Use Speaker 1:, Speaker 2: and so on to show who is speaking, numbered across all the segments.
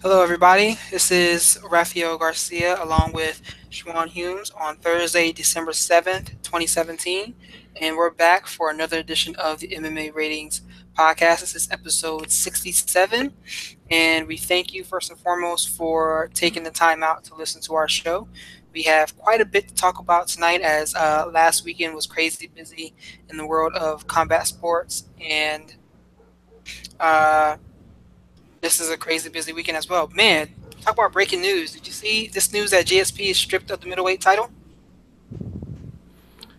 Speaker 1: Hello, everybody. This is Raphael Garcia along with Schwan Humes on Thursday, December 7th, 2017. And we're back for another edition of the MMA Ratings podcast. This is episode 67. And we thank you first and foremost for taking the time out to listen to our show. We have quite a bit to talk about tonight as last weekend was crazy busy in the world of combat sports. And uh, this is a crazy busy weekend as well. Man, talk about breaking news. Did you see this news that GSP is stripped of the middleweight title?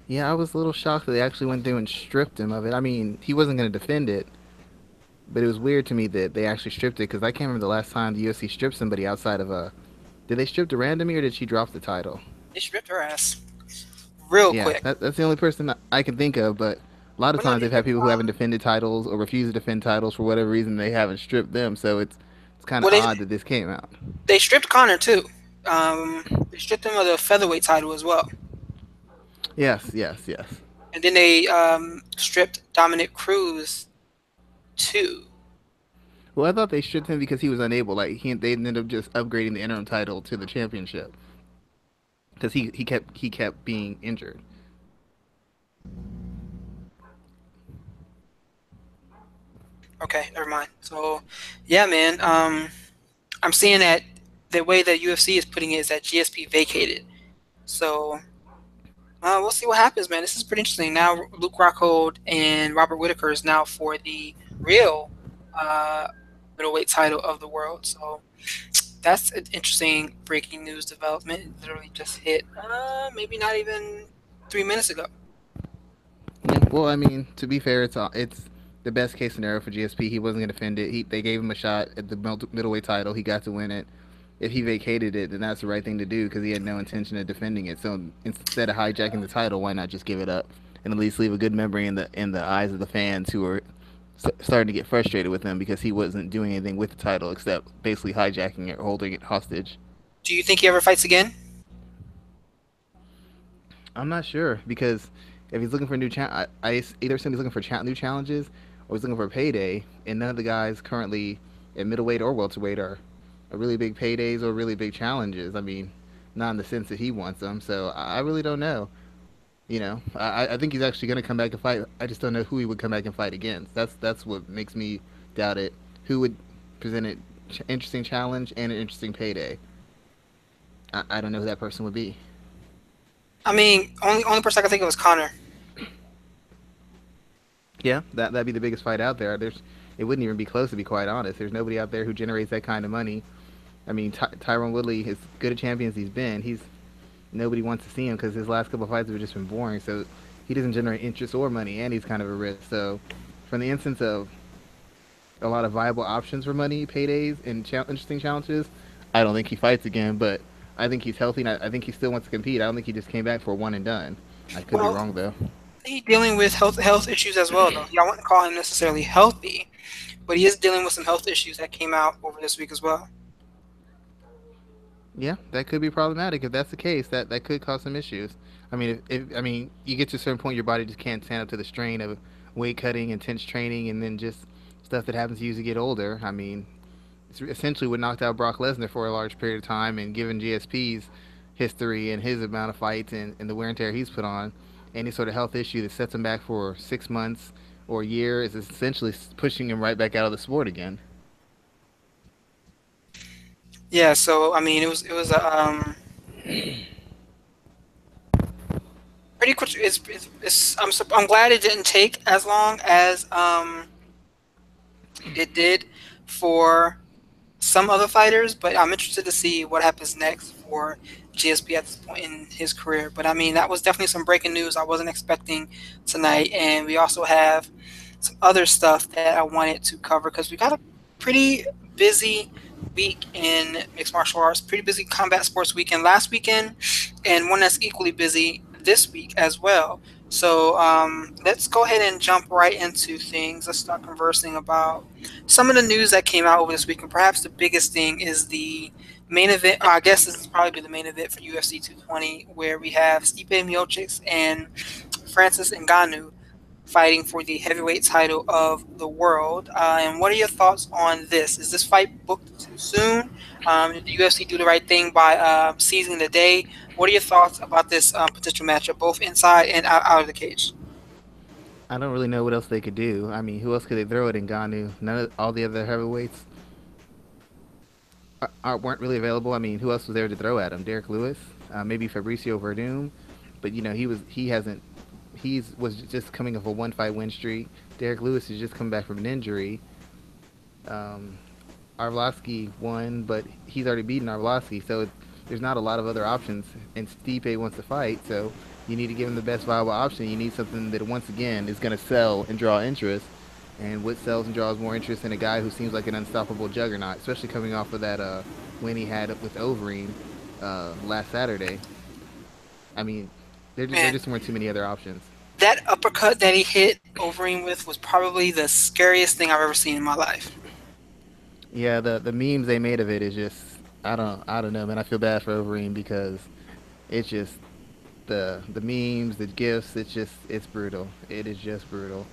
Speaker 2: Yeah, I was a little shocked that they actually went through and stripped him of it. I mean, he wasn't going to defend it, but it was weird to me that they actually stripped it because I can't remember the last time the UFC stripped somebody outside of a. Did they strip the randomy or did she drop the title?
Speaker 1: They stripped her ass real
Speaker 2: Yeah,
Speaker 1: quick.
Speaker 2: that's the only person I can think of, but a lot of
Speaker 1: Well, no,
Speaker 2: times
Speaker 1: they
Speaker 2: they've had
Speaker 1: stripped.
Speaker 2: people who haven't defended titles or refuse to defend titles for whatever reason they haven't stripped them, so it's kind of
Speaker 1: Well, they
Speaker 2: odd that this came out.
Speaker 1: they stripped Connor too. They stripped him of the featherweight title as well,
Speaker 2: Yes, yes, yes.
Speaker 1: and then they stripped Dominic Cruz too.
Speaker 2: Well, I thought they stripped him because he was unable. They ended up just upgrading the interim title to the championship because he kept being injured.
Speaker 1: Okay, never mind. So, yeah, man. I'm seeing that the way that UFC is putting it is that GSP vacated. So we'll see what happens, man. This is pretty interesting. Now, Luke Rockhold and Robert Whitaker is now for the real uh, middleweight title of the world. So that's an interesting breaking news development. It literally just hit, maybe not even 3 minutes ago.
Speaker 2: Yeah, well, I mean, to be fair, it's the best case scenario for GSP. He wasn't going to defend it. They gave him a shot at the middleweight title. He got to win it. If he vacated it, then that's the right thing to do because he had no intention of defending it. So instead of hijacking the title, why not just give it up and at least leave a good memory in the eyes of the fans who are starting to get frustrated with him because he wasn't doing anything with the title except basically hijacking it or holding it hostage.
Speaker 1: Do you think he ever fights again?
Speaker 2: I'm not sure because if he's looking for a new I either assume he's looking for new challenges or he's looking for a payday, and none of the guys currently at middleweight or welterweight are really big paydays or really big challenges. I mean, not in the sense that he wants them. So I really don't know. I think he's actually going to come back and fight. I just don't know who he would come back and fight against. That's what makes me doubt it. Who would present an interesting challenge and an interesting payday? I don't know who that person would be.
Speaker 1: I mean, only person I can think of is Connor.
Speaker 2: Yeah, that'd be the biggest fight out there. It wouldn't even be close to be quite honest. There's nobody out there who generates that kind of money. I mean, Tyron Woodley, as good a champion as he's been, he's nobody wants to see him because his last couple of fights have just been boring. So he doesn't generate interest or money, and he's kind of a risk. So, from the instance of a lot of viable options for money, paydays, and interesting challenges, I don't think he fights again. But I think he's healthy, and I think he still wants to compete. I don't think he just came back for a one and done. I could be
Speaker 1: Well,
Speaker 2: wrong though.
Speaker 1: he's dealing with health issues as well, though. I wouldn't call him necessarily healthy, but he is dealing with some health issues that came out over this week as well.
Speaker 2: Yeah, that could be problematic. If that's the case, that could cause some issues. I mean, if I mean, you get to a certain point, your body just can't stand up to the strain of weight cutting, intense training, and then just stuff that happens to you as you get older. I mean, it's essentially what knocked out Brock Lesnar for a large period of time, and given GSP's history and his amount of fights and the wear and tear he's put on, any sort of health issue that sets him back for 6 months or a year is essentially pushing him right back out of the sport again.
Speaker 1: Yeah, so I mean, it was a pretty quick. I'm glad it didn't take as long as it did for some other fighters, but I'm interested to see what happens next for GSP at this point in his career. But I mean, that was definitely some breaking news I wasn't expecting tonight, and we also have some other stuff that I wanted to cover because we got a pretty busy week in mixed martial arts, pretty busy combat sports weekend last weekend, and one that's equally busy this week as well. So let's go ahead and jump right into things. Let's start conversing about some of the news that came out over this week, and perhaps the biggest thing is the main event. I guess this is probably the main event for UFC 220, where we have Stipe Miocic and Francis Ngannou. fighting for the heavyweight title of the world. And what are your thoughts on this? Is this fight booked too soon? Did the UFC do the right thing by seizing the day? What are your thoughts about this potential matchup, both inside and out of the cage?
Speaker 2: I don't really know what else they could do. I mean, who else could they throw at Ngannou? None of all the other heavyweights weren't really available. I mean, who else was there to throw at him? Derek Lewis, maybe Fabricio Verdum, but he hasn't was just coming off a one fight win streak. Derek Lewis is just coming back from an injury. Um, Arlovsky won, but he's already beaten Arlovsky, so there's not a lot of other options. And Stipe wants to fight, so you need to give him the best viable option. You need something that once again is going to sell and draw interest. And what sells and draws more interest than a guy who seems like an unstoppable juggernaut, especially coming off of that win he had with Overeem last Saturday. I mean, there
Speaker 1: Man,
Speaker 2: just weren't too many other options.
Speaker 1: that uppercut that he hit Overeem with was probably the scariest thing I've ever seen in my life.
Speaker 2: Yeah, the memes they made of it is just I don't know, man. I feel bad for Overeem because it's just the memes, the gifs. It's brutal. It is just brutal.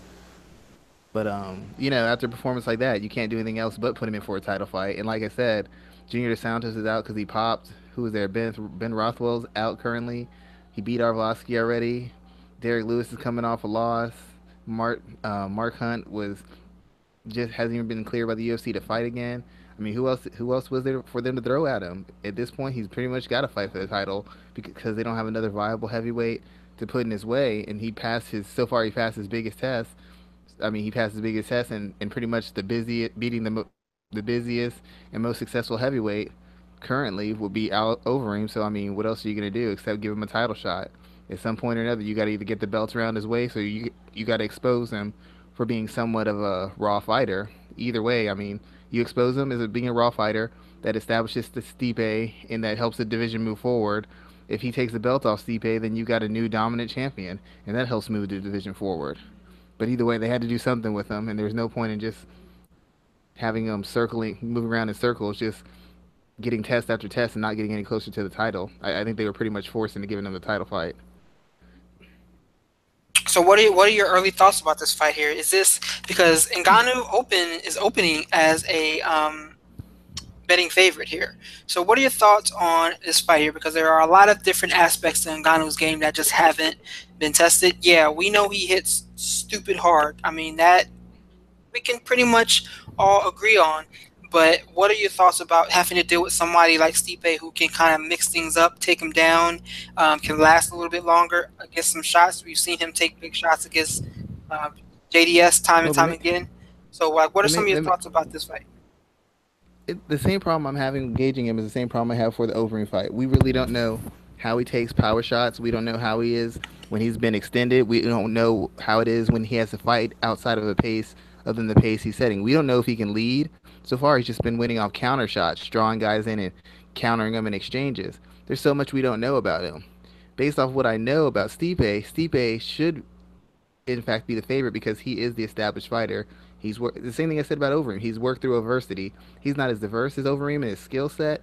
Speaker 2: But after a performance like that, you can't do anything else but put him in for a title fight. And like I said, Junior Dos Santos is out because he popped. Who was there? Ben Rothwell's out currently. He beat Arlovsky already. Derek Lewis is coming off a loss. Mark Hunt was just hasn't even been cleared by the UFC to fight again. I mean, who else was there for them to throw at him? At this point, he's pretty much got to fight for the title because they don't have another viable heavyweight to put in his way. And he passed his biggest test. I mean, he passed his biggest test and pretty much beating the busiest and most successful heavyweight currently will be out over him. So I mean, what else are you gonna do except give him a title shot? At some point or another, you got to either get the belts around his waist or you got to expose him for being somewhat of a raw fighter. Either way, I mean, you expose him as being a raw fighter that establishes the Stipe and that helps the division move forward. If he takes the belt off Stipe, then you got a new dominant champion, and that helps move the division forward. But either way, they had to do something with him, and there's no point in just having him moving around in circles, just getting test after test and not getting any closer to the title. I think they were pretty much forced into giving him the title fight.
Speaker 1: So what are your early thoughts about this fight here? Is this because Ngannou is opening as a betting favorite here? So what are your thoughts on this fight here? Because there are a lot of different aspects to Ngannou's game that just haven't been tested. Yeah, we know he hits stupid hard. I mean that we can pretty much all agree on. But what are your thoughts about having to deal with somebody like Stipe who can kind of mix things up, take him down, can last a little bit longer against some shots? We've seen him take big shots against uh, JDS time and
Speaker 2: Well,
Speaker 1: time again. So, like, what are
Speaker 2: the,
Speaker 1: some
Speaker 2: ma-
Speaker 1: of your
Speaker 2: the,
Speaker 1: thoughts about this fight?
Speaker 2: the same problem I'm having engaging him is the same problem I have for the Overeem fight. We really don't know how he takes power shots. We don't know how he is when he's been extended. We don't know how it is when he has to fight outside of a pace other than the pace he's setting. We don't know if he can lead. So far, he's just been winning off counter shots, drawing guys in and countering them in exchanges. There's so much we don't know about him. Based off what I know about Stipe should in fact be the favorite because he is the established fighter. The same thing I said about Overeem. He's worked through adversity. He's not as diverse as Overeem in his skill set,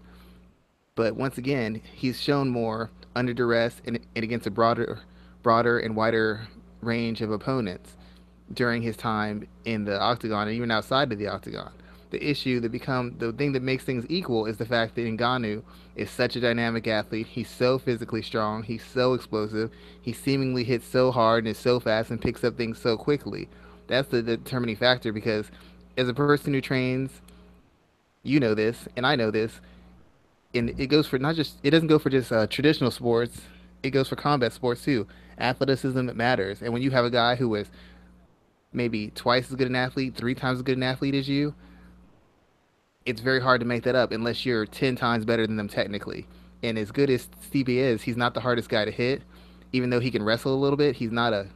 Speaker 2: but once again, he's shown more under duress and against a broader and wider range of opponents during his time in the octagon and even outside of the octagon. The thing that makes things equal is the fact that Ngannou is such a dynamic athlete. He's so physically strong. He's so explosive. He seemingly hits so hard and is so fast and picks up things so quickly. That's the determining factor because as a person who trains, you know this, and I know this, and it doesn't go for just traditional sports. It goes for combat sports too. Athleticism matters, and when you have a guy who is maybe twice as good an athlete, three times as good an athlete as you, it's very hard to make that up unless you're 10 times better than them technically. And as good as Stevie is, he's not the hardest guy to hit. Even though he can wrestle a little bit, he's not a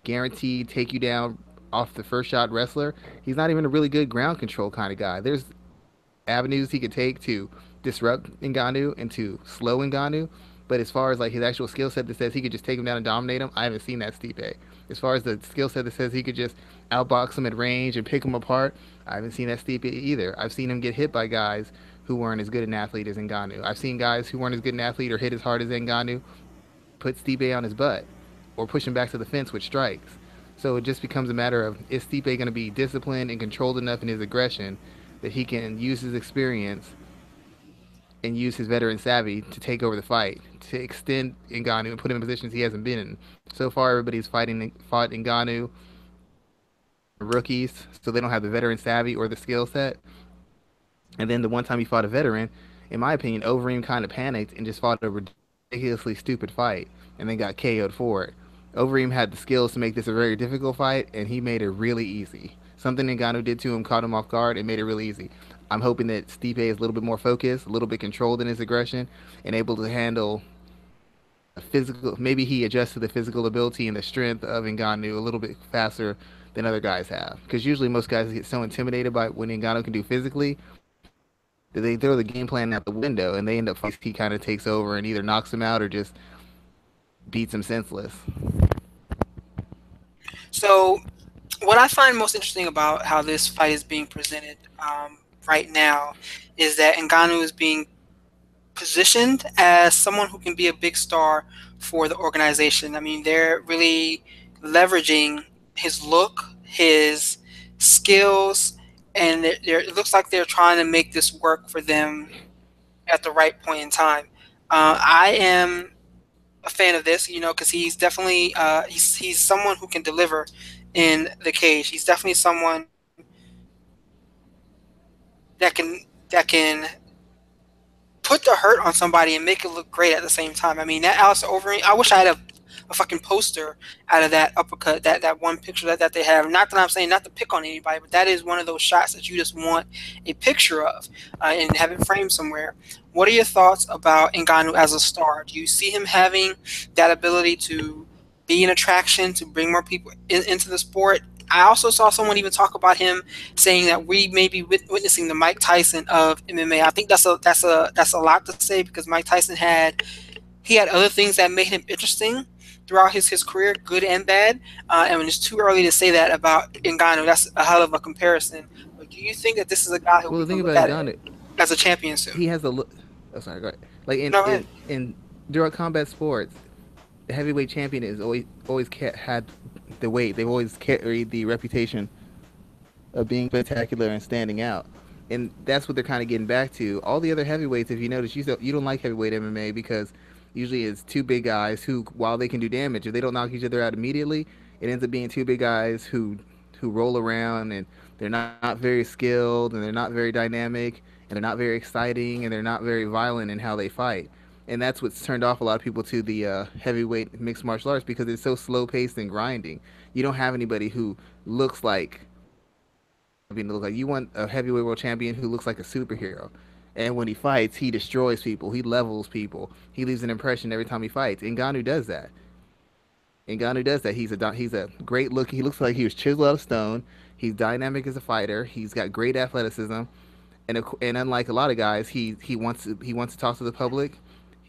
Speaker 2: guaranteed take you down off the first shot wrestler. He's not even a really good ground control kind of guy. There's avenues he could take to disrupt Ngannou and to slow Ngannou. But as far as like his actual skill set that says he could just take him down and dominate him, I haven't seen that Stipe. As far as the skill set that says he could just outbox him at range and pick him apart, I haven't seen that Stipe either. I've seen him get hit by guys who weren't as good an athlete as Ngannou. I've seen guys who weren't as good an athlete or hit as hard as Ngannou put Stipe on his butt or push him back to the fence with strikes. So it just becomes a matter of, is Stipe going to be disciplined and controlled enough in his aggression that he can use his experience and use his veteran savvy to take over the fight, to extend Ngannou and put him in positions he hasn't been in. So far, everybody's fought Ngannou rookies, so they don't have the veteran savvy or the skill set. And then the one time he fought a veteran, in my opinion, Overeem kind of panicked and just fought a ridiculously stupid fight and then got KO'd for it. Overeem had the skills to make this a very difficult fight, and he made it really easy. Something Ngannou did to him caught him off guard and made it really easy. I'm hoping that Stipe is a little bit more focused, a little bit controlled in his aggression, and able to handle a physical. Maybe he adjusts to the physical ability and the strength of Ngannou a little bit faster than other guys have. Because usually most guys get so intimidated by what Ngannou can do physically that they throw the game plan out the window and they end up he kind of takes over and either knocks him out or just beats him senseless.
Speaker 1: So, what I find most interesting about how this fight is being presented right now is that Ngannou is being positioned as someone who can be a big star for the organization. I mean, they're really leveraging his look, his skills, and it looks like they're trying to make this work for them at the right point in time. I am a fan of this, because he's definitely he's someone who can deliver in the cage. He's definitely someone that can put the hurt on somebody and make it look great at the same time. I mean, that Alistair Overeem, I wish I had a fucking poster out of that uppercut, that one picture that they have. Not that I'm saying not to pick on anybody, but that is one of those shots that you just want a picture of and have it framed somewhere. What are your thoughts about Ngannou as a star? Do you see him having that ability to be an attraction, to bring more people into the sport? I also saw someone even talk about him saying that we may be witnessing the Mike Tyson of MMA. I think that's a lot to say because Mike Tyson had other things that made him interesting throughout his career, good and bad. And it's too early to say that about Ngannou. That's a hell of a comparison. But do you think that this is a guy who
Speaker 2: Well,
Speaker 1: we
Speaker 2: the
Speaker 1: can
Speaker 2: thing
Speaker 1: look
Speaker 2: about
Speaker 1: at
Speaker 2: Ngannou,
Speaker 1: as a champion soon?
Speaker 2: he has a look. Oh, sorry, go ahead. Like
Speaker 1: No, go ahead.
Speaker 2: in direct combat sports, the heavyweight champion is always had the weight. They've always carried the reputation of being spectacular and standing out. And that's what they're kind of getting back to. All the other heavyweights, if you notice, you don't like heavyweight MMA because usually it's two big guys who, while they can do damage, if they don't knock each other out immediately, it ends up being two big guys who roll around and they're not very skilled and they're not very dynamic and they're not very exciting and they're not very violent in how they fight. And that's what's turned off a lot of people to the heavyweight mixed martial arts because it's so slow paced and grinding. You don't have anybody who looks like champion to look like. You want a heavyweight world champion who looks like a superhero. And when he fights, he destroys people. He levels people. He leaves an impression every time he fights. Ngannou does that. Ngannou does that. He's a great look. He looks like he was chiseled out of stone. He's dynamic as a fighter. He's got great athleticism. And unlike a lot of guys, he wants to talk to the public.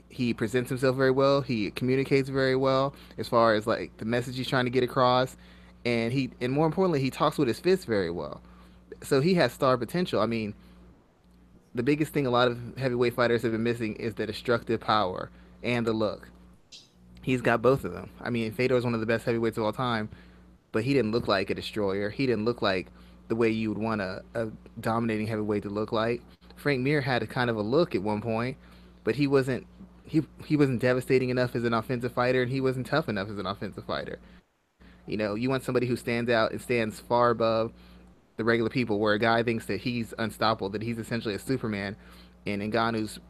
Speaker 2: He presents himself very well. He communicates very well as far as like the message he's trying to get across. And more importantly, he talks with his fists very well. So he has star potential. I mean, the biggest thing a lot of heavyweight fighters have been missing is the destructive power and the look. He's got both of them. I mean, Fedor is one of the best heavyweights of all time, but he didn't look like a destroyer. He didn't look like the way you would want a dominating heavyweight to look like. Frank Mir had a kind of a look at one point, but he wasn't devastating enough as an offensive fighter, and he wasn't tough enough as an offensive fighter. You want somebody who stands out and stands far above the regular people, where a guy thinks that he's unstoppable, that he's essentially a Superman, and Ngannou's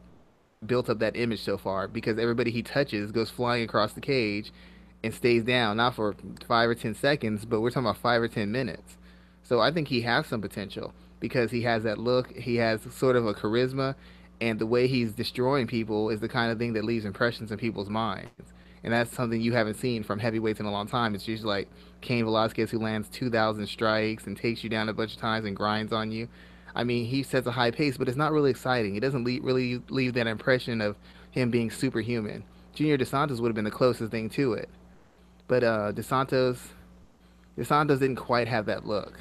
Speaker 2: built up that image so far because everybody he touches goes flying across the cage and stays down, not for 5 or 10 seconds, but we're talking about 5 or 10 minutes. So I think he has some potential because he has that look, he has sort of a charisma, and the way he's destroying people is the kind of thing that leaves impressions in people's minds. And that's something you haven't seen from heavyweights in a long time. It's usually like Cain Velasquez, who lands 2,000 strikes and takes you down a bunch of times and grinds on you. I mean, he sets a high pace, but it's not really exciting. It doesn't really leave that impression of him being superhuman. Junior Dos Santos would have been the closest thing to it, but Dos Santos didn't quite have that look.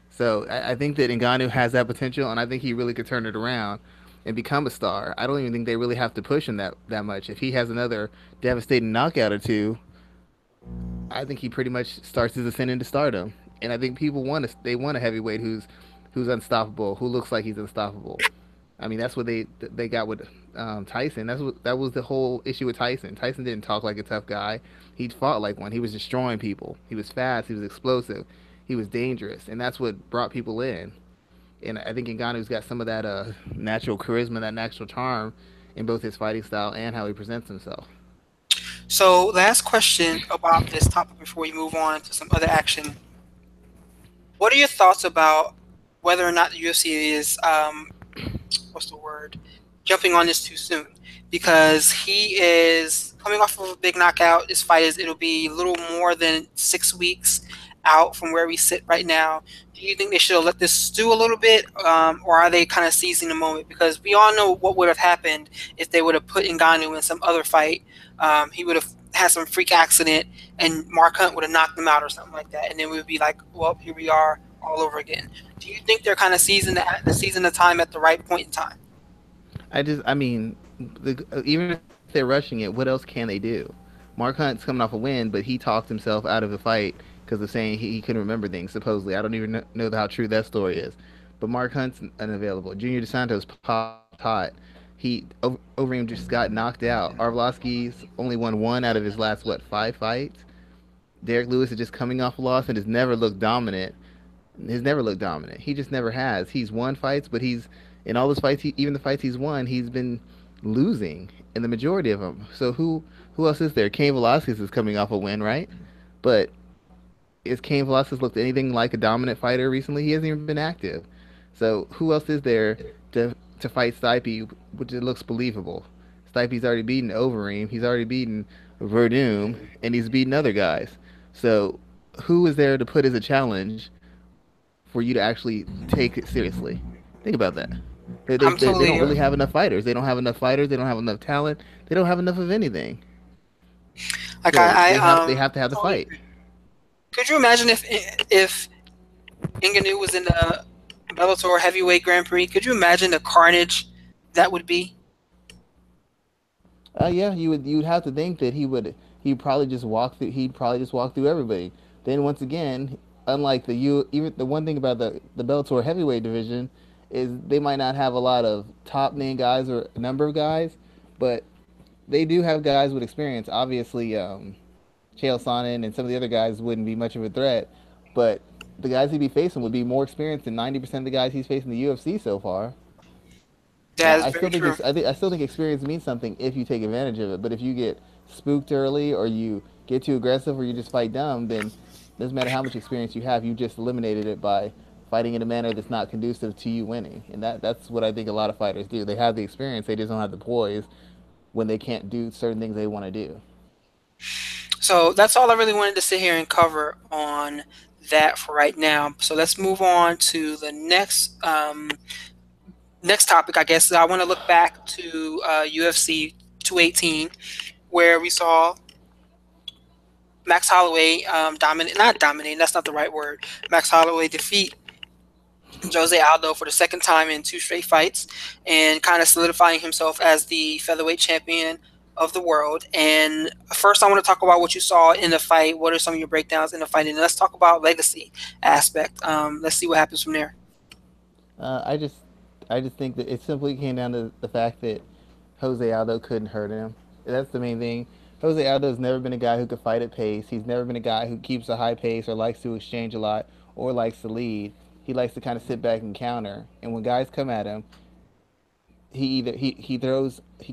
Speaker 2: So I think that Ngannou has that potential, and I think he really could turn it around and become a star. I don't even think they really have to push him that much. If he has another devastating knockout or two, I think he pretty much starts his ascent into stardom, and I think people want a heavyweight who's unstoppable, who looks like he's unstoppable. I mean, that's what they got with Tyson. That was the whole issue with Tyson. Tyson didn't talk like a tough guy. He fought like one. He was destroying people. He was fast. He was explosive. He was dangerous, and that's what brought people in. And I think Ngannou's got some of that natural charisma, that natural charm, in both his fighting style and how he presents himself.
Speaker 1: So, last question about this topic before we move on to some other action. What are your thoughts about whether or not the UFC is what's the word? Jumping on this too soon because he is coming off of a big knockout. His fight is it'll be a little more than 6 weeks out from where we sit right now. Do you think they should have let this stew a little bit, or are they kind of seizing the moment? Because we all know what would have happened if they would have put Ngannou in some other fight. He would have had some freak accident, and Mark Hunt would have knocked him out or something like that, and then we would be like, well, here we are all over again. Do you think they're kind of seizing the time at the right point in time?
Speaker 2: I mean, even if they're rushing it, what else can they do? Mark Hunt's coming off a win, but he talked himself out of the fight because of saying he couldn't remember things. Supposedly, I don't even know how true that story is. But Mark Hunt's unavailable. Junior DeSantos popped hot. Overeem just got knocked out. Arlovsky's only won one out of his last 5 fights. Derek Lewis is just coming off a loss and has never looked dominant. He's never looked dominant. He just never has. He's won fights, but he's in all those fights, even the fights he's won, he's been losing in the majority of them. So who else is there? Cain Velasquez is coming off a win, right? But is Cain Velasquez looked anything like a dominant fighter recently? He hasn't even been active. So who else is there to fight Stipe, which it looks believable? Stipe's already beaten Overeem. He's already beaten Verdum, and he's beaten other guys. So who is there to put as a challenge for you to actually take it seriously? Think about that.
Speaker 1: I'm
Speaker 2: They don't
Speaker 1: totally
Speaker 2: really have enough fighters. They don't have enough fighters. They don't have enough talent. They don't have enough of anything.
Speaker 1: like
Speaker 2: So they have to have the
Speaker 1: totally
Speaker 2: fight.
Speaker 1: agree. Could you imagine if Ngannou was in the Bellator Heavyweight Grand Prix? Could you imagine the carnage that would be?
Speaker 2: Yeah, you would have to think that he'd probably just walk through everybody. Then once again, unlike even the one thing about the Bellator heavyweight division is they might not have a lot of top name guys or a number of guys, but they do have guys with experience. Obviously, Chael Sonnen and some of the other guys wouldn't be much of a threat, but the guys he'd be facing would be more experienced than 90% of the guys he's facing in the UFC so far.
Speaker 1: That
Speaker 2: Now,
Speaker 1: is very true.
Speaker 2: I still think experience means something if you take advantage of it. But if you get spooked early, or you get too aggressive, or you just fight dumb, then it doesn't matter how much experience you have. You just eliminated it by fighting in a manner that's not conducive to you winning. And that's what I think a lot of fighters do. They have the experience, they just don't have the poise when they can't do certain things they want to do.
Speaker 1: So that's all I really wanted to sit here and cover on that for right now. So let's move on to the next topic. I guess I want to look back to UFC 218, where we saw Max Holloway dominate, not dominate. That's not the right word. Max Holloway defeat Jose Aldo for the second time in two straight fights, and kind of solidifying himself as the featherweight champion of the world. And first, I want to talk about what you saw in the fight. What are some of your breakdowns in the fight? And let's talk about legacy aspect. Let's see what happens from there.
Speaker 2: Uh, I just I just think that it simply came down to the fact that Jose Aldo couldn't hurt him. That's the main thing. Jose Aldo's never been a guy who could fight at pace. He's never been a guy who keeps a high pace or likes to exchange a lot or likes to lead. He likes to kind of sit back and counter. And when guys come at him, he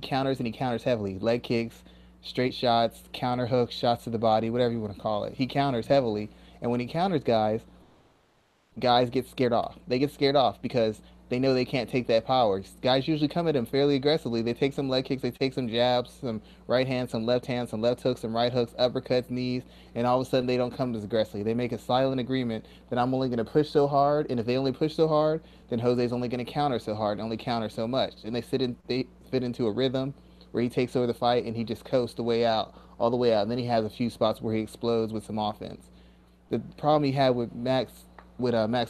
Speaker 2: counters, and he counters heavily. Leg kicks, straight shots, counter hooks, shots to the body, whatever you want to call it. He counters heavily. And when he counters guys get scared off. They get scared off because they know they can't take that power. Guys usually come at him fairly aggressively. They take some leg kicks, they take some jabs, some right hands, some left hooks, some right hooks, uppercuts, knees, and all of a sudden they don't come as aggressively. They make a silent agreement that I'm only going to push so hard, and if they only push so hard, then Jose's only going to counter so hard and only counter so much. And they fit into a rhythm where he takes over the fight and he just coasts the way out, all the way out. And then he has a few spots where he explodes with some offense. The problem he had with Max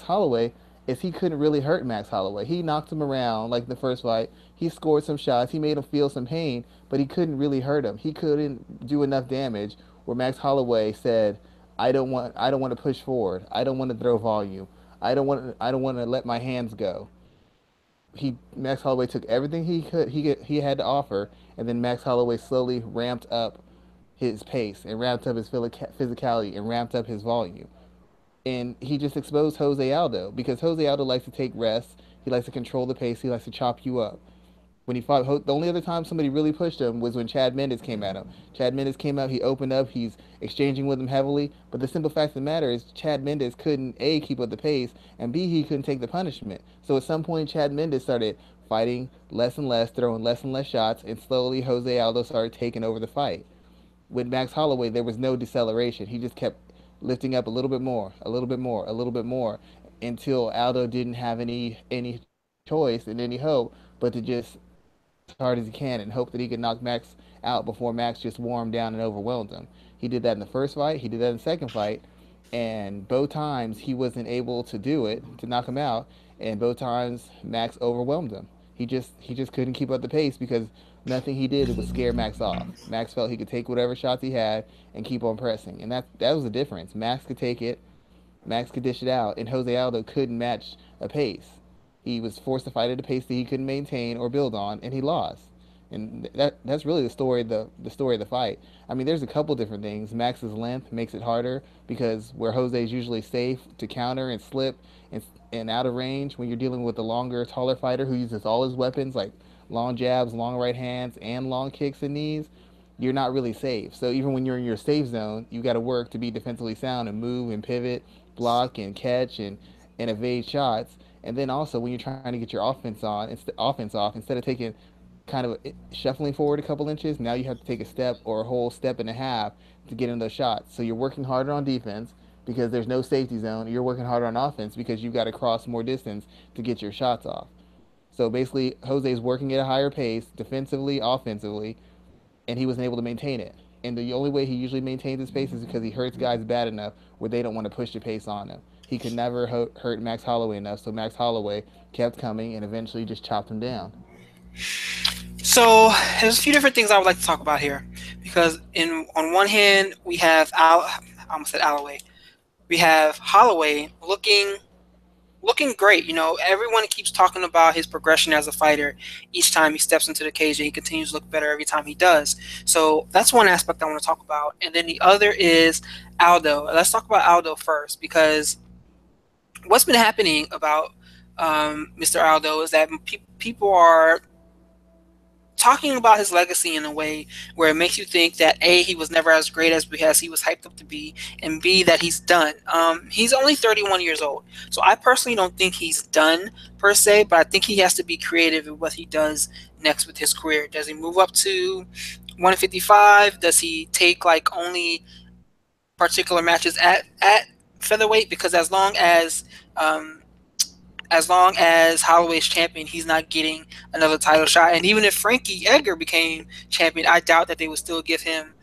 Speaker 2: Holloway is he couldn't really hurt Max Holloway. He knocked him around like the first fight. He scored some shots. He made him feel some pain, but he couldn't really hurt him. He couldn't do enough damage where Max Holloway said, I don't want to push forward. I don't want to throw volume. I don't want to let my hands go. Max Holloway took everything he had to offer, and then Max Holloway slowly ramped up his pace and ramped up his physicality and ramped up his volume. And he just exposed Jose Aldo because Jose Aldo likes to take rests. He likes to control the pace. He likes to chop you up. When he fought, the only other time somebody really pushed him was when Chad Mendes came at him. Chad Mendes came out, he opened up, he's exchanging with him heavily. But the simple fact of the matter is, Chad Mendes couldn't A, keep up the pace, and B, he couldn't take the punishment. So at some point, Chad Mendes started fighting less and less, throwing less and less shots, and slowly Jose Aldo started taking over the fight. With Max Holloway, there was no deceleration. He just kept lifting up a little bit more, a little bit more, a little bit more, until Aldo didn't have any choice and any hope but to just fight as hard as he can and hope that he could knock Max out before Max just wore him down and overwhelmed him. He did that in the first fight. He did that in the second fight, and both times he wasn't able to do it to knock him out, and both times Max overwhelmed him. He just couldn't keep up the pace because nothing he did was scare Max off. Max felt he could take whatever shots he had and keep on pressing, and that was the difference. Max could take it, Max could dish it out, and Jose Aldo couldn't match a pace. He was forced to fight at a pace that he couldn't maintain or build on, and he lost. And that's really the story of the fight. I mean, there's a couple different things. Max's length makes it harder because where Jose is usually safe to counter and slip and out of range, when you're dealing with a longer, taller fighter who uses all his weapons like long jabs, long right hands, and long kicks and knees, you're not really safe. So even when you're in your safe zone, you got to work to be defensively sound and move and pivot, block and catch and evade shots. And then also when you're trying to get your offense off, instead of taking kind of shuffling forward a couple inches, now you have to take a step or a whole step and a half to get in those shots. So you're working harder on defense because there's no safety zone. You're working harder on offense because you've got to cross more distance to get your shots off. So basically, Jose's working at a higher pace, defensively, offensively, and he wasn't able to maintain it. And the only way he usually maintains his pace is because he hurts guys bad enough where they don't want to push the pace on him. He could never hurt Max Holloway enough, so Max Holloway kept coming and eventually just chopped him down.
Speaker 1: So there's a few different things I would like to talk about here because in on one hand we have I almost said Alloway. We have Holloway looking great. You know, everyone keeps talking about his progression as a fighter each time he steps into the cage, and he continues to look better every time he does. So that's one aspect I want to talk about. And then the other is Aldo. Let's talk about Aldo first because what's been happening about Mr. Aldo is that people are talking about his legacy in a way where it makes you think that A, he was never as great as he was hyped up to be, and B, that he's done. He's only 31 years old, so I personally don't think he's done per se, but I think he has to be creative in what he does next with his career. Does he move up to 155? Does he take like only particular matches at featherweight? Because as long as Holloway's champion, he's not getting another title shot. And even if Frankie Edgar became champion, I doubt that they would still give him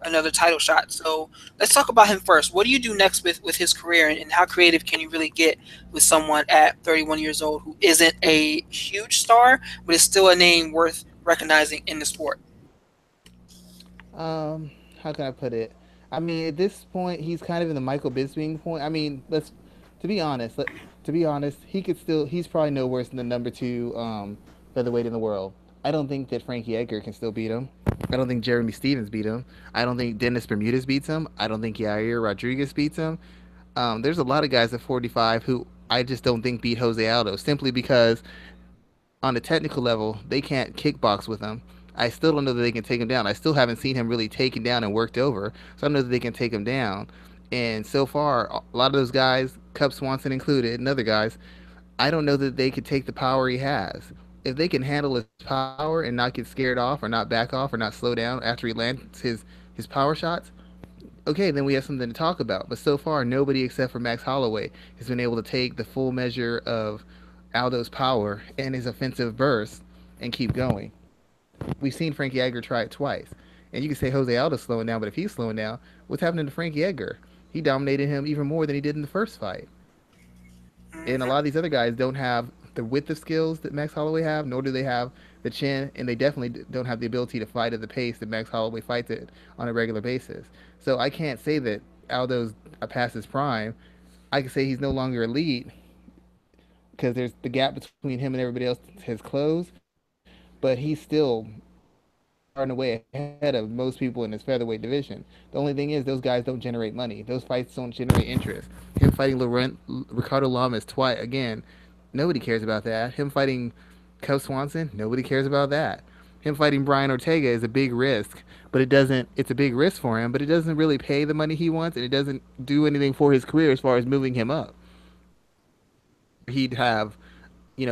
Speaker 1: another title shot. So let's talk about him first. What do you do next with his career, and how creative can you really get with someone at 31 years old who isn't a huge star, but is still a name worth recognizing in the sport?
Speaker 2: How can I put it? I mean, at this point, he's kind of in the Michael Bisping point. I mean, to be honest, he could still, he's probably no worse than the number two featherweight in the world. I don't think that Frankie Edgar can still beat him. I don't think Jeremy Stevens beat him. I don't think Dennis Bermudez beats him. I don't think Yair Rodriguez beats him. There's a lot of guys at 45 who I just don't think beat Jose Aldo simply because on a technical level, they can't kickbox with him. I still don't know that they can take him down. I still haven't seen him really taken down and worked over, so I don't know that they can take him down. And so far, a lot of those guys, Cub Swanson included, and other guys, I don't know that they could take the power he has. If they can handle his power and not get scared off or not back off or not slow down after he lands his power shots, okay, then we have something to talk about. But so far, nobody except for Max Holloway has been able to take the full measure of Aldo's power and his offensive burst and keep going. We've seen Frankie Edgar try it twice. And you can say Jose Aldo's slowing down, but if he's slowing down, what's happening to Frankie Edgar? He dominated him even more than he did in the first fight. And a
Speaker 1: Hmm.
Speaker 2: lot of these other guys don't have the width of skills that Max Holloway have, nor do they have the chin, and they definitely don't have the ability to fight at the pace that Max Holloway fights it on a regular basis. So I can't say that Aldo's past his prime. I can say he's no longer elite because there's the gap between him and everybody else has closed, but he's still far and away ahead of most people in his featherweight division. The only thing is, those guys don't generate money. Those fights don't generate interest. Him fighting Ricardo Lamas twice again, nobody cares about that. Him fighting Cub Swanson, nobody cares about that. Him fighting Brian Ortega is a big risk, but it doesn't. It's a big risk for him, but it doesn't really pay the money he wants, and it doesn't do anything for his career as far as moving him up. Where he'd have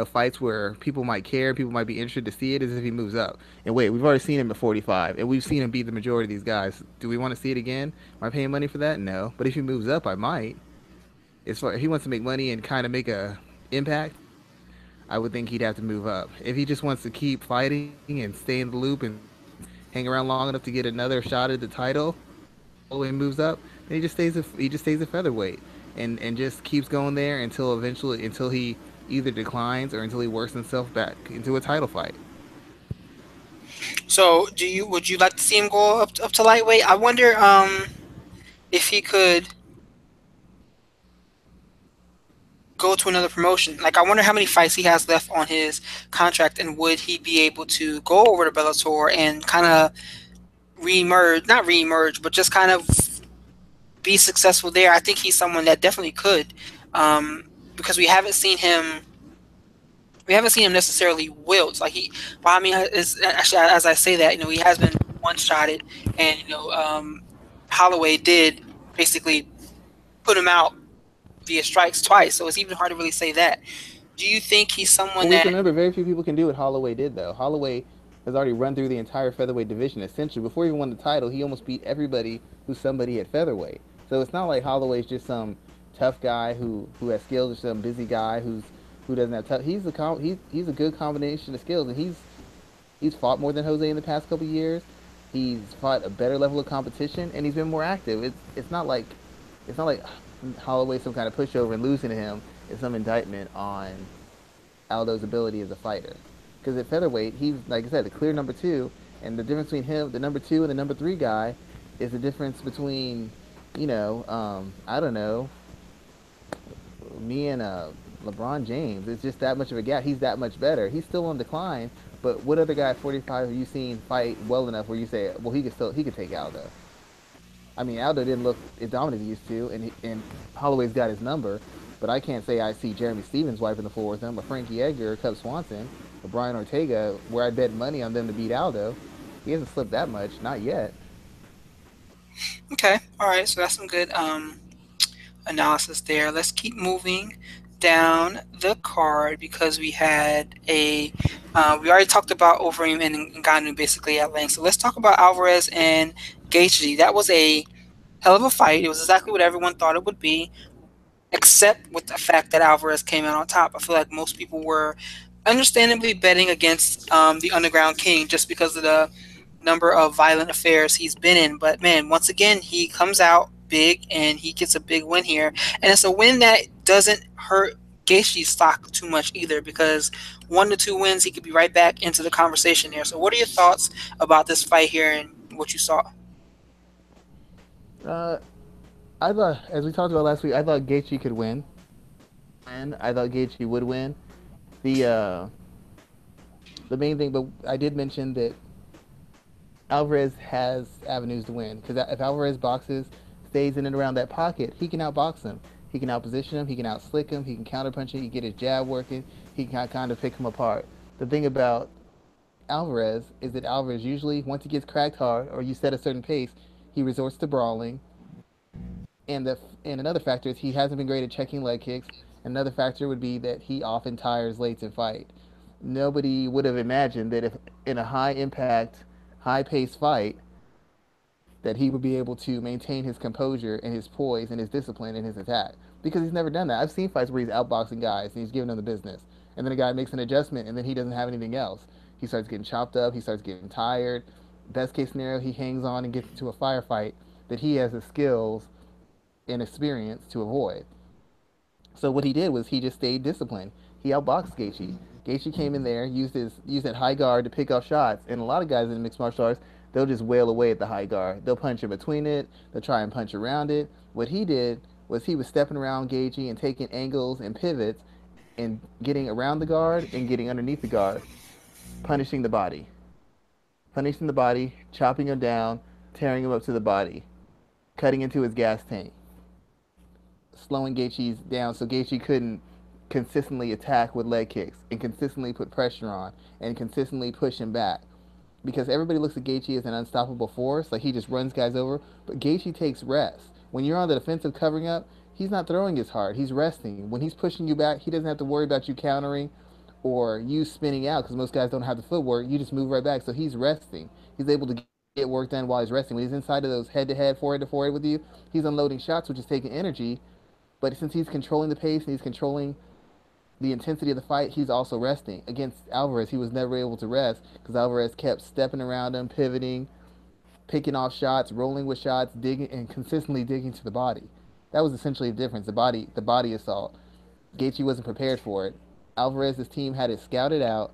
Speaker 2: fights where people might care, people might be interested to see it, as if he moves up. And wait, we've already seen him at 45, and we've seen him beat the majority of these guys. Do we want to see it again? Am I paying money for that? No. But if he moves up, I might. As far if he wants to make money and kind of make a impact, I would think he'd have to move up. If he just wants to keep fighting and stay in the loop and hang around long enough to get another shot at the title, Holloway moves up, then he just stays a featherweight and just keeps going there until he either declines or until he works himself back into a title fight.
Speaker 1: So, would you like to see him go up to lightweight? I wonder if he could go to another promotion. Like, I wonder how many fights he has left on his contract, and would he be able to go over to Bellator and kind of reemerge, not reemerge, but just kind of be successful there. I think he's someone that definitely could, because we haven't seen him necessarily wilt. Like well, I mean, actually, as I say that, he has been one-shotted, and Holloway did basically put him out via strikes twice. So it's even hard to really say that. Do you think he's someone
Speaker 2: Well, we have to
Speaker 1: that?
Speaker 2: remember very few people can do what Holloway did, though. Holloway has already run through the entire featherweight division. Essentially, before he won the title, he almost beat everybody who's somebody at featherweight. So it's not like Holloway's just some tough guy who has skills, or some busy guy who doesn't have tough. He's a good combination of skills, and he's fought more than Jose in the past couple of years. He's fought a better level of competition, and he's been more active. It's not like Holloway's some kind of pushover, and losing to him is some indictment on Aldo's ability as a fighter. Because at featherweight, he's, like I said, the clear number two, and the difference between him, the number two, and the number three guy, is the difference between, I don't know, me and LeBron James. It's just that much of a gap. He's that much better. He's still on decline, but what other guy at 45 have you seen fight well enough where you say, well, he could take Aldo? I mean, Aldo didn't look as dominant as he used to, and Holloway's got his number, but I can't say I see Jeremy Stevens wiping the floor with him, or Frankie Edgar, or Cub Swanson, or Brian Ortega, where I bet money on them to beat Aldo. He hasn't slipped that much, not yet.
Speaker 1: Okay, all right. So that's some good analysis there. Let's keep moving down the card because we already talked about Overeem and Ngannou basically at length. So let's talk about Alvarez and Gaethje. That was a hell of a fight. It was exactly what everyone thought it would be, except with the fact that Alvarez came out on top. I feel like most people were understandably betting against the Underground King just because of the number of violent affairs he's been in. But man, once again, he comes out big and he gets a big win here. And it's a win that doesn't hurt Gaethje's stock too much either because 1 to 2 wins, he could be right back into the conversation there. So what are your thoughts about this fight here and what you saw?
Speaker 2: Uh, I thought, as we talked about last week, I thought Gaethje could win. And I thought Gaethje would win. The uh, the main thing, but I did mention that Alvarez has avenues to win because if Alvarez boxes, stays in and around that pocket, he can outbox him. He can outposition him. He can outslick him. He can counterpunch him. He can get his jab working. He can kind of pick him apart. The thing about Alvarez is that Alvarez usually, once he gets cracked hard or you set a certain pace, he resorts to brawling. And another factor is he hasn't been great at checking leg kicks. Another factor would be that he often tires late in fight. Nobody would have imagined that if in a high impact, high paced fight, that he would be able to maintain his composure and his poise and his discipline in his attack because he's never done that. I've seen fights where he's outboxing guys and he's giving them the business, and then a guy makes an adjustment and then he doesn't have anything else. He starts getting chopped up. He starts getting tired. Best case scenario, he hangs on and gets into a firefight that he has the skills and experience to avoid. So what he did was he just stayed disciplined. he outboxed Gaethje. Gaethje came in there, used that high guard to pick off shots, and a lot of guys in mixed martial arts, they'll just wail away at the high guard. They'll punch in between it. They'll try and punch around it. What he did was he was stepping around Gaethje and taking angles and pivots and getting around the guard and getting underneath the guard, punishing the body, chopping him down, tearing him up to the body, cutting into his gas tank, slowing Gaethje's down so Gaethje couldn't consistently attack with leg kicks and consistently put pressure on and consistently push him back. Because everybody looks at Gaethje as an unstoppable force, like he just runs guys over, but Gaethje takes rest. When you're on the defensive covering up, he's not throwing as hard. He's resting. When he's pushing you back, he doesn't have to worry about you countering or you spinning out because most guys don't have the footwork. You just move right back. So he's resting. He's able to get work done while he's resting. When he's inside of those head-to-head, forehead-to-forehead with you, he's unloading shots, which is taking energy. But since he's controlling the pace and he's controlling the intensity of the fight, he's also resting. Against Alvarez, he was never able to rest because Alvarez kept stepping around him, pivoting, picking off shots, rolling with shots, digging, and consistently digging to the body. That was essentially the difference. The body assault. Gaethje wasn't prepared for it. Alvarez's team had it scouted out,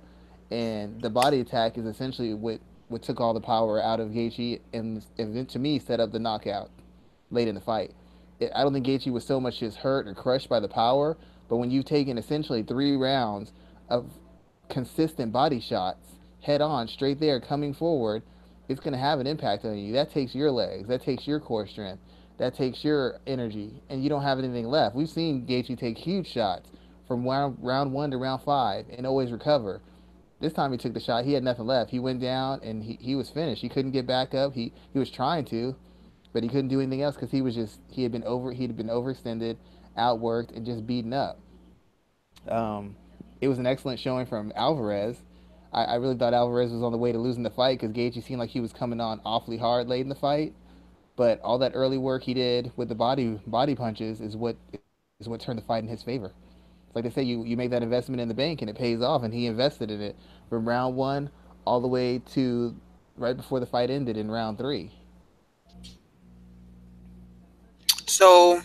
Speaker 2: and the body attack is essentially what took all the power out of Gaethje and to me set up the knockout late in the fight. I don't think Gaethje was so much just hurt or crushed by the power, but when you've taken essentially 3 rounds of consistent body shots head on, straight there, coming forward, it's going to have an impact on you. That takes your legs, that takes your core strength, that takes your energy, and you don't have anything left. We've seen Gaethje take huge shots from round one to round five and always recover. This time he took the shot, he had nothing left. He went down and he was finished. He couldn't get back up. He was trying to, but he couldn't do anything else because he had been overextended, outworked, and just beaten up. Um, it was an excellent showing from Alvarez. I really thought Alvarez was on the way to losing the fight because Gaethje seemed like he was coming on awfully hard late in the fight. But all that early work he did with the body punches is what turned the fight in his favor. It's like they say, you make that investment in the bank and it pays off, and he invested in it from round one all the way to right before the fight ended in round three.
Speaker 1: So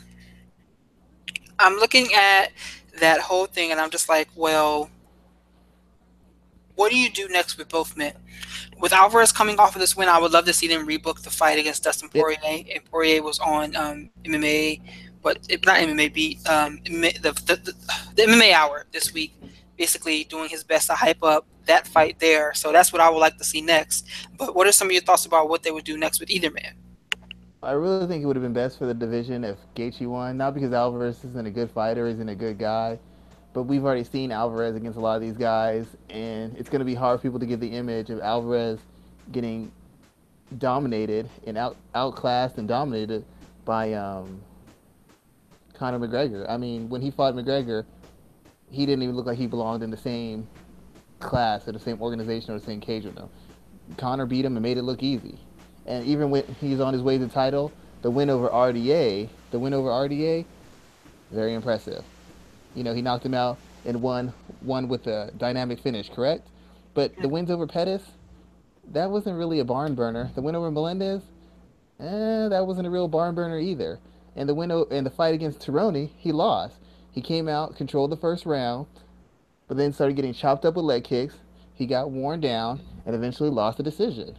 Speaker 1: I'm looking at that whole thing and I'm just like, well, what do you do next with both men? With Alvarez coming off of this win, I would love to see them rebook the fight against Dustin
Speaker 2: It,
Speaker 1: Poirier. And Poirier was on MMA, but not MMA beat the MMA Hour this week, basically doing his best to hype up that fight there. So that's what I would like to see next. But what are some of your thoughts about what they would do next with either man?
Speaker 2: I really think it would have been best for the division if Gaethje won, not because Alvarez isn't a good fighter, isn't a good guy, but we've already seen Alvarez against a lot of these guys, and it's going to be hard for people to get the image of Alvarez getting dominated and outclassed and dominated by Conor McGregor. I mean, when he fought McGregor, he didn't even look like he belonged in the same class or the same organization or the same cage with him. Conor beat him and made it look easy. And even when he's on his way to the title, the win over RDA, very impressive. He knocked him out and won with a dynamic finish, correct? But the wins over Pettis, that wasn't really a barn burner. The win over Melendez, that wasn't a real barn burner either. And the fight against Tironi, he lost. He came out, controlled the first round, but then started getting chopped up with leg kicks. He got worn down and eventually lost the decision.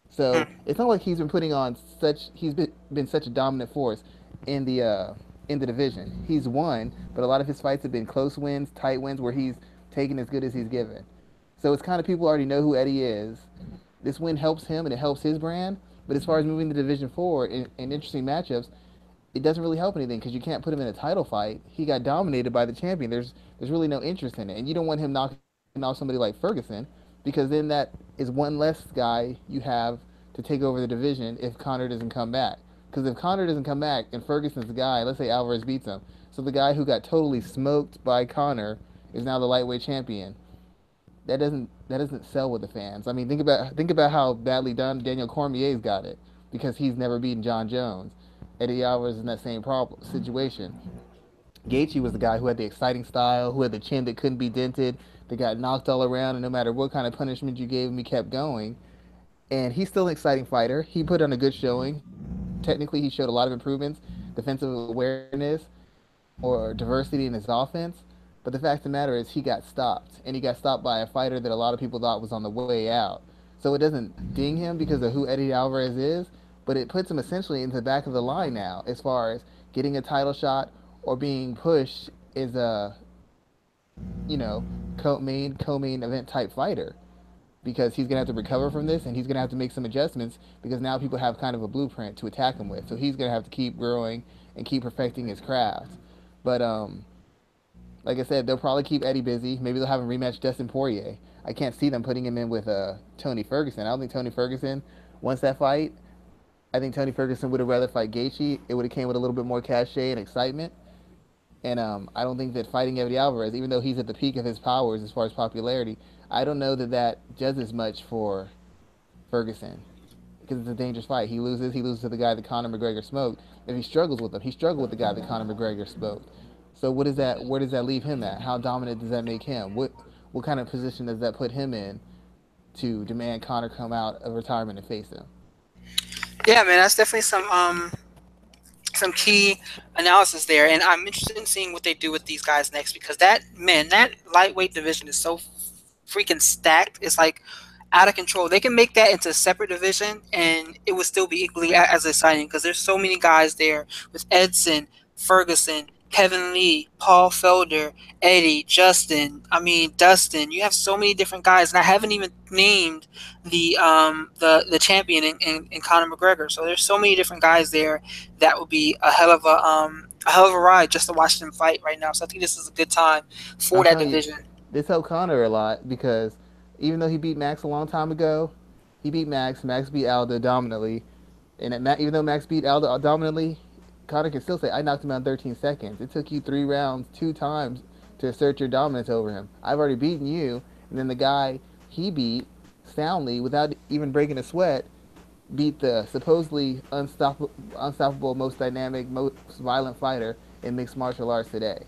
Speaker 2: So it's not like he's been such a dominant force in the division. He's won, but a lot of his fights have been close wins, tight wins, where he's taken as good as he's given. So it's kind of people already know who Eddie is. This win helps him and it helps his brand. But as far as moving the division forward in interesting matchups, it doesn't really help anything because you can't put him in a title fight. He got dominated by the champion. There's really no interest in it, and you don't want him knocking off somebody like Ferguson because then that is one less guy you have to take over the division if Conor doesn't come back. Because if Conor doesn't come back and Ferguson's the guy, let's say Alvarez beats him, so the guy who got totally smoked by Conor is now the lightweight champion. That doesn't sell with the fans. I mean, think about how badly done Daniel Cormier's got it because he's never beaten John Jones. Eddie Alvarez is in that same problem situation. Gaethje was the guy who had the exciting style, who had the chin that couldn't be dented, that got knocked all around, and no matter what kind of punishment you gave him, he kept going. And he's still an exciting fighter. He put on a good showing. Technically, he showed a lot of improvements, defensive awareness, or diversity in his offense. But the fact of the matter is, he got stopped, and he got stopped by a fighter that a lot of people thought was on the way out. So it doesn't ding him because of who Eddie Alvarez is, but it puts him essentially into the back of the line now as far as getting a title shot or being pushed as a, you know, co-main event type fighter, because he's gonna have to recover from this and he's gonna have to make some adjustments because now people have kind of a blueprint to attack him with. So he's gonna have to keep growing and keep perfecting his craft. But like I said, they'll probably keep Eddie busy. Maybe they'll have him rematch Dustin Poirier. I can't see them putting him in with Tony Ferguson. I don't think Tony Ferguson wants that fight. I think Tony Ferguson would have rather fight Gaethje. It would have came with a little bit more cachet and excitement. And I don't think that fighting Eddie Alvarez, even though he's at the peak of his powers as far as popularity, I don't know that that does as much for Ferguson because it's a dangerous fight. He loses. He loses to the guy that Conor McGregor smoked. If he struggles with him, he struggled with the guy that Conor McGregor smoked. So what is that? Where does that leave him at? How dominant does that make him? What kind of position does that put him in to demand Conor come out of retirement and face him?
Speaker 1: Yeah, man, that's definitely some key analysis there, and I'm interested in seeing what they do with these guys next because that lightweight division is so freaking stacked. It's like out of control. They can make that into a separate division, and it would still be equally as exciting because there's so many guys there with Edson, Ferguson, Kevin Lee, Paul Felder, Eddie, Justin. I mean Dustin. You have so many different guys, and I haven't even named the champion in Conor McGregor. So there's so many different guys there that would be a hell of a ride just to watch them fight right now. So I think this is a good time for
Speaker 2: I'm
Speaker 1: that
Speaker 2: telling you,
Speaker 1: division.
Speaker 2: this helped Conor a lot because even though he beat Max a long time ago, he beat Max. Max beat Aldo dominantly, and even though Max beat Aldo dominantly, Conor can still say, "I knocked him out in 13 seconds. It took you 3 rounds, 2 times to assert your dominance over him. I've already beaten you." And then the guy he beat soundly, without even breaking a sweat, beat the supposedly unstoppable, most dynamic, most violent fighter in mixed martial arts today,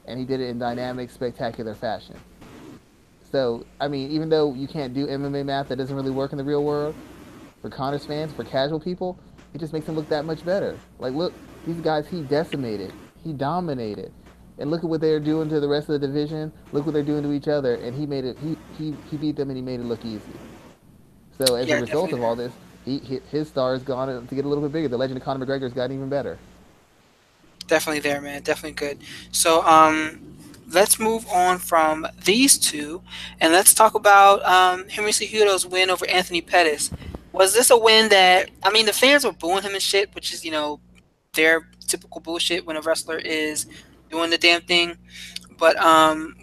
Speaker 2: and he did it in dynamic, spectacular fashion. So, I mean, even though you can't do MMA math that doesn't really work in the real world, for Connor's fans, for casual people, it just makes him look that much better. Like, look, these guys he decimated, he dominated, and look at what they're doing to the rest of the division. Look what they're doing to each other, and he made it. He beat them, and he made it look easy. So, as a
Speaker 1: Yeah,
Speaker 2: result
Speaker 1: definitely
Speaker 2: of all this, his star has gone to get a little bit bigger. The legend of Conor McGregor has gotten even better.
Speaker 1: definitely there, man. Definitely good. So, let's move on from these two, and let's talk about Henry Cejudo's win over Anthony Pettis. Was this a win that I mean the fans were booing him and shit, which is their typical bullshit when a wrestler is doing the damn thing. But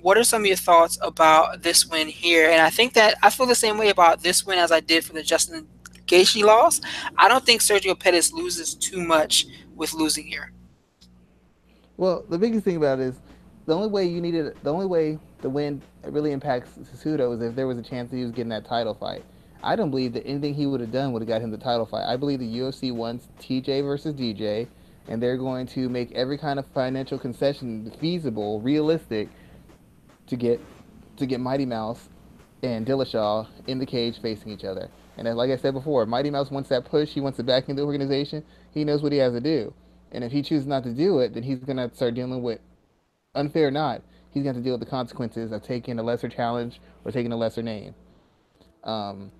Speaker 1: what are some of your thoughts about this win here? And I think that I feel the same way about this win as I did for the Justin Gaethje loss. I don't think Sergio Pettis loses too much with losing here.
Speaker 2: Well, the biggest thing about it is the only way the win really impacts Cejudo is if there was a chance that he was getting that title fight. I don't believe that anything he would have done would have got him the title fight. I believe the UFC wants TJ versus DJ, and they're going to make every kind of financial concession feasible, realistic, to get Mighty Mouse and Dillashaw in the cage facing each other. And then, like I said before, Mighty Mouse wants that push. He wants to back into the organization. He knows what he has to do. And if he chooses not to do it, then he's going to start dealing with, unfair or not, he's going to deal with the consequences of taking a lesser challenge or taking a lesser name. Um,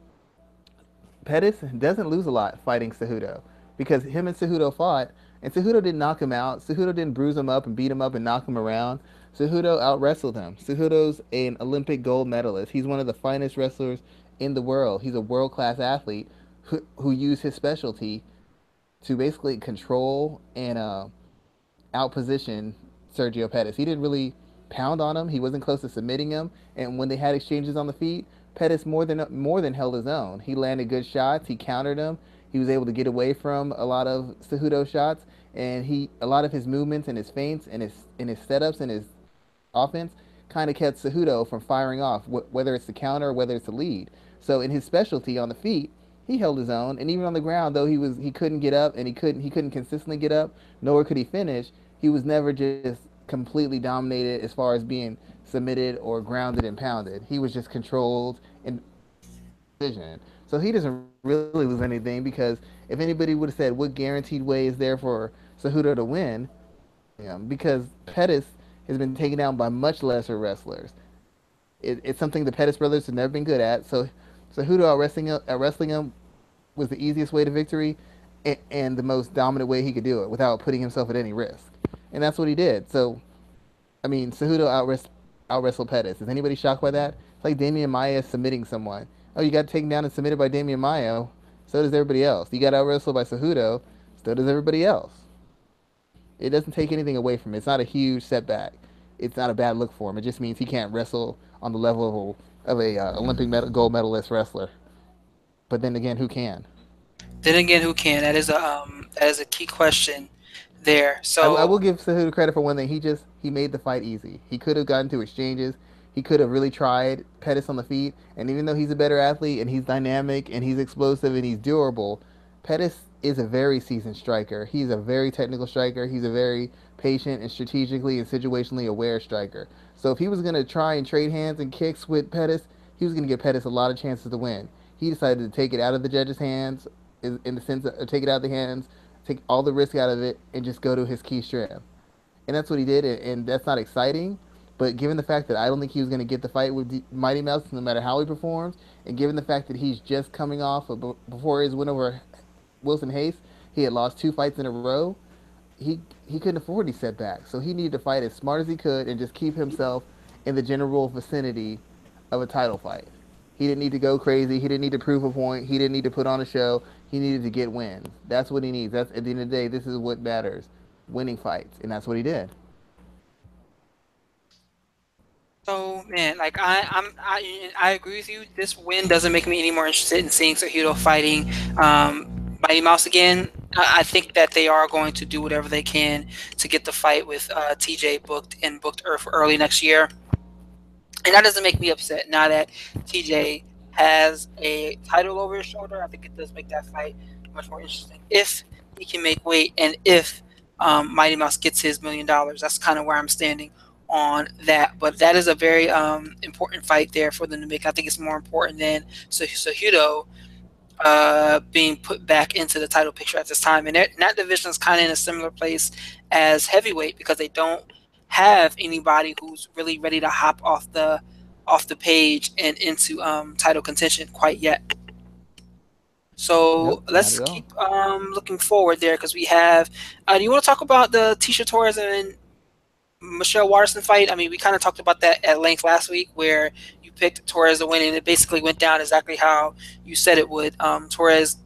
Speaker 2: Pettis doesn't lose a lot fighting Cejudo because him and Cejudo fought, and Cejudo didn't knock him out. Cejudo didn't bruise him up and beat him up and knock him around. Cejudo out wrestled him. Cejudo's an Olympic gold medalist. He's one of the finest wrestlers in the world. He's a world class athlete who used his specialty to basically control and outposition Sergio Pettis. He didn't really pound on him. He wasn't close to submitting him. And when they had exchanges on the feet, Pettis more than held his own. He landed good shots. He countered him. He was able to get away from a lot of Cejudo shots, and a lot of his movements and his feints and his setups and his offense kind of kept Cejudo from firing off, whether it's the counter or whether it's the lead. So in his specialty on the feet, he held his own, and even on the ground, though he couldn't get up and he couldn't consistently get up, nor could he finish. He was never just completely dominated as far as being submitted or grounded and pounded. He was just controlled and decision. So he doesn't really lose anything because if anybody would have said what guaranteed way is there for Cejudo to win, because Pettis has been taken down by much lesser wrestlers. It's something the Pettis brothers have never been good at. So Cejudo out wrestling him was the easiest way to victory, and the most dominant way he could do it without putting himself at any risk. And that's what he did. So I mean, Cejudo out wrestled Pettis. Is anybody shocked by that? It's like Damian Maia submitting someone. Oh, you got taken down and submitted by Damian Maia. So does everybody else. You got out wrestled by Cejudo. So does everybody else. It doesn't take anything away from it. It's not a huge setback. It's not a bad look for him. It just means he can't wrestle on the level of a Olympic gold medalist wrestler. But then again, who can?
Speaker 1: Then again, who can? That is a key question there.
Speaker 2: I
Speaker 1: So
Speaker 2: will give Cejudo credit for one thing. He made the fight easy. He could have gotten to exchanges. He could have really tried Pettis on the feet. And even though he's a better athlete and he's dynamic and he's explosive and he's durable, Pettis is a very seasoned striker. He's a very technical striker. He's a very patient and strategically and situationally aware striker. So if he was going to try and trade hands and kicks with Pettis, he was going to give Pettis a lot of chances to win. He decided to take it out of the judges' hands, in the sense of take it out of the hands, take all the risk out of it, and just go to his key strength. And that's what he did, and that's not exciting. But given the fact that I don't think he was going to get the fight with Mighty Mouse, no matter how he performs, and given the fact that he's just coming off before his win over Wilson Hayes, he had lost 2 fights in a row. He couldn't afford these setbacks, so he needed to fight as smart as he could and just keep himself in the general vicinity of a title fight. He didn't need to go crazy. He didn't need to prove a point. He didn't need to put on a show. He needed to get wins. That's what he needs. That's at the end of the day, this is what matters: winning fights, and that's what he did.
Speaker 1: So man, like I agree with you. This win doesn't make me any more interested in seeing Cejudo fighting Mighty Mouse again. I think that they are going to do whatever they can to get the fight with TJ booked and booked for early next year, and that doesn't make me upset. Now that TJ has a title over his shoulder, I think it does make that fight much more interesting. If he can make weight, and if Mighty Mouse gets his $1 million, that's kind of where I'm standing on that. But that is a very important fight there for them to make. I think it's more important than Cejudo being put back into the title picture at this time. And that division is kind of in a similar place as heavyweight because they don't have anybody who's really ready to hop off the page and into title contention quite yet. So
Speaker 2: Nope, not
Speaker 1: let's
Speaker 2: at all.
Speaker 1: keep looking forward there because we have. Do you want to talk about the Tisha Torres and Michelle Waterson fight? I mean, we kind of talked about that at length last week, where you picked Torres to win, and it basically went down exactly how you said it would. Torres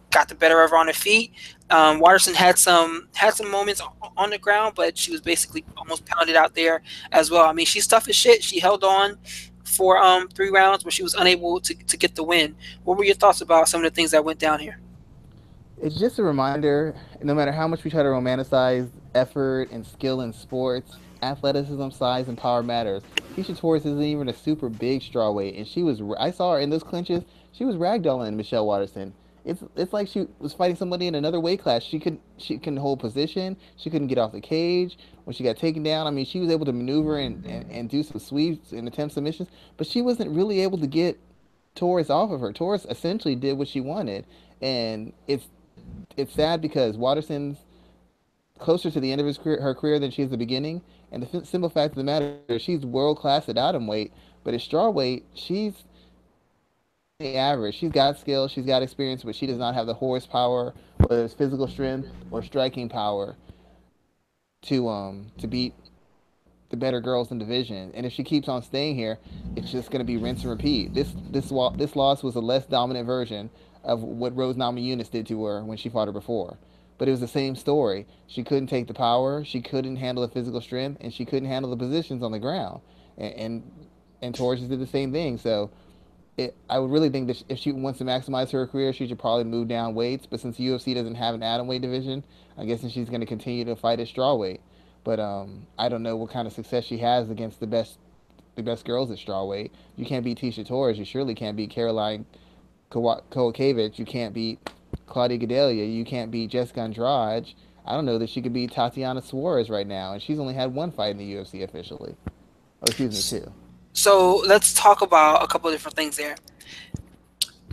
Speaker 1: got the better of her on her feet. Waterson had some moments on the ground, but she was basically almost pounded out there as well. I mean, she's tough as shit. She held on for 3 rounds, but she was unable to get the win. What were your thoughts about some of the things that went down here?
Speaker 2: It's just a reminder. No matter how much we try to romanticize effort and skill in sports, athleticism, size, and power matters. Tisha Torres isn't even a super big strawweight, and she was. I saw her in those clinches. She was ragdolling Michelle Waterson. It's like she was fighting somebody in another weight class. She couldn't hold position. She couldn't get off the cage when she got taken down. I mean, she was able to maneuver and do some sweeps and attempt submissions, but she wasn't really able to get Torres off of her. Torres essentially did what she wanted, and it's sad because Waterson's closer to the end of her career than she is the beginning. And the simple fact of the matter is she's world class at atom weight, but at straw weight she's the average. She's got skill, she's got experience, but she does not have the horsepower, whether it's physical strength or striking power, to beat the better girls in division. And if she keeps on staying here, it's just going to be rinse and repeat. This loss was a less dominant version of what Rose Namajunas did to her when she fought her before. But it was the same story. She couldn't take the power, she couldn't handle the physical strength, and she couldn't handle the positions on the ground. And Torres did the same thing. So I would really think that if she wants to maximize her career, she should probably move down weights. But since the UFC doesn't have an atom weight division, I guess she's going to continue to fight at straw weight. But I don't know what kind of success she has against the best girls at straw weight. You can't beat Tisha Torres. You surely can't beat Caroline Kowakevich. You can't beat Claudia Gadelia. You can't beat Jessica Andrade. I don't know that she could beat Tatiana Suarez right now, and she's only had one fight in the UFC officially. Oh, excuse me, two.
Speaker 1: So let's talk about a couple of different things there.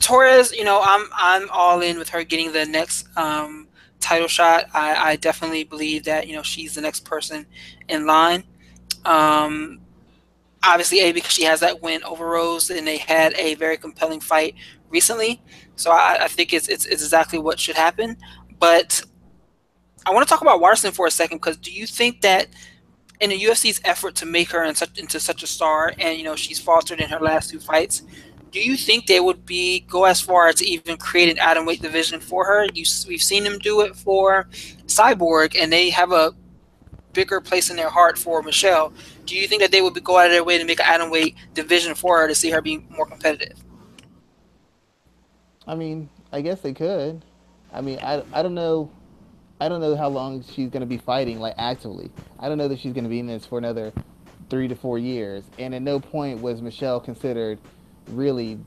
Speaker 1: Torres, I'm all in with her getting the next title shot. I definitely believe that she's the next person in line. Um, Obviously, A, because she has that win over Rose, and they had a very compelling fight recently. So I think it's exactly what should happen. But I want to talk about Watson for a second because do you think that in the UFC's effort to make her into such a star, and she's faltered in her last two fights, do you think they would be go as far to even create an atomweight division for her? We've seen them do it for Cyborg, and they have a bigger place in their heart for Michelle. Do you think that they would go out of their way to make an atomweight division for her to see her be more competitive?
Speaker 2: I mean, I guess they could. I mean, I don't know. I don't know how long she's going to be fighting, like actively. I don't know that she's going to be in this for another 3 to 4 years. And at no point was Michelle considered really,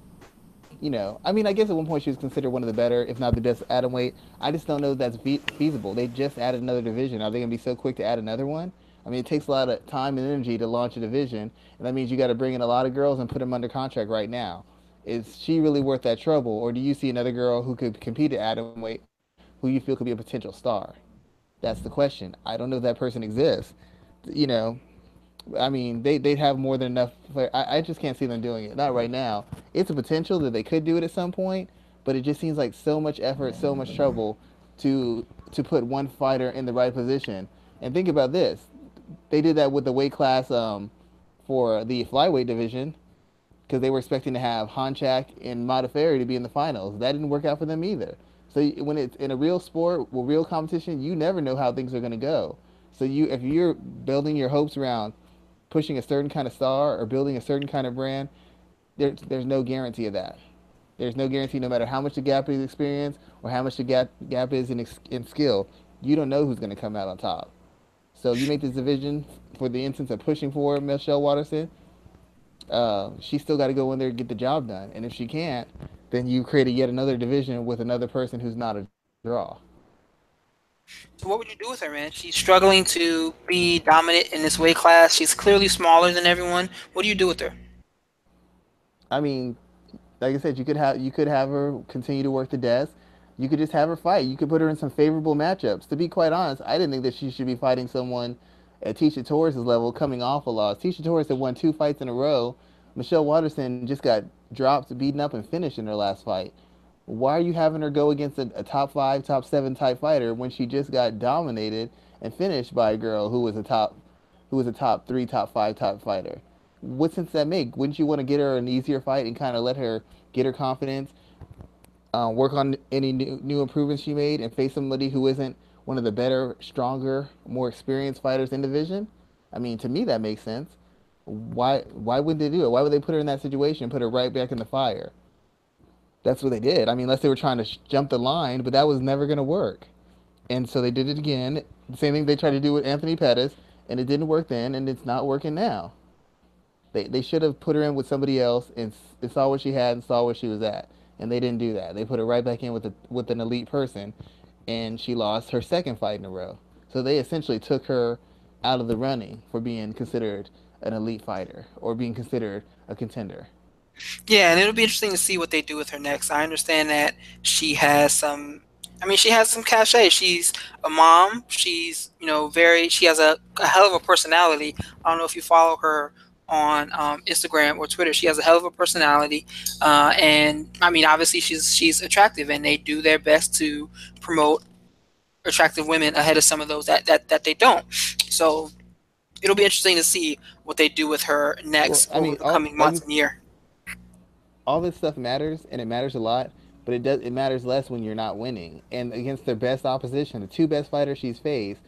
Speaker 2: I mean, I guess at one point she was considered one of the better, if not the best atom weight. I just don't know if that's feasible. They just added another division. Are they going to be so quick to add another one? I mean, it takes a lot of time and energy to launch a division, and that means you got to bring in a lot of girls and put them under contract right now. Is she really worth that trouble, or do you see another girl who could compete at atom weight who you feel could be a potential star? That's the question. I don't know if that person exists. You know, I mean, they'd have more than enough. I just can't see them doing it. Not right now. It's a potential that they could do it at some point, but it just seems like so much effort, so much trouble to put one fighter in the right position. And think about this: they did that with the weight class for the flyweight division because they were expecting to have Honchak and Modafferi to be in the finals. That didn't work out for them either. So when it's in a real sport with real competition, you never know how things are going to go. So if you're building your hopes around pushing a certain kind of star or building a certain kind of brand, there's no guarantee of that. There's no guarantee, no matter how much the gap is experience or how much the gap is in skill. You don't know who's going to come out on top. So you make this division for the instance of pushing for Michelle Watterson. She's still got to go in there and get the job done. And if she can't, then you create yet another division with another person who's not a draw.
Speaker 1: So what would you do with her, man? She's struggling to be dominant in this weight class. She's clearly smaller than everyone. What do you do with her?
Speaker 2: I mean, like I said, you could have her continue to work the desk. You could just have her fight. You could put her in some favorable matchups. To be quite honest, I didn't think that she should be fighting someone at Tisha Torres' level coming off a loss. Tisha Torres had won 2 fights in a row. Michelle Watterson just got dropped, beaten up, and finished in her last fight. Why are you having her go against a top five, top seven type fighter when she just got dominated and finished by a girl who was a top three, top five, top fighter? What sense does that make? Wouldn't you want to get her an easier fight and kind of let her get her confidence, work on any new improvements she made, and face somebody who isn't one of the better, stronger, more experienced fighters in the division? I mean, to me, that makes sense. Why wouldn't they do it? Why would they put her in that situation and put her right back in the fire? That's what they did. I mean, unless they were trying to jump the line, but that was never going to work. And so they did it again. The same thing they tried to do with Anthony Pettis, and it didn't work then, and it's not working now. They should have put her in with somebody else and saw what she had and saw where she was at, and they didn't do that. They put her right back in with an elite person, and she lost her second fight in a row. So they essentially took her out of the running for being considered an elite fighter or being considered a contender.
Speaker 1: Yeah, and it'll be interesting to see what they do with her next. I understand that she has some. I mean, she has some cachet. She's a mom. She's very. She has a hell of a personality. I don't know if you follow her on Instagram or Twitter. She has a hell of a personality, and I mean, obviously, she's attractive, and they do their best to promote attractive women ahead of some of those that they don't. So it'll be interesting to see what they do with her
Speaker 2: Well,
Speaker 1: next
Speaker 2: I
Speaker 1: over
Speaker 2: mean,
Speaker 1: the coming months and year.
Speaker 2: all this stuff matters, and it matters a lot. But it matters less when you're not winning. And against their best opposition, the two best fighters she's faced,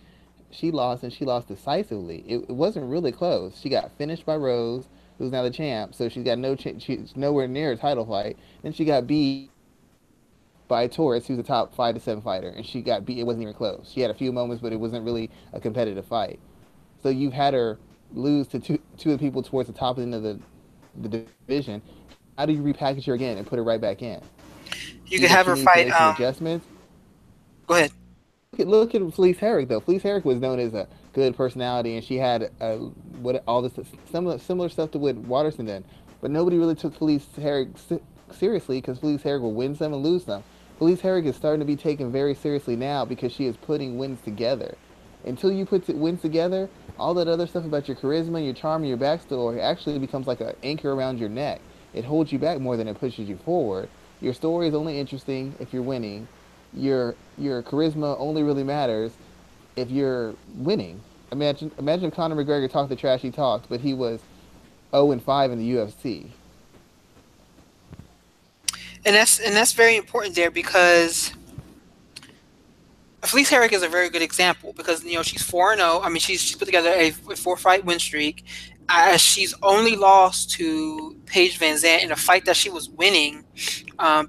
Speaker 2: she lost and she lost decisively. It wasn't really close. She got finished by Rose, who's now the champ, so she's got she's nowhere near a title fight. Then she got beat by Torres, who's a top 5 to 7 fighter, and she got beat. It wasn't even close. She had a few moments, but it wasn't really a competitive fight. So you've had her lose to two of the people towards the top end of the division. How do you repackage her again and put her right back in?
Speaker 1: You
Speaker 2: Either
Speaker 1: could
Speaker 2: she
Speaker 1: have her
Speaker 2: needs to make
Speaker 1: fight.
Speaker 2: some adjustments.
Speaker 1: Go ahead.
Speaker 2: Look at Felice Herrick though. Felice Herrick was known as a good personality, and she had what all this similar stuff to what Watterson did. But nobody really took Felice Herrick seriously because Felice Herrick will win some and lose some. Felice Herrick is starting to be taken very seriously now because she is putting wins together. Until you put wins together, all that other stuff about your charisma, your charm, and your backstory actually becomes like an anchor around your neck. It holds you back more than it pushes you forward. Your story is only interesting if you're winning. Your charisma only really matters if you're winning. Imagine if Conor McGregor talked the trash he talked, but he was 0-5 in the UFC.
Speaker 1: And that's very important there because Felice Herrick is a very good example because she's 4-0. I mean, she's put together a four-fight win streak. She's only lost to Paige Van Zandt in a fight that she was winning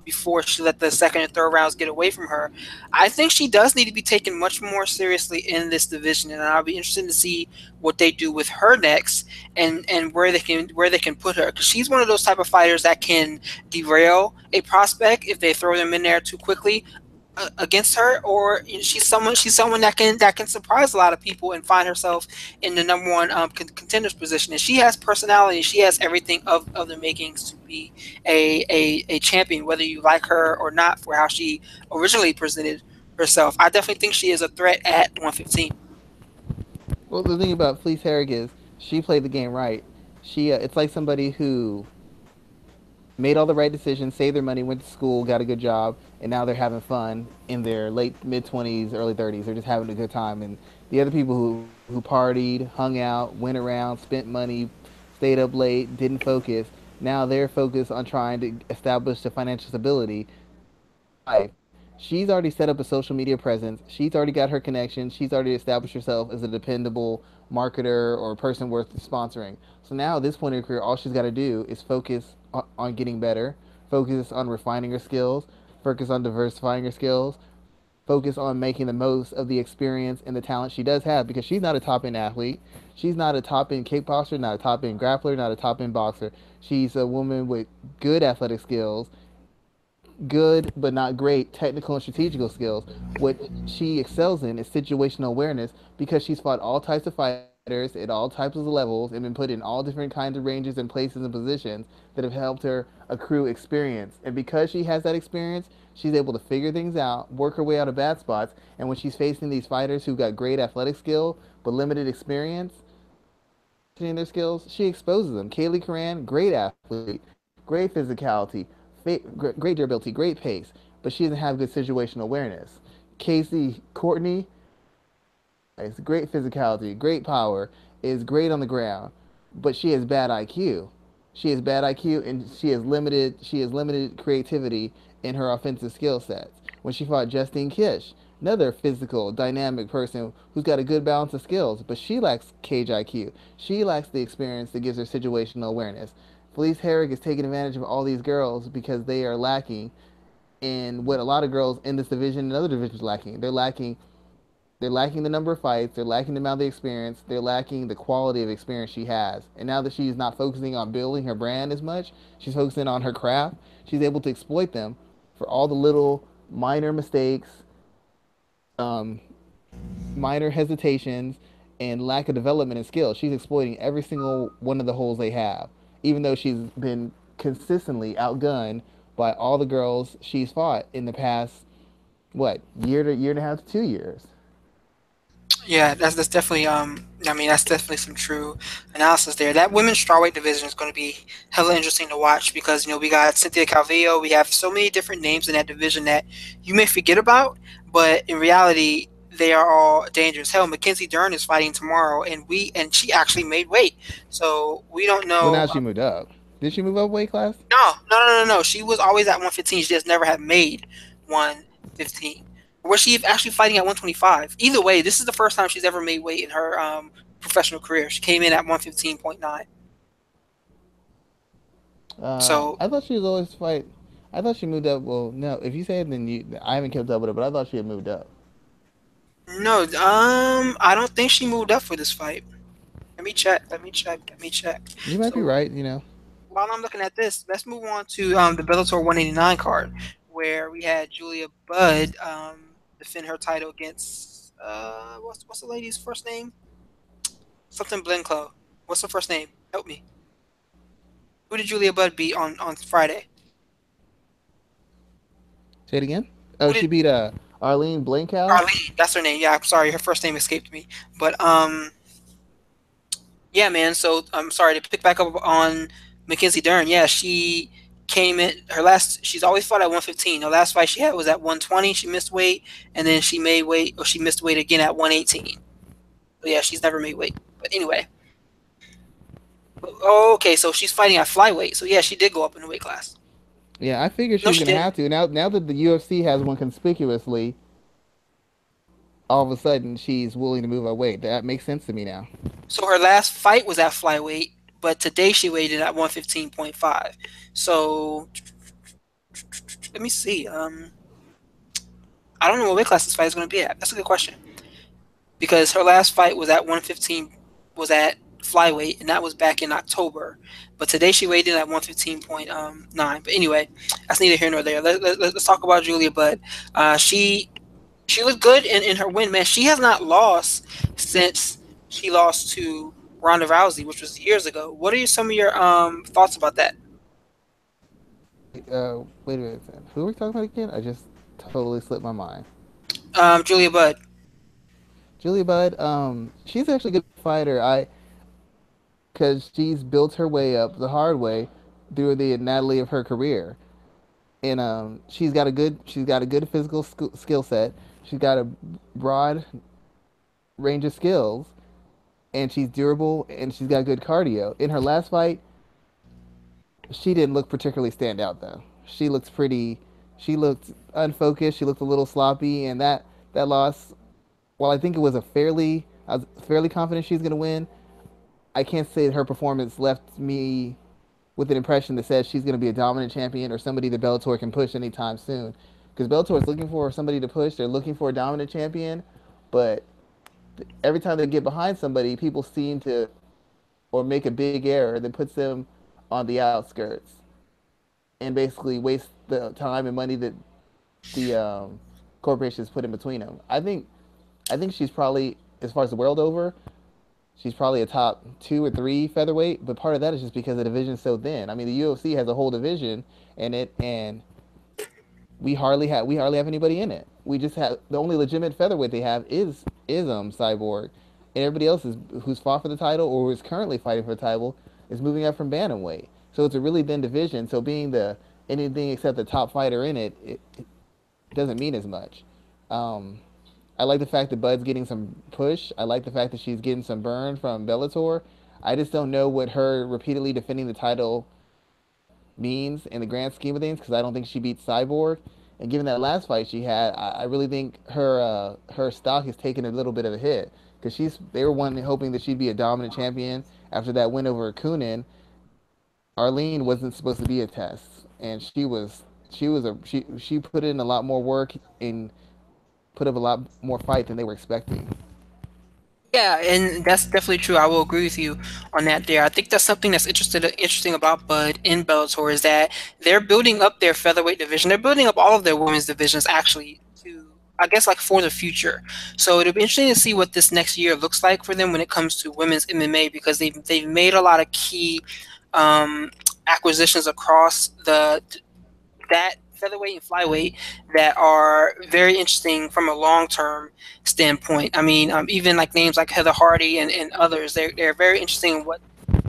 Speaker 1: before she let the second and third rounds get away from her. I think she does need to be taken much more seriously in this division, and I'll be interested to see what they do with her next and where they can put her, because she's one of those type of fighters that can derail a prospect if they throw them in there too quickly against her, or she's someone that can surprise a lot of people and find herself in the number one contenders position. And she has personality. She has everything of the makings to be a champion, whether you like her or not for how she originally presented herself. I definitely think she is a threat at 115.
Speaker 2: Well, the thing about Fleece Herrick is she played the game right. It's like somebody who made all the right decisions, saved their money, went to school, got a good job, and now they're having fun in their late mid 20s, early 30s. They're just having a good time. And the other people who partied, hung out, went around, spent money, stayed up late, didn't focus. Now they're focused on trying to establish the financial stability life. She's already set up a social media presence. She's already got her connections. She's already established herself as a dependable marketer or a person worth sponsoring. So now at this point in her career, all she's got to do is focus on getting better, focus on refining her skills, focus on diversifying her skills, focus on making the most of the experience and the talent she does have, because she's not a top end athlete. She's not a top end kickboxer, not a top end grappler, not a top end boxer. She's a woman with good athletic skills, good but not great technical and strategical skills. What she excels in is situational awareness, because she's fought all types of fighters at all types of levels and been put in all different kinds of ranges and places and positions that have helped her accrue experience. And because she has that experience, she's able to figure things out, work her way out of bad spots. And when she's facing these fighters who got great athletic skill but limited experience, their skills, she exposes them. Kaylee Curran, great athlete, great physicality, great durability, great pace, but she doesn't have good situational awareness. Casey Courtney is great physicality, great power, is great on the ground, but she has bad IQ. She has bad IQ, and she has limited creativity in her offensive skill sets. When she fought Justine Kish, another physical, dynamic person who's got a good balance of skills, but she lacks cage IQ. She lacks the experience that gives her situational awareness. Felice Herrick is taking advantage of all these girls because they are lacking in what a lot of girls in this division and other divisions are lacking. They're lacking the number of fights, they're lacking the amount of experience, they're lacking the quality of experience she has. And now that she's not focusing on building her brand as much, she's focusing on her craft, she's able to exploit them for all the little minor mistakes, um, minor hesitations, and lack of development and skill. She's exploiting every single one of the holes they have, even though she's been consistently outgunned by all the girls she's fought in the past, what, year and a half to 2 years.
Speaker 1: Yeah, that's definitely I mean that's definitely some true analysis there. That women's strawweight division is going to be hella interesting to watch because we got Cynthia Calvillo, we have so many different names in that division that you may forget about, but in reality they are all dangerous. Hell, Mackenzie Dern is fighting tomorrow, and she actually made weight, so we don't
Speaker 2: Well, now
Speaker 1: know.
Speaker 2: she moved up. Did she move up weight class?
Speaker 1: No, no, no, no, no. She was always at 115. She just never had made 115. Or was she actually fighting at 125? Either way, this is the first time she's ever made weight in her professional career. She came in at 115.9. So
Speaker 2: I thought she was always fight. I thought she moved up. Well, no. If you say it, then I haven't kept up with it, but I thought she had moved up.
Speaker 1: no, I don't think she moved up for this fight. Let me check. Let me check. Let me check.
Speaker 2: You might be
Speaker 1: So
Speaker 2: right.
Speaker 1: while I'm looking at this, let's move on to the Bellator 189 card, where we had Julia Budd defend her title against what's the lady's first name? Something Blinklow. What's her first name? Help me. Who did Julia Budd beat on Friday?
Speaker 2: Say it again.
Speaker 1: Who
Speaker 2: Oh, she
Speaker 1: did
Speaker 2: beat Arlene Blankhouse.
Speaker 1: Arlene, that's her name. Yeah, I'm sorry, her first name escaped me. But yeah, man. So I'm sorry to pick back up on Mackenzie Dern. Yeah, she came in her last. She's always fought at 115. Her last fight she had was at 120. She missed weight, and then she made weight, or she missed weight again at 118. So yeah, she's never made weight. But anyway, oh, okay. So she's fighting at flyweight. So yeah, she did go up in the weight class.
Speaker 2: Yeah, I figured she
Speaker 1: No,
Speaker 2: was
Speaker 1: she
Speaker 2: gonna
Speaker 1: didn't.
Speaker 2: have to. Now that the UFC has one conspicuously, all of a sudden she's willing to move her weight. That makes sense to me now.
Speaker 1: So her last fight was at flyweight, but today she weighed in at 115.5. So let me see. I don't know what weight class this fight is going to be at. That's a good question because her last fight was at 115, was at flyweight, and that was back in October. But today she weighed in at 115.9. But anyway, that's neither here nor there. Let's talk about Julia Budd. She looked good in her win, man. She has not lost since she lost to Ronda Rousey, which was years ago. What are some of your thoughts about that?
Speaker 2: Wait a minute. Who are we talking about again? I just totally slipped my mind.
Speaker 1: Julia Budd.
Speaker 2: Julia Budd. She's actually a good fighter. Because she's built her way up the hard way through the anatomy of her career, and she's got a good physical skill set. She's got a broad range of skills, and she's durable, and she's got good cardio. In her last fight, she didn't look particularly stand out though. She looked pretty. She looked unfocused. She looked a little sloppy, and that loss. While I think it was I was fairly confident she's gonna win. I can't say that her performance left me with an impression that says she's going to be a dominant champion or somebody that Bellator can push anytime soon. Because Bellator is looking for somebody to push. They're looking for a dominant champion, but every time they get behind somebody, people seem to or make a big error that puts them on the outskirts and basically waste the time and money that the corporations put in between them. I think she's probably, as far as the world over, she's probably a top 2 or 3 featherweight, but part of that is just because the division's so thin. I mean, the UFC has a whole division in it, and we hardly have anybody in it. We just have the only legitimate featherweight they have is Cyborg, and everybody else is who's fought for the title or who's currently fighting for the title is moving up from bantamweight. So it's a really thin division. So being the anything except the top fighter in it doesn't mean as much. Um, I like the fact that Bud's getting some push. I like the fact that she's getting some burn from Bellator. I just don't know what her repeatedly defending the title means in the grand scheme of things because I don't think she beat Cyborg. And given that last fight she had, I really think her stock has taken a little bit of a hit because they were one hoping that she'd be a dominant champion after that win over Kunin. Arlene wasn't supposed to be a test, and she put in a lot more work and put up a lot more fight than they were expecting.
Speaker 1: Yeah, and that's definitely true. I will agree with you on that there. I think that's something that's interesting about Bud in Bellator is that they're building up their featherweight division. They're building up all of their women's divisions actually to, I guess, like for the future. So it'll be interesting to see what this next year looks like for them when it comes to women's MMA because they've made a lot of key um, acquisitions across the that featherweight and flyweight that are very interesting from a long term standpoint. I mean, even like names like Heather Hardy and others, they're very interesting in what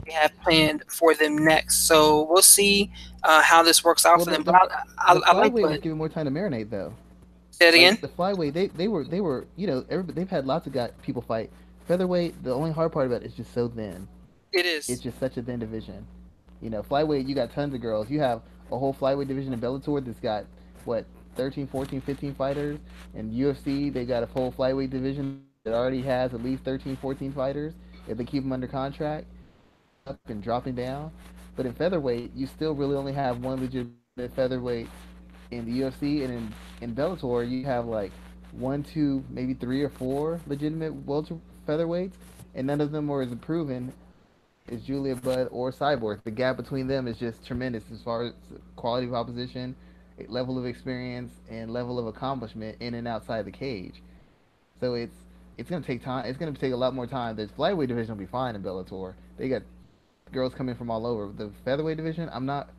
Speaker 1: they have planned for them next. So we'll see how this works out
Speaker 2: Well,
Speaker 1: for
Speaker 2: the
Speaker 1: them. But
Speaker 2: the, the
Speaker 1: I like
Speaker 2: flyweight was
Speaker 1: Bud.
Speaker 2: given more time to marinate though.
Speaker 1: Say it again.
Speaker 2: Like the flyweight, they were they've had lots of people fight. Featherweight, the only hard part about it is just so thin.
Speaker 1: It
Speaker 2: It's
Speaker 1: is.
Speaker 2: just such a thin division. Flyweight, you got tons of girls. You have a whole flyweight division in Bellator that's got what 13, 14, 15 fighters, and UFC they got a full flyweight division that already has at least 13, 14 fighters if they keep them under contract up and dropping down. But in featherweight, you still really only have one legitimate featherweight in the UFC, and in Bellator, you have like one, two, maybe 3 or 4 legitimate welter featherweights, and none of them are as proven as Julia Budd or Cyborg. The gap between them is just tremendous as far as quality of opposition, level of experience, and level of accomplishment in and outside the cage. So it's gonna take time. It's gonna take a lot more time. The flyweight division will be fine in Bellator. They got girls coming from all over. The featherweight division, I'm not.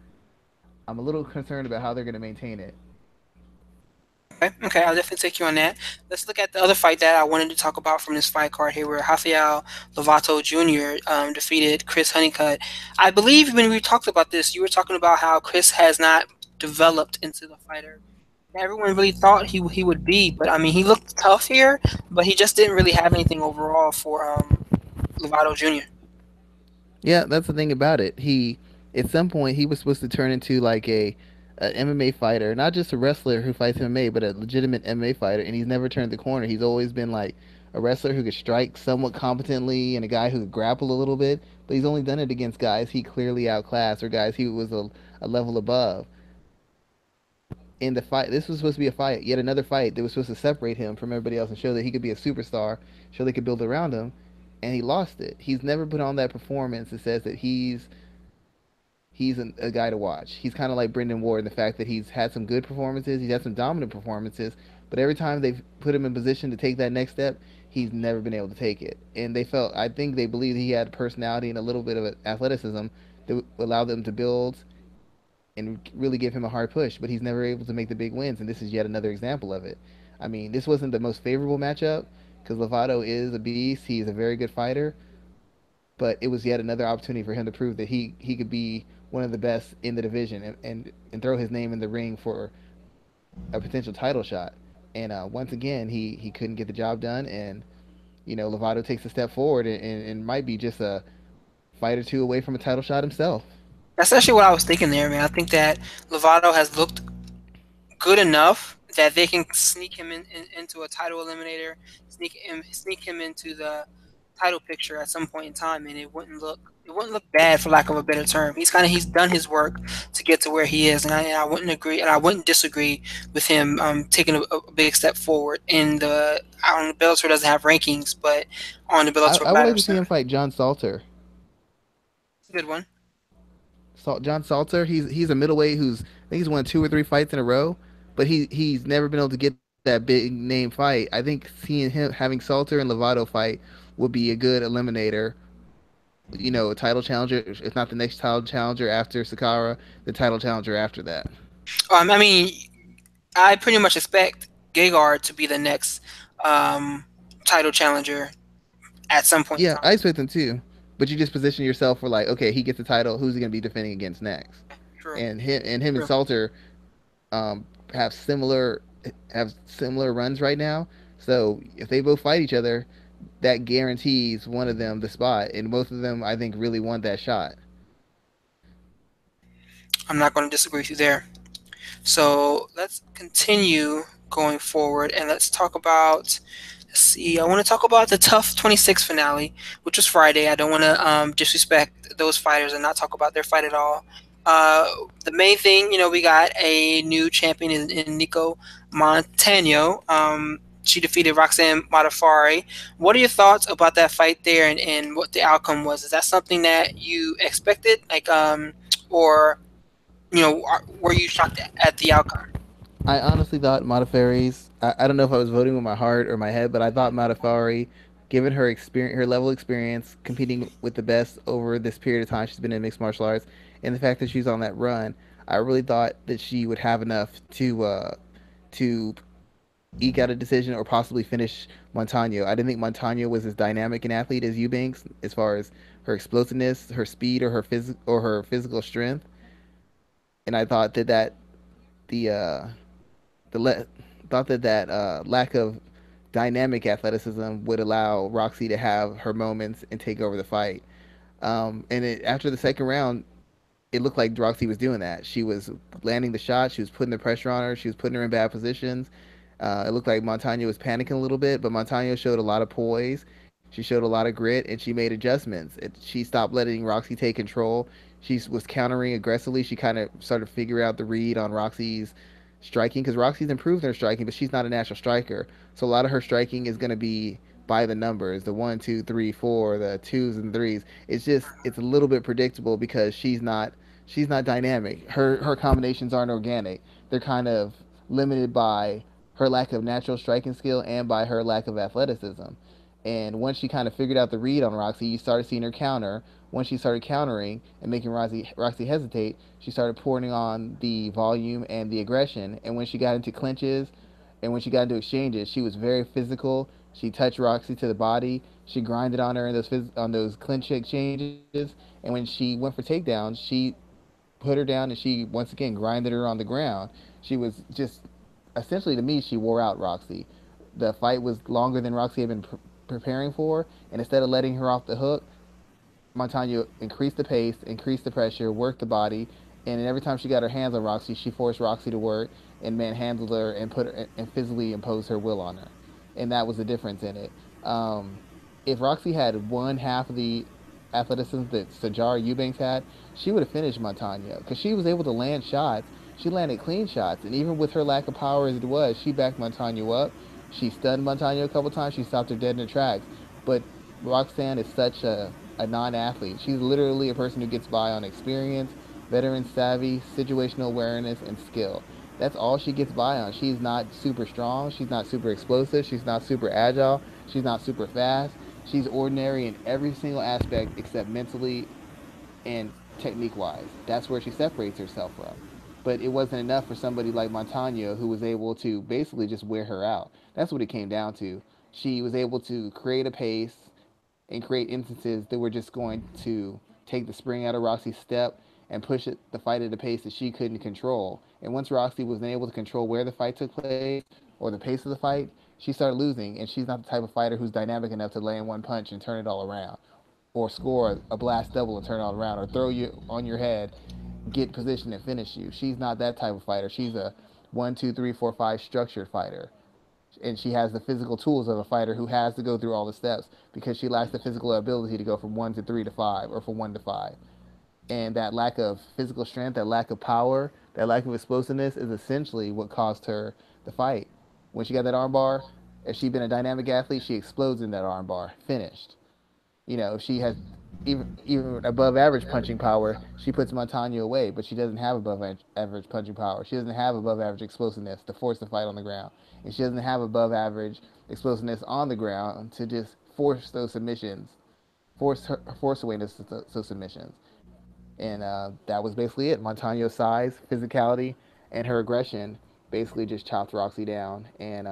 Speaker 2: I'm a little concerned about how they're gonna maintain it.
Speaker 1: Okay, okay, I'll definitely take you on that. Let's look at the other fight that I wanted to talk about from this fight card here, where Rafael Lovato Jr. Defeated Chris Honeycutt. I believe when we talked about this, you were talking about how Chris has not developed into the fighter that everyone really thought he would be. But I mean, he looked tough here, but he just didn't really have anything overall for Lovato Jr.
Speaker 2: Yeah, that's the thing about it. He at some point he was supposed to turn into like a MMA fighter, not just a wrestler who fights MMA, but a legitimate MMA fighter. And he's never turned the corner. He's always been like a wrestler who could strike somewhat competently and a guy who could grapple a little bit. But he's only done it against guys he clearly outclassed or guys he was a level above. In the fight, this was supposed to be a fight, yet another fight that was supposed to separate him from everybody else and show that he could be a superstar, show they could build around him, and he lost it. He's never put on that performance that says that he's a guy to watch. He's kind of like Brendan Ward in the fact that he's had some good performances, he's had some dominant performances, but every time they've put him in position to take that next step, he's never been able to take it. And they felt, I think they believed he had personality and a little bit of athleticism that allowed them to build and really give him a hard push, but he's never able to make the big wins, and this is yet another example of it. I mean, this wasn't the most favorable matchup because Lovato is a beast. He's a very good fighter, but it was yet another opportunity for him to prove that he could be one of the best in the division and throw his name in the ring for a potential title shot. And once again, he couldn't get the job done, and Lovato takes a step forward and might be just a fight or two away from a title shot himself.
Speaker 1: That's actually what I was thinking there, man. I think that Lovato has looked good enough that they can sneak him into a title eliminator, sneak him into the title picture at some point in time, and it wouldn't look bad for lack of a better term. He's done his work to get to where he is, and I wouldn't agree and I wouldn't disagree with him taking a big step forward in the. I don't know, Bellator doesn't have rankings, but on the Bellator
Speaker 2: I would like
Speaker 1: Ladder
Speaker 2: to see him
Speaker 1: Center,
Speaker 2: fight John Salter.
Speaker 1: it's a good one.
Speaker 2: John Salter, he's a middleweight who's I think he's won two or three fights in a row, but he's never been able to get that big name fight. I think seeing him having Salter and Lovato fight would be a good eliminator. A title challenger, if not the next title challenger after Sakara, the title challenger after that.
Speaker 1: I mean, I pretty much expect Gegard to be the next um, title challenger at some point in
Speaker 2: Yeah, I
Speaker 1: time.
Speaker 2: expect him too. But you just position yourself for like, okay, he gets the title. Who's he going to be defending against next?
Speaker 1: True,
Speaker 2: And him and
Speaker 1: true.
Speaker 2: Salter um, have similar have similar runs right now. So if they both fight each other, that guarantees one of them the spot, and both of them I think really want that shot.
Speaker 1: I'm not going to disagree with you there. So let's continue going forward and let's talk about. Let's see. I want to talk about the Tough 26 finale, which was Friday. I don't want to disrespect those fighters and not talk about their fight at all. Uh, the main thing, we got a new champion in Nico Montano. She defeated Roxanne Modafari. What are your thoughts about that fight there and what the outcome was? Is that something that you expected, or were you shocked at the outcome?
Speaker 2: I honestly thought Modafferi's. I don't know if I was voting with my heart or my head, but I thought Modafferi, given her experience, her level of experience, competing with the best over this period of time she's been in mixed martial arts, and the fact that she's on that run, I really thought that she would have enough to eke out a decision or possibly finish Montano. I didn't think Montano was as dynamic an athlete as Eubanks as far as her explosiveness, her speed, or her physical strength, and I thought that the the le- thought that lack of dynamic athleticism would allow Roxy to have her moments and take over the fight. After the second round, it looked like Roxy was doing that. She was landing the shot. She was putting the pressure on her. She was putting her in bad positions. It looked like Montano was panicking a little bit, but Montano showed a lot of poise. She showed a lot of grit, and she made adjustments. She stopped letting Roxy take control. She was countering aggressively. She kind of started figuring out the read on Roxy's striking because Roxy's improved her striking, but she's not a natural striker. So a lot of her striking is going to be by the numbers, the one, two, three, four, the twos and threes. It's a little bit predictable because she's not dynamic. Her combinations aren't organic. They're kind of limited by her lack of natural striking skill and by her lack of athleticism. And once she kind of figured out the read on Roxy, you started seeing her counter. Once she started countering and making Roxy hesitate, she started pouring on the volume and the aggression. And when she got into clinches, And when she got into exchanges, she was very physical. She touched Roxy to the body. She grinded on her in on those clinch exchanges. And when she went for takedowns, she put her down and she once again grinded her on the ground. She was just essentially, to me, she wore out Roxy. The fight was longer than Roxy had been preparing for, and instead of letting her off the hook, Montano increased the pace, increased the pressure, worked the body, and every time she got her hands on Roxy, she forced Roxy to work and manhandled her and put her and physically imposed her will on her, and that was the difference in it. If Roxy had one half of the athleticism that Sajara Eubanks had, she would have finished Montano because she was able to land shots. She landed clean shots, and even with her lack of power as it was, she backed Montano up. She stunned Montano a couple times. She stopped her dead in her tracks. But Roxanne is such a non-athlete. She's literally a person who gets by on experience, veteran savvy, situational awareness, and skill. That's all she gets by on. She's not super strong. She's not super explosive. She's not super agile. She's not super fast. She's ordinary in every single aspect except mentally and technique wise. That's where she separates herself from. But it wasn't enough for somebody like Montano who was able to basically just wear her out. That's what it came down to. She was able to create a pace and create instances that were just going to take the spring out of Roxy's step and push the fight at a pace that she couldn't control. And once Roxy was able to control where the fight took place or the pace of the fight, she started losing. And she's not the type of fighter who's dynamic enough to land one punch and turn it all around, or score a blast double and turn it all around, or throw you on your head, get position and finish you. She's not that type of fighter. She's a 1, 2, 3, 4, 5 structured fighter, and she has the physical tools of a fighter who has to go through all the steps because she lacks the physical ability to go from 1 to 3 to 5 or from 1 to 5. And that lack of physical strength, that lack of power, that lack of explosiveness is essentially what cost her the fight. When she got that armbar, if she'd been a dynamic athlete, she explodes in that armbar. Finished. If she has even above average punching power, she puts Montano away, but she doesn't have above average punching power. She doesn't have above average explosiveness to force the fight on the ground, and she doesn't have above average explosiveness on the ground to just force those submissions, force away those submissions. And that was basically it. Montano's size, physicality, and her aggression basically just chopped Roxy down. And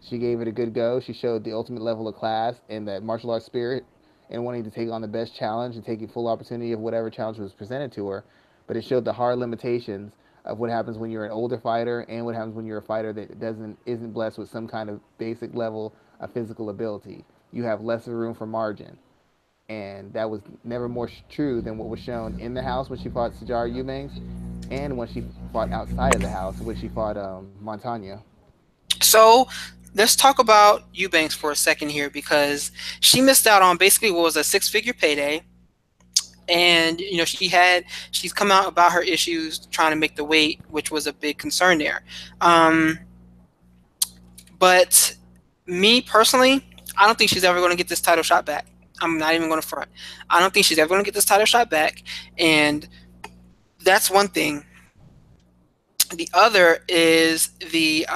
Speaker 2: she gave it a good go. She showed the ultimate level of class and that martial arts spirit and wanting to take on the best challenge and taking full opportunity of whatever challenge was presented to her. But it showed the hard limitations of what happens when you're an older fighter and what happens when you're a fighter that isn't blessed with some kind of basic level of physical ability. You have less room for margin, and that was never more true than what was shown in the house when she fought Sajara Eubanks, and when she fought outside of the house when she fought Montano.
Speaker 1: So let's talk about Eubanks for a second here because she missed out on basically what was a six-figure payday. And she's come out about her issues trying to make the weight, which was a big concern there. Um, but me personally, I don't think she's ever going to get this title shot back. I'm not even going to front. I don't think she's ever going to get this title shot back, and that's one thing. The other is the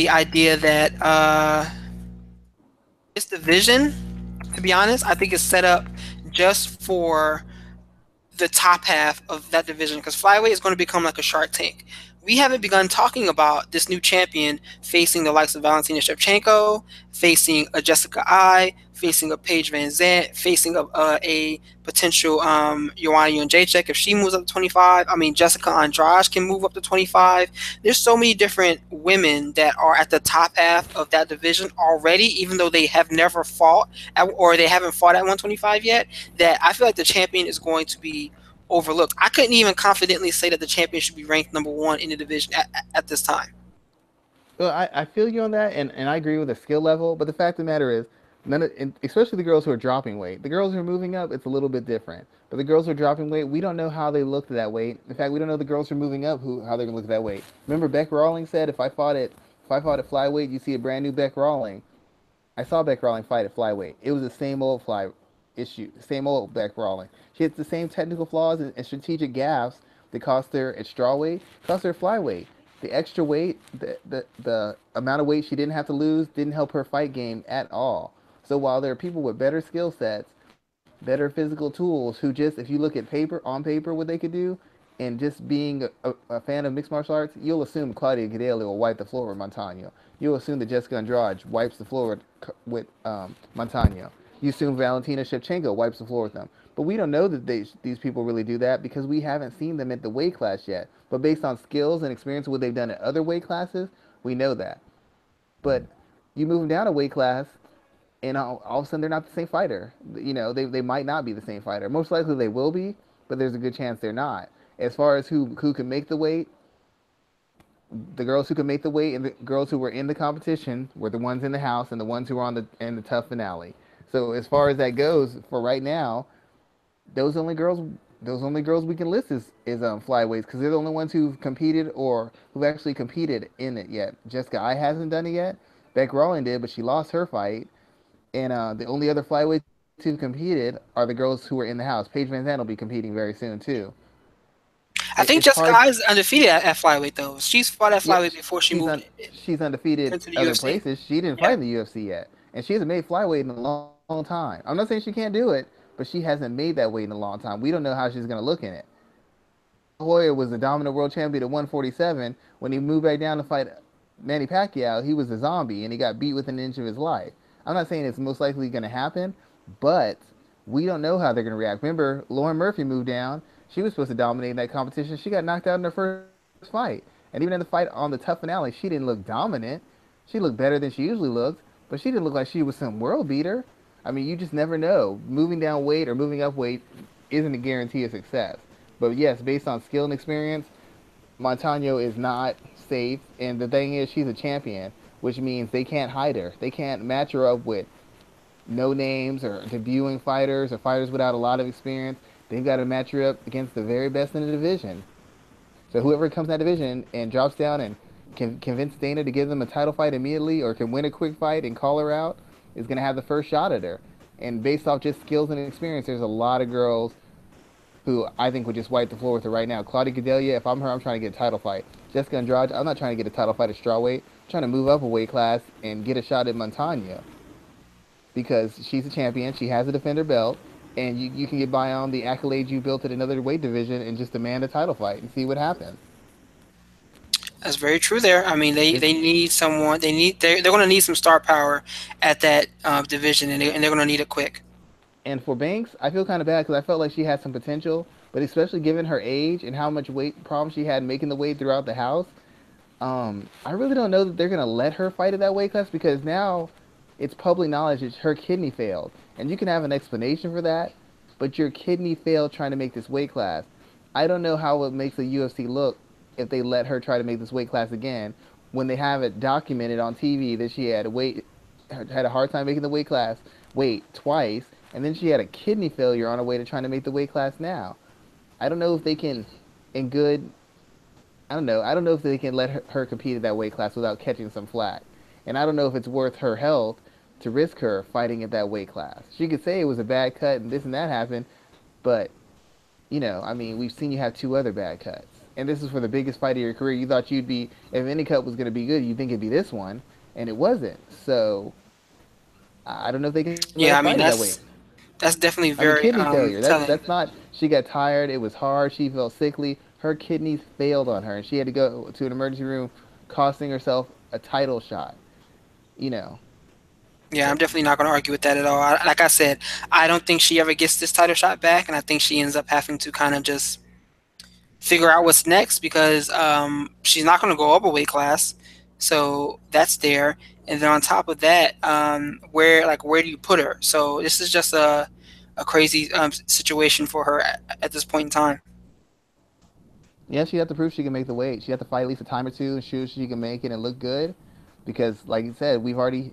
Speaker 1: idea that this division, to be honest, I think is set up just for the top half of that division because flyweight is going to become like a Shark Tank. We haven't begun talking about this new champion facing the likes of Valentina Shevchenko, facing a Jessica Ai, facing a Paige Van Zant, facing a potential Joanna Jędrzejczyk if she moves up to 25. I mean, Jessica Andrade can move up to 25. There's so many different women that are at the top half of that division already, even though they have never fought or they haven't fought at 125 yet, that I feel like the champion is going to be overlooked. I couldn't even confidently say that the champion should be ranked number one in the division at this time.
Speaker 2: Well, I feel you on that, and I agree with the skill level. But the fact of the matter is, especially the girls who are dropping weight, the girls who are moving up, it's a little bit different. But the girls who are dropping weight, we don't know how they look to that weight. In fact, we don't know the girls who are moving up how they're gonna look at that weight. Remember, Beck Rawlings said, if I fought at flyweight, you see a brand new Beck Rawling. I saw Beck Rawling fight at flyweight. It was the same old same old Beck Rawling. She had the same technical flaws and strategic gaps that cost her at strawweight, cost her at flyweight. The extra weight, the amount of weight she didn't have to lose, didn't help her fight game at all. So while there are people with better skill sets better physical tools who just, if you look at paper, on paper, what they could do, and just being a fan of mixed martial arts, you'll assume Claudia Gadelha will wipe the floor with Montano. You'll assume that Jessica Andrade wipes the floor with Montano. You assume Valentina Shevchenko wipes the floor with them. But we don't know that these people really do that because we haven't seen them at the weight class yet. But based on skills and experience, what they've done at other weight classes, we know that. But you move them down a weight class, and all of a sudden they're not the same fighter. They might not be the same fighter. Most likely they will be, but there's a good chance they're not. As far as who can make the weight, the girls who can make the weight and the girls who were in the competition were the ones in the house and the ones who were on the tough finale. So as far as that goes, for right now, those only girls those only girls we can list is flyweights because they're the only ones who've competed or who've actually competed in it yet. Jessica I hasn't done it yet. Beck Rawlings did, but she lost her fight. And the only other flyweights who competed are the girls who were in the house. Paige Van Zandt will be competing very soon too.
Speaker 1: I think
Speaker 2: It's
Speaker 1: Jessica
Speaker 2: hard.
Speaker 1: Eye is undefeated at flyweight though. She's fought at
Speaker 2: Yeah,
Speaker 1: flyweight before she
Speaker 2: she's
Speaker 1: moved
Speaker 2: un, she's undefeated
Speaker 1: into the
Speaker 2: other
Speaker 1: UFC.
Speaker 2: places. She didn't
Speaker 1: Yeah.
Speaker 2: fight in the UFC yet, and she hasn't made flyweight in a long time. I'm not saying she can't do it, but she hasn't made that weight in a long time. We don't know how she's gonna look in it. Hoyer was the dominant world champion at 147. When he moved back down to fight Manny Pacquiao, he was a zombie and he got beat within an inch of his life. I'm not saying it's most likely going to happen, but we don't know how they're going to react. Remember, Lauren Murphy moved down. She was supposed to dominate that competition. She got knocked out in her first fight. And even in the fight on the tough finale, she didn't look dominant. She looked better than she usually looked, but she didn't look like she was some world beater. I mean, you just never know. Moving down weight or moving up weight isn't a guarantee of success. But yes, based on skill and experience, Montano is not safe. And the thing is, she's a champion, which means they can't hide her. They can't match her up with no names or debuting fighters or fighters without a lot of experience. They've got to match her up against the very best in the division. So whoever comes in that division and drops down and can convince Dana to give them a title fight immediately or can win a quick fight and call her out is going to have the first shot at her. And based off just skills and experience, there's a lot of girls who I think would just wipe the floor with her right now. Claudia Gadelha, if I'm her, I'm trying to get a title fight. Jessica Andrade, I'm not trying to get a title fight at strawweight. I'm trying to move up a weight class and get a shot at Montano because she's a champion. She has a defender belt, and you can get by on the accolades you built at another weight division and just demand a title fight and see what happens.
Speaker 1: That's very true. There, I mean,
Speaker 2: It's
Speaker 1: they need someone. They're going to need some star power at that division, and they're going to need it quick.
Speaker 2: And for Banks, I feel kind of bad because I felt like she had some potential, but especially given her age and how much weight problems she had making the weight throughout the house, I really don't know that they're gonna let her fight at that weight class because now it's public knowledge that her kidney failed, and you can have an explanation for that, but your kidney failed trying to make this weight class. I don't know how it makes the UFC look if they let her try to make this weight class again when they have it documented on TV that she had a hard time making the weight class weight twice, and then she had a kidney failure on her way to trying to make the weight class now. I don't know if they can, in good I don't know. I don't know if they can let her compete at that weight class without catching some flack. And I don't know if it's worth her health to risk her fighting at that weight class. She could say it was a bad cut and this and that happened, but I mean, we've seen you have two other bad cuts. And this is for the biggest fight of your career. You thought you'd be, if any cut was going to be good, you'd think it'd be this one, and it wasn't. So I don't know if they can let her
Speaker 1: Yeah, I
Speaker 2: fight
Speaker 1: mean
Speaker 2: at that weight.
Speaker 1: that's definitely
Speaker 2: I mean,
Speaker 1: very
Speaker 2: kidney failure. That's
Speaker 1: telling.
Speaker 2: that's not. She got tired. It was hard. She felt sickly. Her kidneys failed on her, and she had to go to an emergency room, costing herself a title shot. You know.
Speaker 1: Yeah, I'm
Speaker 2: So
Speaker 1: definitely not going to argue with that at all. Like I said, I don't think she ever gets this title shot back, and I think she ends up having to kind of just figure out what's next because she's not going to go up a weight class, so that's there. And then on top of that, where do you put her? So this is just a crazy situation for her at this point in time.
Speaker 2: yeah, she had to prove she can make the weight. She had to fight at least a time or two and show she can make it and look good, because like you said, we've already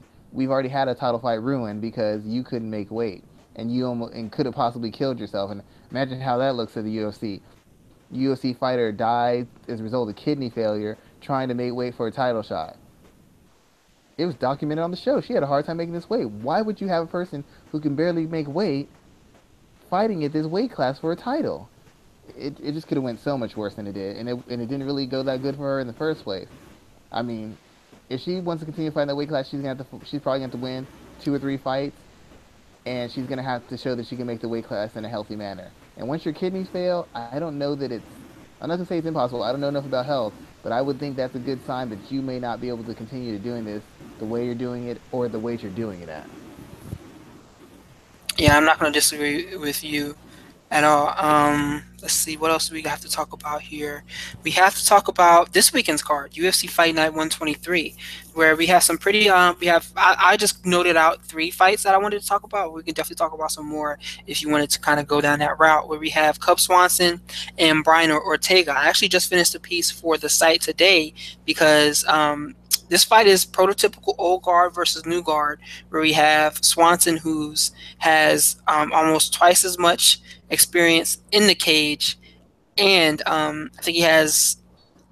Speaker 2: had a title fight ruined because you couldn't make weight and you almost and could have possibly killed yourself. And imagine how that looks to the UFC. UFC fighter died as a result of kidney failure trying to make weight for a title shot. It was documented on the show. She had a hard time making this weight. Why would you have a person who can barely make weight fighting at this weight class for a title? It just could have went so much worse than it did, and it didn't really go that good for her in the first place. I mean, if she wants to continue fighting that weight class, she's probably gonna have to win two or three fights, and she's going to have to show that she can make the weight class in a healthy manner. And once your kidneys fail, I don't know that it's, I'm not going to say it's impossible. I don't know enough about health, but I would think that's a good sign that you may not be able to continue to doing this the way you're doing it or the weight you're doing it at.
Speaker 1: Yeah, I'm not going to disagree with you at all. Let's see, what else do we have to talk about here? We have to talk about this weekend's card, UFC Fight Night 123, where we have some pretty. I just noted out three fights that I wanted to talk about. We can definitely talk about some more if you wanted to kind of go down that route. Where we have Cub Swanson and Brian Ortega. I actually just finished a piece for the site today because this fight is prototypical old guard versus new guard, where we have Swanson, who's has almost twice as much experience in the cage, and I think he has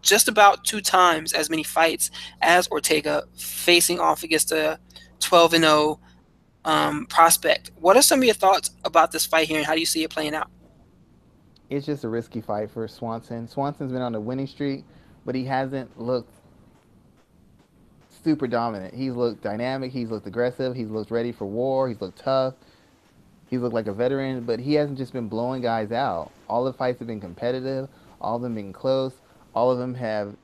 Speaker 1: just about two times as many fights as Ortega, facing off against a 12-0 prospect. What are some of your thoughts about this fight here, and how do you see it playing out?
Speaker 2: It's just a risky fight for Swanson. Swanson's been on a winning streak, but he hasn't looked super dominant. He's looked dynamic, he's looked aggressive, he's looked ready for war, he's looked tough, he's looked like a veteran, but he hasn't just been blowing guys out. All the fights have been competitive, all of them been close, all of them have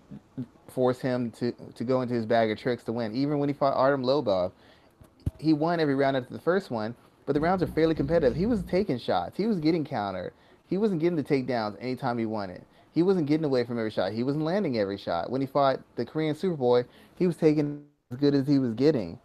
Speaker 2: forced him to go into his bag of tricks to win. Even when he fought Artem Lobov, he won every round after the first one, but the rounds are fairly competitive. He was taking shots, he was getting countered, he wasn't getting the takedowns anytime he wanted. He wasn't getting away from every shot. He wasn't landing every shot. When he fought the Korean Superboy, he was taking as good as he was getting.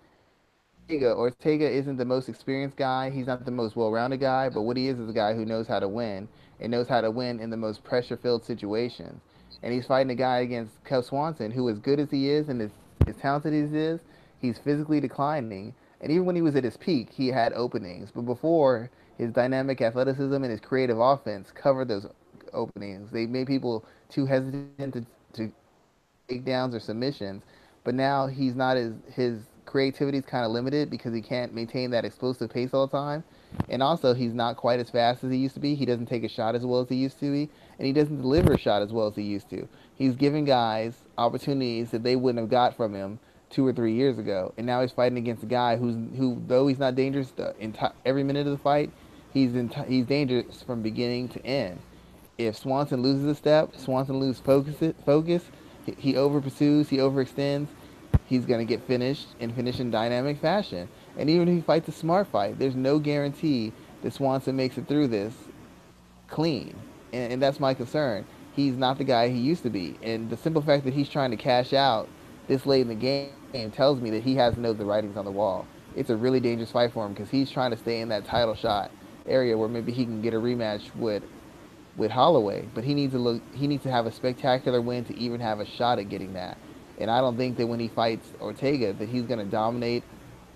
Speaker 2: Ortega isn't the most experienced guy. He's not the most well-rounded guy, but what he is a guy who knows how to win and knows how to win in the most pressure-filled situations. And he's fighting a guy against Cub Swanson, who, as good as he is and as talented as he is, he's physically declining. And even when he was at his peak, he had openings. But before, his dynamic athleticism and his creative offense covered those openings. They made people too hesitant to takedowns or submissions. But now he's not as his creativity is kind of limited because he can't maintain that explosive pace all the time. And also, he's not quite as fast as he used to be. He doesn't take a shot as well as he used to be, and he doesn't deliver a shot as well as he used to. He's giving guys opportunities that they wouldn't have got from him 2 or 3 years ago, and now he's fighting against a guy who though he's not dangerous every minute of the fight, he's dangerous from beginning to end. If Swanson loses a step, Swanson loses focus. He over pursues, he overextends. He's gonna get finished and finish in dynamic fashion. And even if he fights a smart fight, there's no guarantee that Swanson makes it through this clean. And that's my concern. He's not the guy he used to be. And the simple fact that he's trying to cash out this late in the game tells me that he has to know the writings on the wall. It's a really dangerous fight for him because he's trying to stay in that title shot area where maybe he can get a rematch with Holloway, but he needs to look. He needs to have a spectacular win to even have a shot at getting that. And I don't think that when he fights Ortega that he's going to dominate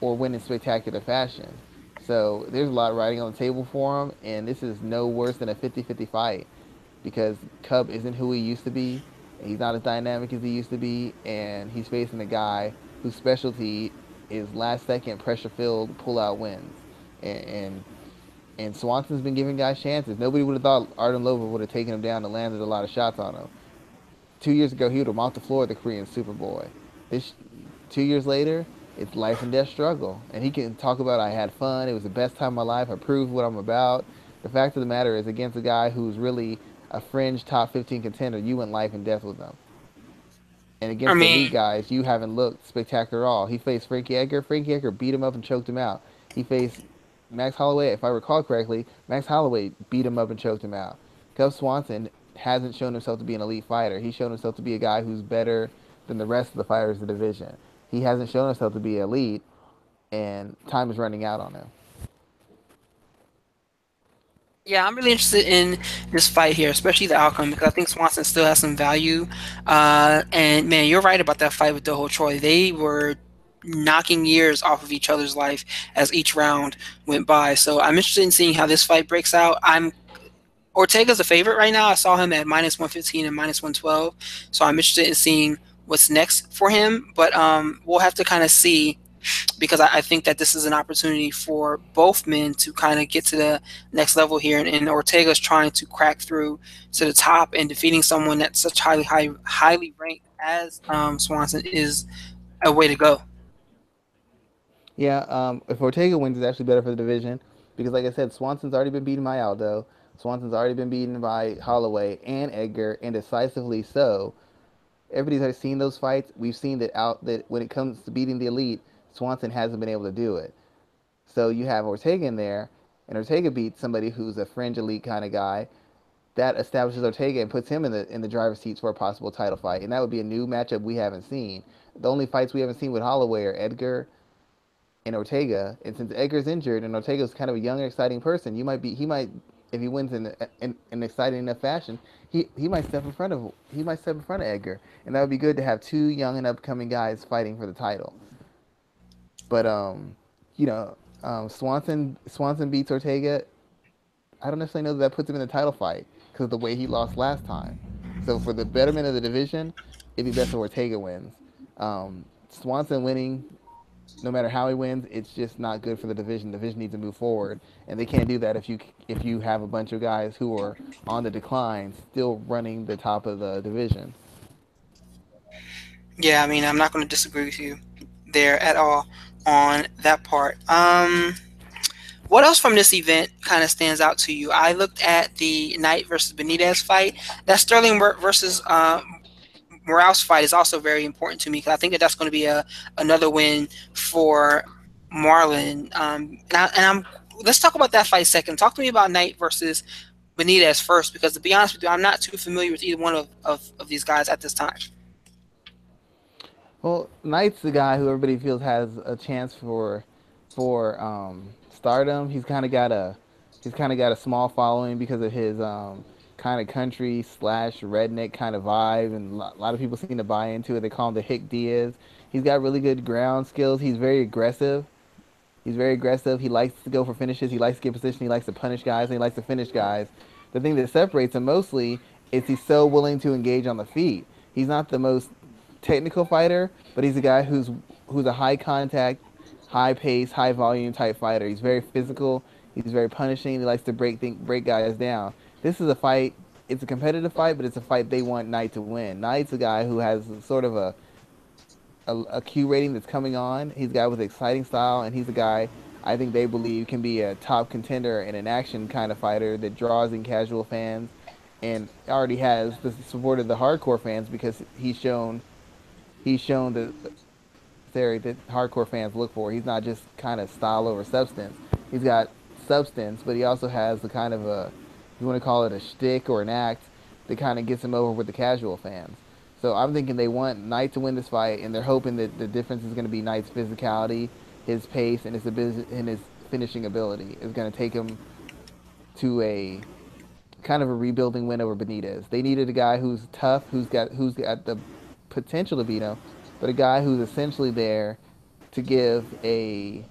Speaker 2: or win in spectacular fashion. So there's a lot riding on the table for him, and this is no worse than a 50-50 fight because Cub isn't who he used to be. He's not as dynamic as he used to be, and he's facing a guy whose specialty is last second pressure filled pull out wins. And and Swanson's been giving guys chances. Nobody would have thought Artem Lobov would have taken him down and landed a lot of shots on him. 2 years ago, he would have mopped the floor of the Korean Superboy. This 2 years later, it's life and death struggle. And he can talk about I had fun. It was the best time of my life. I proved what I'm about. The fact of the matter is, against a guy who's really a fringe top 15 contender, you went life and death with him. And
Speaker 1: I
Speaker 2: against the elite
Speaker 1: mean,
Speaker 2: guys, you haven't looked spectacular at all. He faced Frankie Edgar. Frankie Edgar beat him up and choked him out. He faced Max Holloway. If I recall correctly, Max Holloway beat him up and choked him out. Cub Swanson hasn't shown himself to be an elite fighter. He's shown himself to be a guy who's better than the rest of the fighters in the division. He hasn't shown himself to be elite, and time is running out on him.
Speaker 1: yeah, I'm really interested in this fight here, especially the outcome, because I think Swanson still has some value. And man, you're right about that fight with Doho Troy. They were knocking years off of each other's life as each round went by. So I'm interested in seeing how this fight breaks out. I'm Ortega's a favorite right now. I saw him at minus 115 and minus 112. So I'm interested in seeing what's next for him. But we'll have to kind of see because I think that this is an opportunity for both men to kind of get to the next level here. And Ortega's trying to crack through to the top and defeating someone that's such highly ranked as Swanson is a way to go.
Speaker 2: Yeah, if Ortega wins, it's actually better for the division because, like I said, Swanson's already been beaten by Aldo. Swanson's already been beaten by Holloway and Edgar, and decisively so. Everybody's already seen those fights. We've seen that when it comes to beating the elite, Swanson hasn't been able to do it. So you have Ortega in there, and Ortega beats somebody who's a fringe elite kind of guy. That establishes Ortega and puts him in the driver's seats for a possible title fight, and that would be a new matchup we haven't seen. The only fights we haven't seen with Holloway are Edgar and Ortega, and since Edgar's injured and Ortega's kind of a young, exciting person, he might, if he wins in an exciting enough fashion, he might step in front of Edgar, and that would be good to have two young and upcoming guys fighting for the title. But you know, Swanson beats Ortega. I don't necessarily know that puts him in the title fight because of the way he lost last time. So for the betterment of the division, it'd be best if Ortega wins. Swanson winning, no matter how he wins, it's just not good for the division. The division needs to move forward, and they can't do that if you have a bunch of guys who are on the decline still running the top of the division.
Speaker 1: Yeah, I mean, I'm not going to disagree with you there at all on that part. What else from this event kind of stands out to you? I looked at the Knight versus Benitez fight. That Sterling versus Morales fight is also very important to me because I think that that's going to be another win for Marlon. Let's talk about that fight second. Talk to me about Knight versus Benitez first, because to be honest with you, I'm not too familiar with either one of these guys at this time.
Speaker 2: Well, Knight's the guy who everybody feels has a chance for stardom. He's kind of got a small following because of his kind of country slash redneck kind of vibe, and a lot of people seem to buy into it. They call him the Hick Diaz. He's got really good ground skills. He's very aggressive. He's very aggressive. He likes to go for finishes. He likes to get position. He likes to punish guys, and he likes to finish guys. The thing that separates him mostly is he's so willing to engage on the feet. He's not the most technical fighter, but he's a guy who's a high contact, high pace, high volume type fighter. He's very physical. He's very punishing. He likes to break guys down. This is a fight. It's a competitive fight, but it's a fight they want Knight to win. Knight's a guy who has sort of a Q rating that's coming on. He's a guy with exciting style, and he's a guy I think they believe can be a top contender and an action kind of fighter that draws in casual fans and already has the support of the hardcore fans because he's shown the theory that hardcore fans look for. He's not just kind of style over substance. He's got substance, but he also has the kind of a, if you want to call it a shtick or an act, that kind of gets him over with the casual fans. So I'm thinking they want Knight to win this fight, and they're hoping that the difference is going to be Knight's physicality, his pace, and his finishing ability is going to take him to a kind of a rebuilding win over Benitez. They needed a guy who's tough, who's got the potential to beat him, but a guy who's essentially there to give the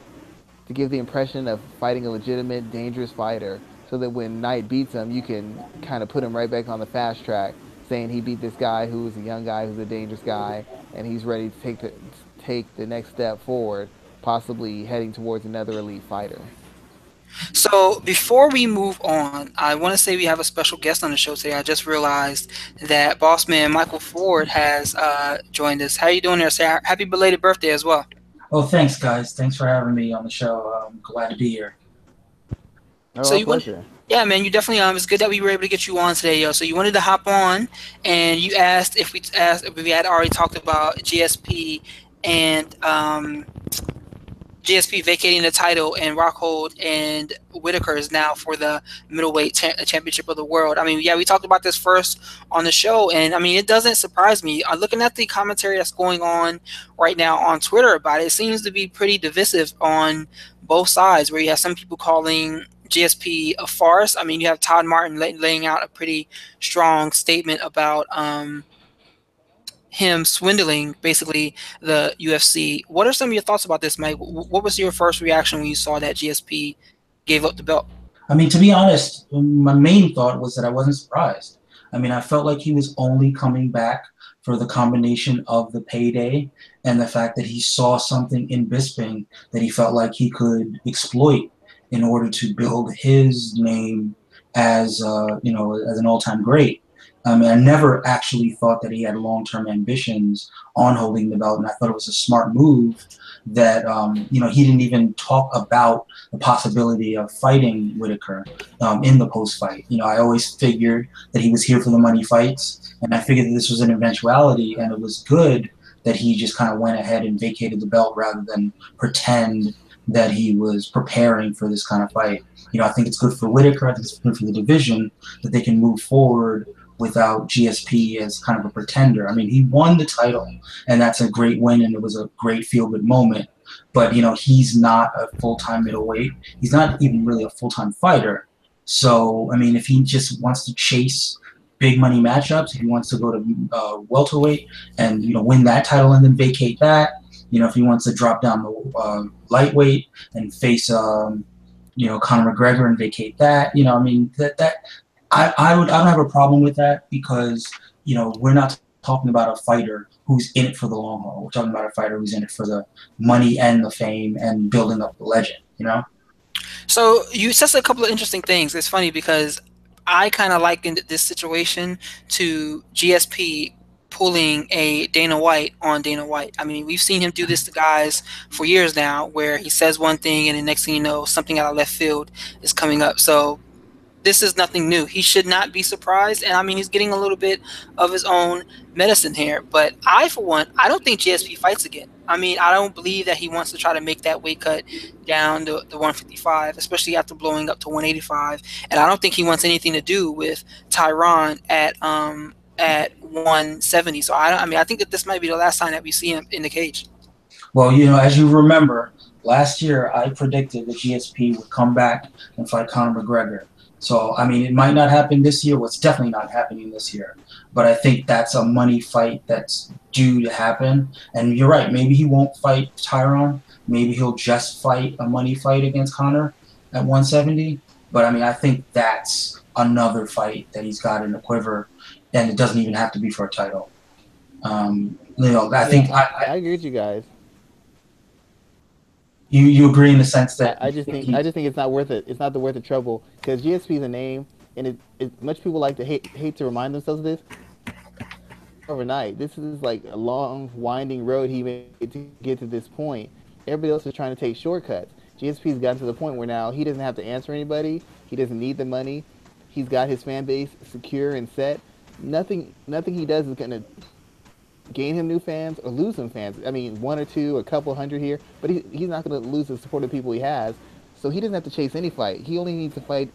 Speaker 2: impression of fighting a legitimate, dangerous fighter, so that when Knight beats him, you can kind of put him right back on the fast track, saying he beat this guy who was a young guy who's a dangerous guy, and he's ready to take the next step forward, possibly heading towards another elite fighter.
Speaker 1: So before we move on, I want to say we have a special guest on the show today. I just realized that boss man Michael Ford has joined us. How are you doing there? Say happy belated birthday as well.
Speaker 3: Oh, thanks, guys. Thanks for having me on the show. I'm glad to be here.
Speaker 2: Oh,
Speaker 1: So
Speaker 2: our
Speaker 1: you want,
Speaker 2: pleasure.
Speaker 1: yeah, man, you definitely it's good that we were able to get you on today, yo. So you wanted to hop on, and you asked if we had already talked about GSP and GSP vacating the title, and Rockhold and Whitaker is now for the middleweight championship of the world. I mean, yeah, we talked about this first on the show, and I mean, it doesn't surprise me. Looking at the commentary that's going on right now on Twitter about it, it seems to be pretty divisive on both sides, where you have some people calling GSP a farce. I mean, you have Todd Martin laying out a pretty strong statement about him swindling basically the UFC. What are some of your thoughts about this, Mike? What was your first reaction when you saw that GSP gave up the belt?
Speaker 3: I mean, to be honest, my main thought was that I wasn't surprised. I mean, I felt like he was only coming back for the combination of the payday and the fact that he saw something in Bisping that he felt like he could exploit in order to build his name as as an all-time great. I mean, I never actually thought that he had long-term ambitions on holding the belt, and I thought it was a smart move that he didn't even talk about the possibility of fighting Whitaker in the post fight. I always figured that he was here for the money fights, and I figured that this was an eventuality, and it was good that he just kind of went ahead and vacated the belt rather than pretend that he was preparing for this kind of fight. I think it's good for Whitaker. I think it's good for the division that they can move forward without GSP as kind of a pretender. I mean, he won the title, and that's a great win, and it was a great feel good moment. But he's not a full time middleweight. He's not even really a full time fighter. So I mean, if he just wants to chase big money matchups, if he wants to go to welterweight and win that title and then vacate that, if he wants to drop down the lightweight and face Conor McGregor and vacate that, I mean that I don't have a problem with that because we're not talking about a fighter who's in it for the long haul. We're talking about a fighter who's in it for the money and the fame and building up the legend.
Speaker 1: So you said a couple of interesting things. It's funny because I kind of likened this situation to GSP pulling a Dana White on Dana White. I mean, we've seen him do this to guys for years now, where he says one thing and the next thing you know, something out of left field is coming up. So this is nothing new. He should not be surprised. And I mean, he's getting a little bit of his own medicine here. But I, for one, I don't think GSP fights again. I mean, I don't believe that he wants to try to make that weight cut down to 155, especially after blowing up to 185. And I don't think he wants anything to do with Tyron at 170. So I mean, I think that this might be the last time that we see him in the cage.
Speaker 3: Well, as you remember, last year I predicted that GSP would come back and fight Conor McGregor. So, I mean, it might not happen this year. Well, it's definitely not happening this year. But I think that's a money fight that's due to happen. And you're right. Maybe he won't fight Tyron. Maybe he'll just fight a money fight against Conor at 170. But, I mean, I think that's another fight that he's got in the quiver. And it doesn't even have to be for a title. I think
Speaker 2: Yeah, I agree with you guys.
Speaker 3: you agree in the sense that
Speaker 2: I
Speaker 3: you
Speaker 2: just
Speaker 3: think
Speaker 2: think it's not worth it. It's not the worth the trouble because GSP is a name, and much people like to hate to remind themselves of this overnight. This is like a long, winding road he made to get to this point. Everybody else is trying to take shortcuts. GSP's gotten to the point where now he doesn't have to answer anybody. He doesn't need the money. He's got his fan base secure and set. Nothing he does is gonna gain him new fans or lose him fans. I mean, one or two, a couple hundred here, but he's not going to lose the support of people he has. So he doesn't have to chase any fight. He only needs to fight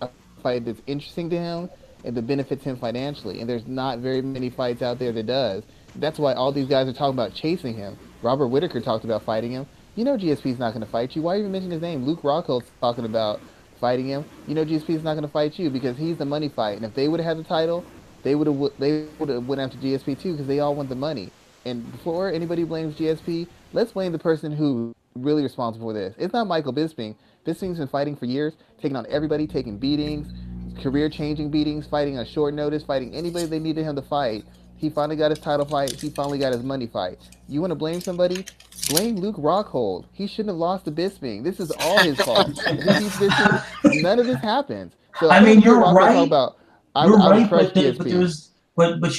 Speaker 2: a fight that's interesting to him and that benefits him financially. And there's not very many fights out there that does. That's why all these guys are talking about chasing him. Robert Whitaker talked about fighting him. GSP's not going to fight you. Why even mention his name? Luke Rockhold's talking about fighting him. GSP's not going to fight you because he's the money fight. And if they would have had the title, they would have went after GSP too because they all want the money. And before anybody blames GSP, let's blame the person who's really responsible for this. It's not Michael Bisping. Bisping's been fighting for years, taking on everybody, taking beatings, career-changing beatings, fighting on short notice, fighting anybody they needed him to fight. He finally got his title fight. He finally got his money fight. You want to blame somebody? Blame Luke Rockhold. He shouldn't have lost to Bisping. This is all his fault. If he beats Bisping, none of this happens. So
Speaker 3: I
Speaker 2: I
Speaker 3: mean,
Speaker 2: want to hear
Speaker 3: you're
Speaker 2: Rockhold talk
Speaker 3: right.
Speaker 2: about
Speaker 3: You're
Speaker 2: I would
Speaker 3: right,
Speaker 2: crush
Speaker 3: but
Speaker 2: GSP.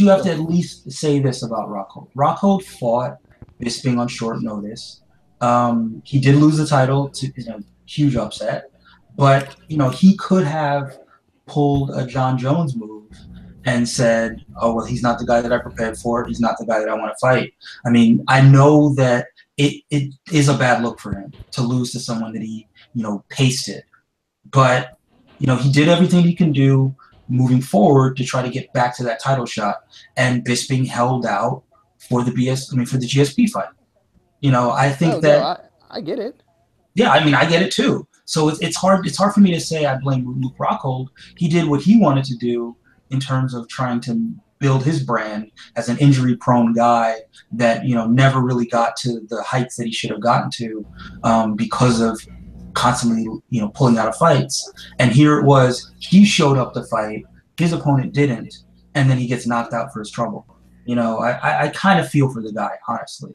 Speaker 3: you have to
Speaker 2: Go.
Speaker 3: at least say this about Rockhold. Rockhold fought Bisping on short notice. He did lose the title to huge upset, but he could have pulled a John Jones move and said, "Oh well, he's not the guy that I prepared for. He's not the guy that I want to fight." I mean, I know that it is a bad look for him to lose to someone that he pasted, but he did everything he can do moving forward to try to get back to that title shot. And Bisping held out for the for the GSP fight. I think
Speaker 2: No, no,
Speaker 3: that
Speaker 2: I get it.
Speaker 3: yeah, I mean I get it too. So it's hard for me to say I blame Luke Rockhold. He did what he wanted to do in terms of trying to build his brand as an injury prone guy that never really got to the heights that he should have gotten to because of constantly pulling out of fights. And here it was, he showed up to fight, his opponent didn't, and then he gets knocked out for his trouble. I kind of feel for the guy, honestly.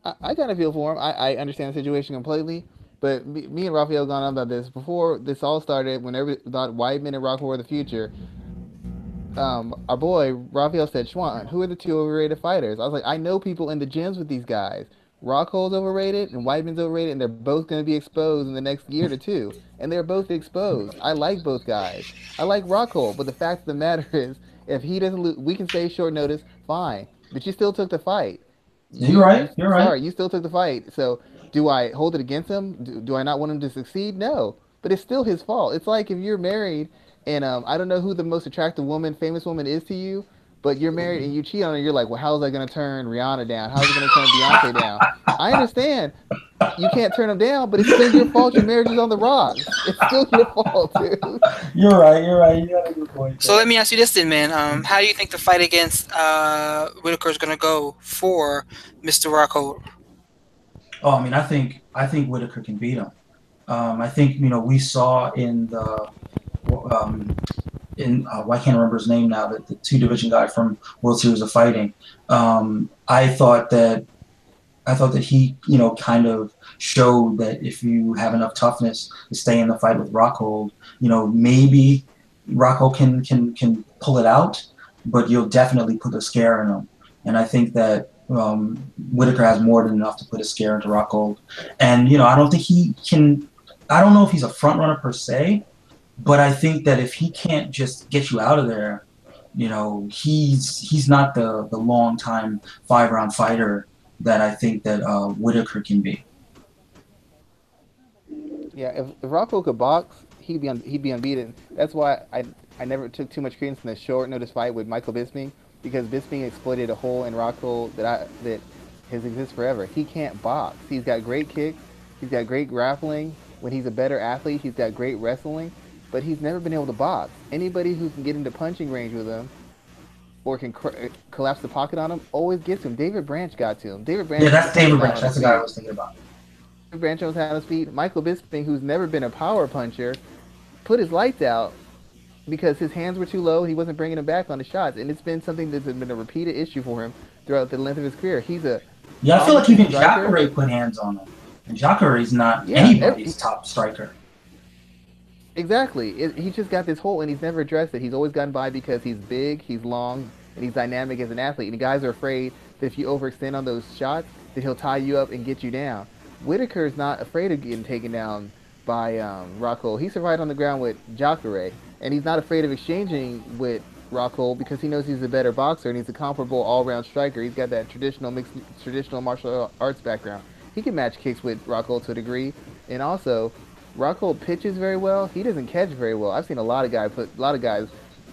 Speaker 2: I kind of feel for him. I understand the situation completely. But me and Raphael gone on about this before this all started. Whenever thought Weidman and Rockhold were the future, our boy Raphael said, "Schwan, who are the two overrated fighters?" I was like, I know people in the gyms with these guys. Rockhole's overrated and Weidman's overrated, and they're both going to be exposed in the next year to two. And they're both exposed. I like both guys. I like Rockhole, but the fact of the matter is, if he doesn't lose, we can say short notice, fine. But you still took the fight.
Speaker 3: You're right. You're right.
Speaker 2: Sorry, you still took the fight. So do I hold it against him? Do I not want him to succeed? No, but it's still his fault. It's like if you're married and I don't know who the most attractive woman, famous woman is to you, but you're married and you cheat on her. You're like, well, how is that going to turn Rihanna down? How's it going to turn Beyonce down? I understand you can't turn them down, but it's still your fault. Your marriage is on the rocks. It's still your fault, dude.
Speaker 3: You're right. You're right. You got a good point
Speaker 1: So
Speaker 3: there.
Speaker 1: let me ask you this then, man. How do you think the fight against Whitaker is going to go for Mr. Rockhold?
Speaker 3: Oh, I mean, I think Whitaker can beat him. I think we saw um, I can't remember his name now, the two division guy from World Series of Fighting. I thought that he kind of showed that if you have enough toughness to stay in the fight with Rockhold, maybe Rockhold can pull it out, but you'll definitely put a scare in him. And I think that Whitaker has more than enough to put a scare into Rockhold. And I don't think he can. I don't know if he's a front runner per se, but I think that if he can't just get you out of there, he's not the long time 5 round fighter that I think that Whitaker can be.
Speaker 2: Yeah, if Rocco could box, he'd be unbeaten. That's why I never took too much credence in the short notice fight with Michael Bisping because Bisping exploited a hole in Rocco that has existed forever. He can't box. He's got great kicks. He's got great grappling. When he's a better athlete, he's got great wrestling, but he's never been able to box. Anybody who can get into punching range with him or can collapse the pocket on him always gets him. David Branch got to him. David
Speaker 3: Yeah,
Speaker 2: Branch
Speaker 3: that's
Speaker 2: almost
Speaker 3: David
Speaker 2: had him
Speaker 3: Branch.
Speaker 2: on his
Speaker 3: That's the guy I
Speaker 2: feet.
Speaker 3: was thinking about.
Speaker 2: Branch almost had on his feet. Michael Bisping, who's never been a power puncher, put his lights out because his hands were too low. He wasn't bringing them back on the shots, and it's been something that's been a repeated issue for him throughout the length of his career. He's a
Speaker 3: Yeah, I feel like
Speaker 2: competent
Speaker 3: even
Speaker 2: striker.
Speaker 3: Jacare put hands on him, and Jacare is not
Speaker 2: Yeah,
Speaker 3: anybody's top striker.
Speaker 2: exactly. He's just got this hole, and he's never addressed it. He's always gotten by because he's big, he's long, and he's dynamic as an athlete. And the guys are afraid that if you overextend on those shots, that he'll tie you up and get you down. Whitaker's not afraid of getting taken down by Rockhold. He survived on the ground with Jacare, and he's not afraid of exchanging with Rockhold because he knows he's a better boxer and he's a comparable all-round striker. He's got that traditional martial arts background. He can match kicks with Rockhold to a degree, and also Rockhold pitches very well. He doesn't catch very well. I've seen a lot of guys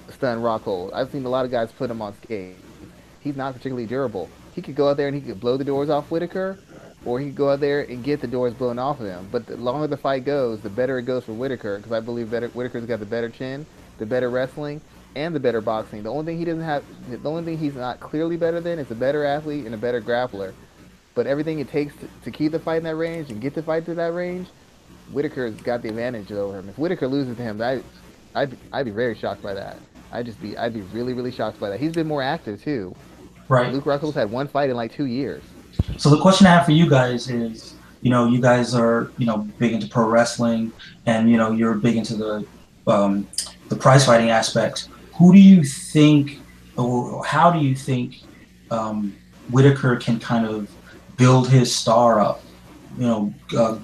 Speaker 2: stun Rockhold. I've seen a lot of guys put him on skates. He's not particularly durable. He could go out there and he could blow the doors off Whitaker, or he could go out there and get the doors blown off of him. But the longer the fight goes, the better it goes for Whitaker because I believe Whitaker's got the better chin, the better wrestling, and the better boxing. The only thing he's not clearly better than is a better athlete and a better grappler. But everything it takes to keep the fight in that range and get the fight to that range, Whitaker's got the advantage over him. If Whitaker loses to him, I'd be very shocked by that. I'd be really really shocked by that. He's been more active too.
Speaker 3: Right.
Speaker 2: Luke Rockhold's had one fight in like 2 years.
Speaker 3: So the question I have for you guys is, you guys are, big into pro wrestling, and you're big into the prize fighting aspects. Who do you think, or how do you think, Whitaker can kind of build his star up?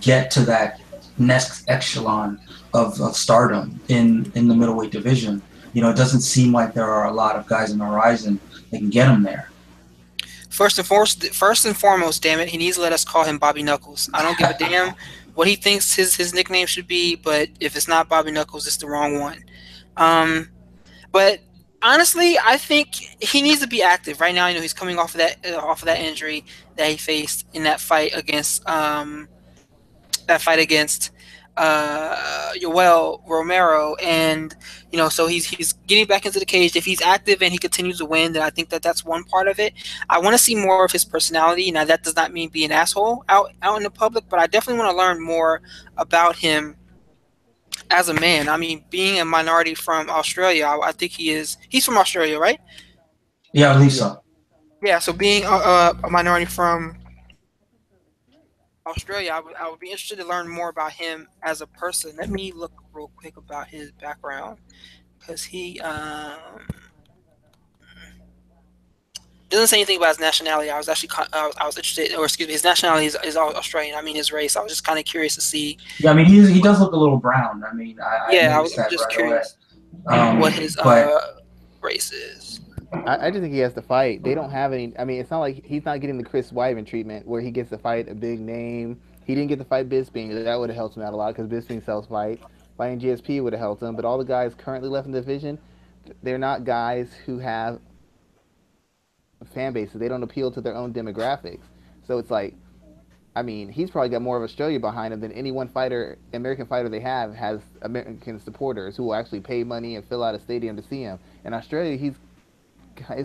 Speaker 3: Get to that next echelon of stardom in the middleweight division. It doesn't seem like there are a lot of guys on the horizon that can get him there.
Speaker 1: First and foremost, damn it, he needs to let us call him Bobby Knuckles. I don't give a damn what he thinks his nickname should be, but if it's not Bobby Knuckles, it's the wrong one. Um, but honestly, I think he needs to be active right now. He's coming off of that injury that he faced in that fight against Yoel Romero, and so he's getting back into the cage. If he's active and he continues to win, then I think that's one part of it. I want to see more of his personality. Now that does not mean be an asshole out in the public, but I definitely want to learn more about him as a man. I mean, being a minority from Australia, I think he's from Australia, right?
Speaker 3: Yeah, I believe
Speaker 2: Yeah.
Speaker 3: so.
Speaker 1: Yeah. So being a minority from Australia, I would be interested to learn more about him as a person. Let me look real quick about his background because Doesn't say anything about his nationality. I was actually I was interested, or excuse me, his nationality is Australian. I mean his race. I was just kind of curious to see.
Speaker 3: Yeah, I mean he does look a little brown. I mean I
Speaker 1: Yeah,
Speaker 3: noticed
Speaker 1: I'm
Speaker 3: that
Speaker 1: just
Speaker 3: right away.
Speaker 1: curious what his
Speaker 3: But
Speaker 1: race is.
Speaker 2: I just think he has to fight. They don't have any. I mean, it's not like he's not getting the Chris Weidman treatment where he gets to fight a big name. He didn't get to fight Bisping. That would have helped him out a lot because Bisping sells fights. Fighting GSP would have helped him. But all the guys currently left in the division, they're not guys who have fan bases. They don't appeal to their own demographics. So it's like, I mean, he's probably got more of Australia behind him than any one fighter, American fighter they have has American supporters who will actually pay money and fill out a stadium to see him. In Australia, his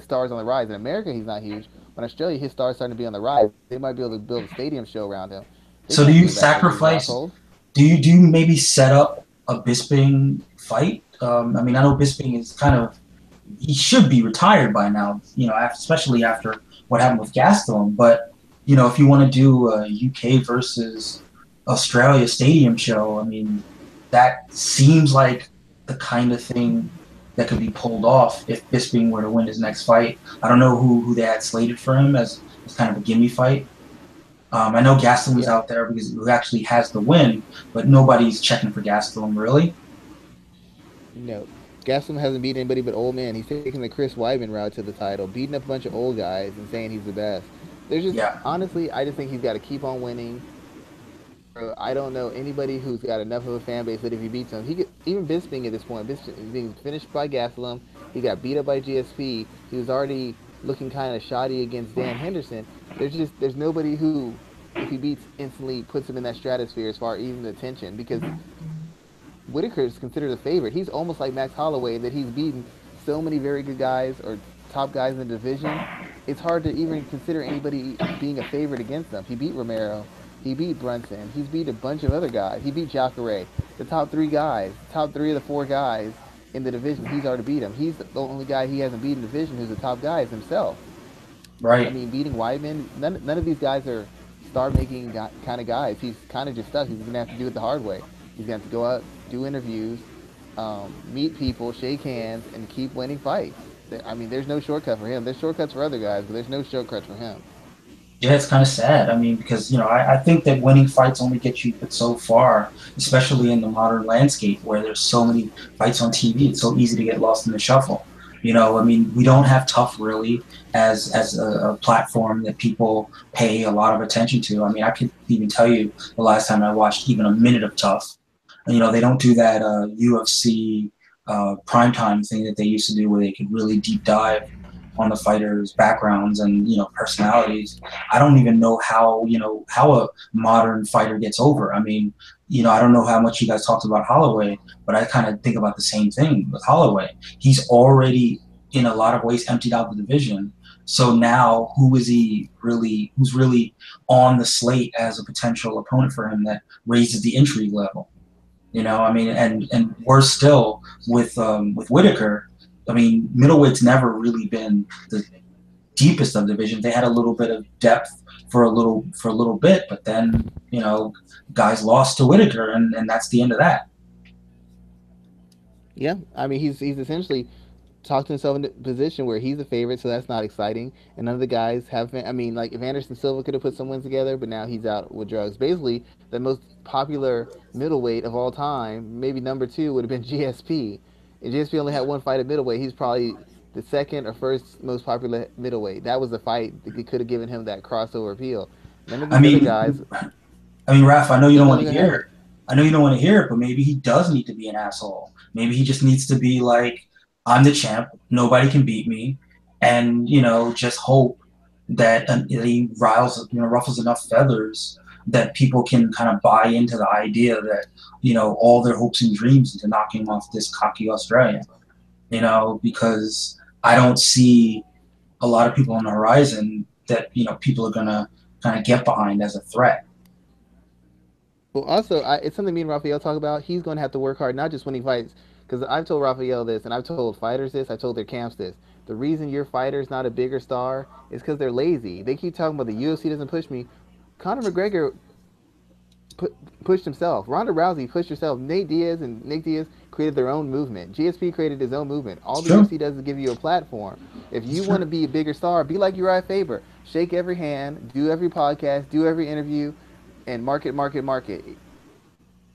Speaker 2: stars on the rise. In America, he's not huge, but in Australia, his stars starting to be on the rise. They might be able to build a stadium show around him. They
Speaker 3: so do
Speaker 2: can't
Speaker 3: you
Speaker 2: bring back the losing
Speaker 3: sacrifice?
Speaker 2: Rockhold.
Speaker 3: Do you maybe set up a Bisping fight? I mean I know Bisping is kind of he should be retired by now. Especially after what happened with Gastelum. But if you want to do a UK versus Australia stadium show, I mean, that seems like the kind of thing that could be pulled off if Bisping were to win his next fight. I don't know who they had slated for him as kind of a gimme fight. I know Gastelum was
Speaker 2: Yeah,
Speaker 3: out there because who actually has the win, but nobody's checking for Gastelum really.
Speaker 2: no. Gastelum hasn't beaten anybody but old men. He's taking the Chris Weidman route to the title, beating up a bunch of old guys and saying he's the best. There's just
Speaker 3: Yeah,
Speaker 2: honestly, I just think he's got to keep on winning. I don't know anybody who's got enough of a fan base that if he beats him, he could, even Bisping at this point. Bisping being finished by Gastelum, he got beat up by GSP. He was already looking kind of shoddy against Dan Henderson. There's nobody who, if he beats, instantly puts him in that stratosphere as far as even the attention because Whitaker is considered a favorite. He's almost like Max Holloway that he's beaten so many very good guys or top guys in the division. It's hard to even consider anybody being a favorite against them. He beat Romero. He beat Brunson. He's beat a bunch of other guys. He beat Jacare. The top three guys, top three of the four guys in the division, he's already beat him. He's the only guy he hasn't beaten in the division who's the top guy is himself. I
Speaker 3: right.
Speaker 2: mean, beating Weidman, none of these guys are star making kind of guys. He's kind of just stuck. He's going to have to do it the hard way. He's going to have to go out, do interviews, meet people, shake hands, and keep winning fights. I mean, there's no shortcut for him. There's shortcuts for other guys, but there's no shortcuts for him.
Speaker 3: Yeah, it's kind of sad. I mean, because I think that winning fights only get you but so far, especially in the modern landscape where there's so many fights on TV. It's so easy to get lost in the shuffle. I mean, we don't have Tough really as a platform that people pay a lot of attention to. I mean, I could even tell you the last time I watched even a minute of Tough. They don't do that UFC primetime thing that they used to do where they could really deep dive on the fighters' backgrounds and personalities. I don't even know how a modern fighter gets over. I mean, I don't know how much you guys talked about Holloway, but I kind of think about the same thing with Holloway. He's already in a lot of ways emptied out the division. So now, who's really on the slate as a potential opponent for him that raises the intrigue level? I mean, and worse still with Whitaker. I mean, middleweight's never really been the deepest of divisions. They had a little bit of depth for a little bit, but then guys lost to Whitaker, and that's the end of that.
Speaker 2: Yeah, I mean, he's essentially talked himself into a position where he's a favorite, so that's not exciting. And none of the guys have. I mean, like if Anderson Silva could have put some wins together, but now he's out with drugs. Basically, the most popular middleweight of all time, maybe number two, would have been GSP. And GSP only had one fight at middleweight. He's probably the second or first most popular middleweight. That was the fight that could have given him that crossover appeal. None of
Speaker 3: I
Speaker 2: these other
Speaker 3: mean,
Speaker 2: guys,
Speaker 3: Raph, I know you
Speaker 2: they're
Speaker 3: don't
Speaker 2: no
Speaker 3: want to
Speaker 2: longer have
Speaker 3: hear it.
Speaker 2: it.
Speaker 3: I know you don't want to hear it, but maybe he does need to be an asshole. Maybe he just needs to be like, I'm the champ, nobody can beat me, and just hope that he ruffles enough feathers that people can kind of buy into the idea that all their hopes and dreams into knocking off this cocky Australian. Because I don't see a lot of people on the horizon that people are gonna kind of get behind as a threat.
Speaker 2: Well, also, it's something me and Raphael talk about. He's going to have to work hard, not just when he fights. Because I've told Raphael this, and I've told fighters this, I've told their camps this. The reason your fighter's not a bigger star is because they're lazy. They keep talking about the UFC doesn't push me. Conor McGregor pushed himself. Ronda Rousey pushed herself. Nate Diaz and Nick Diaz created their own movement. GSP created his own movement. All
Speaker 3: It's
Speaker 2: the
Speaker 3: true.
Speaker 2: UFC does is give you a platform. If
Speaker 3: It's
Speaker 2: you want
Speaker 3: true.
Speaker 2: to be a bigger star, be like Uriah Faber. Shake every hand, do every podcast, do every interview, and market, market, market.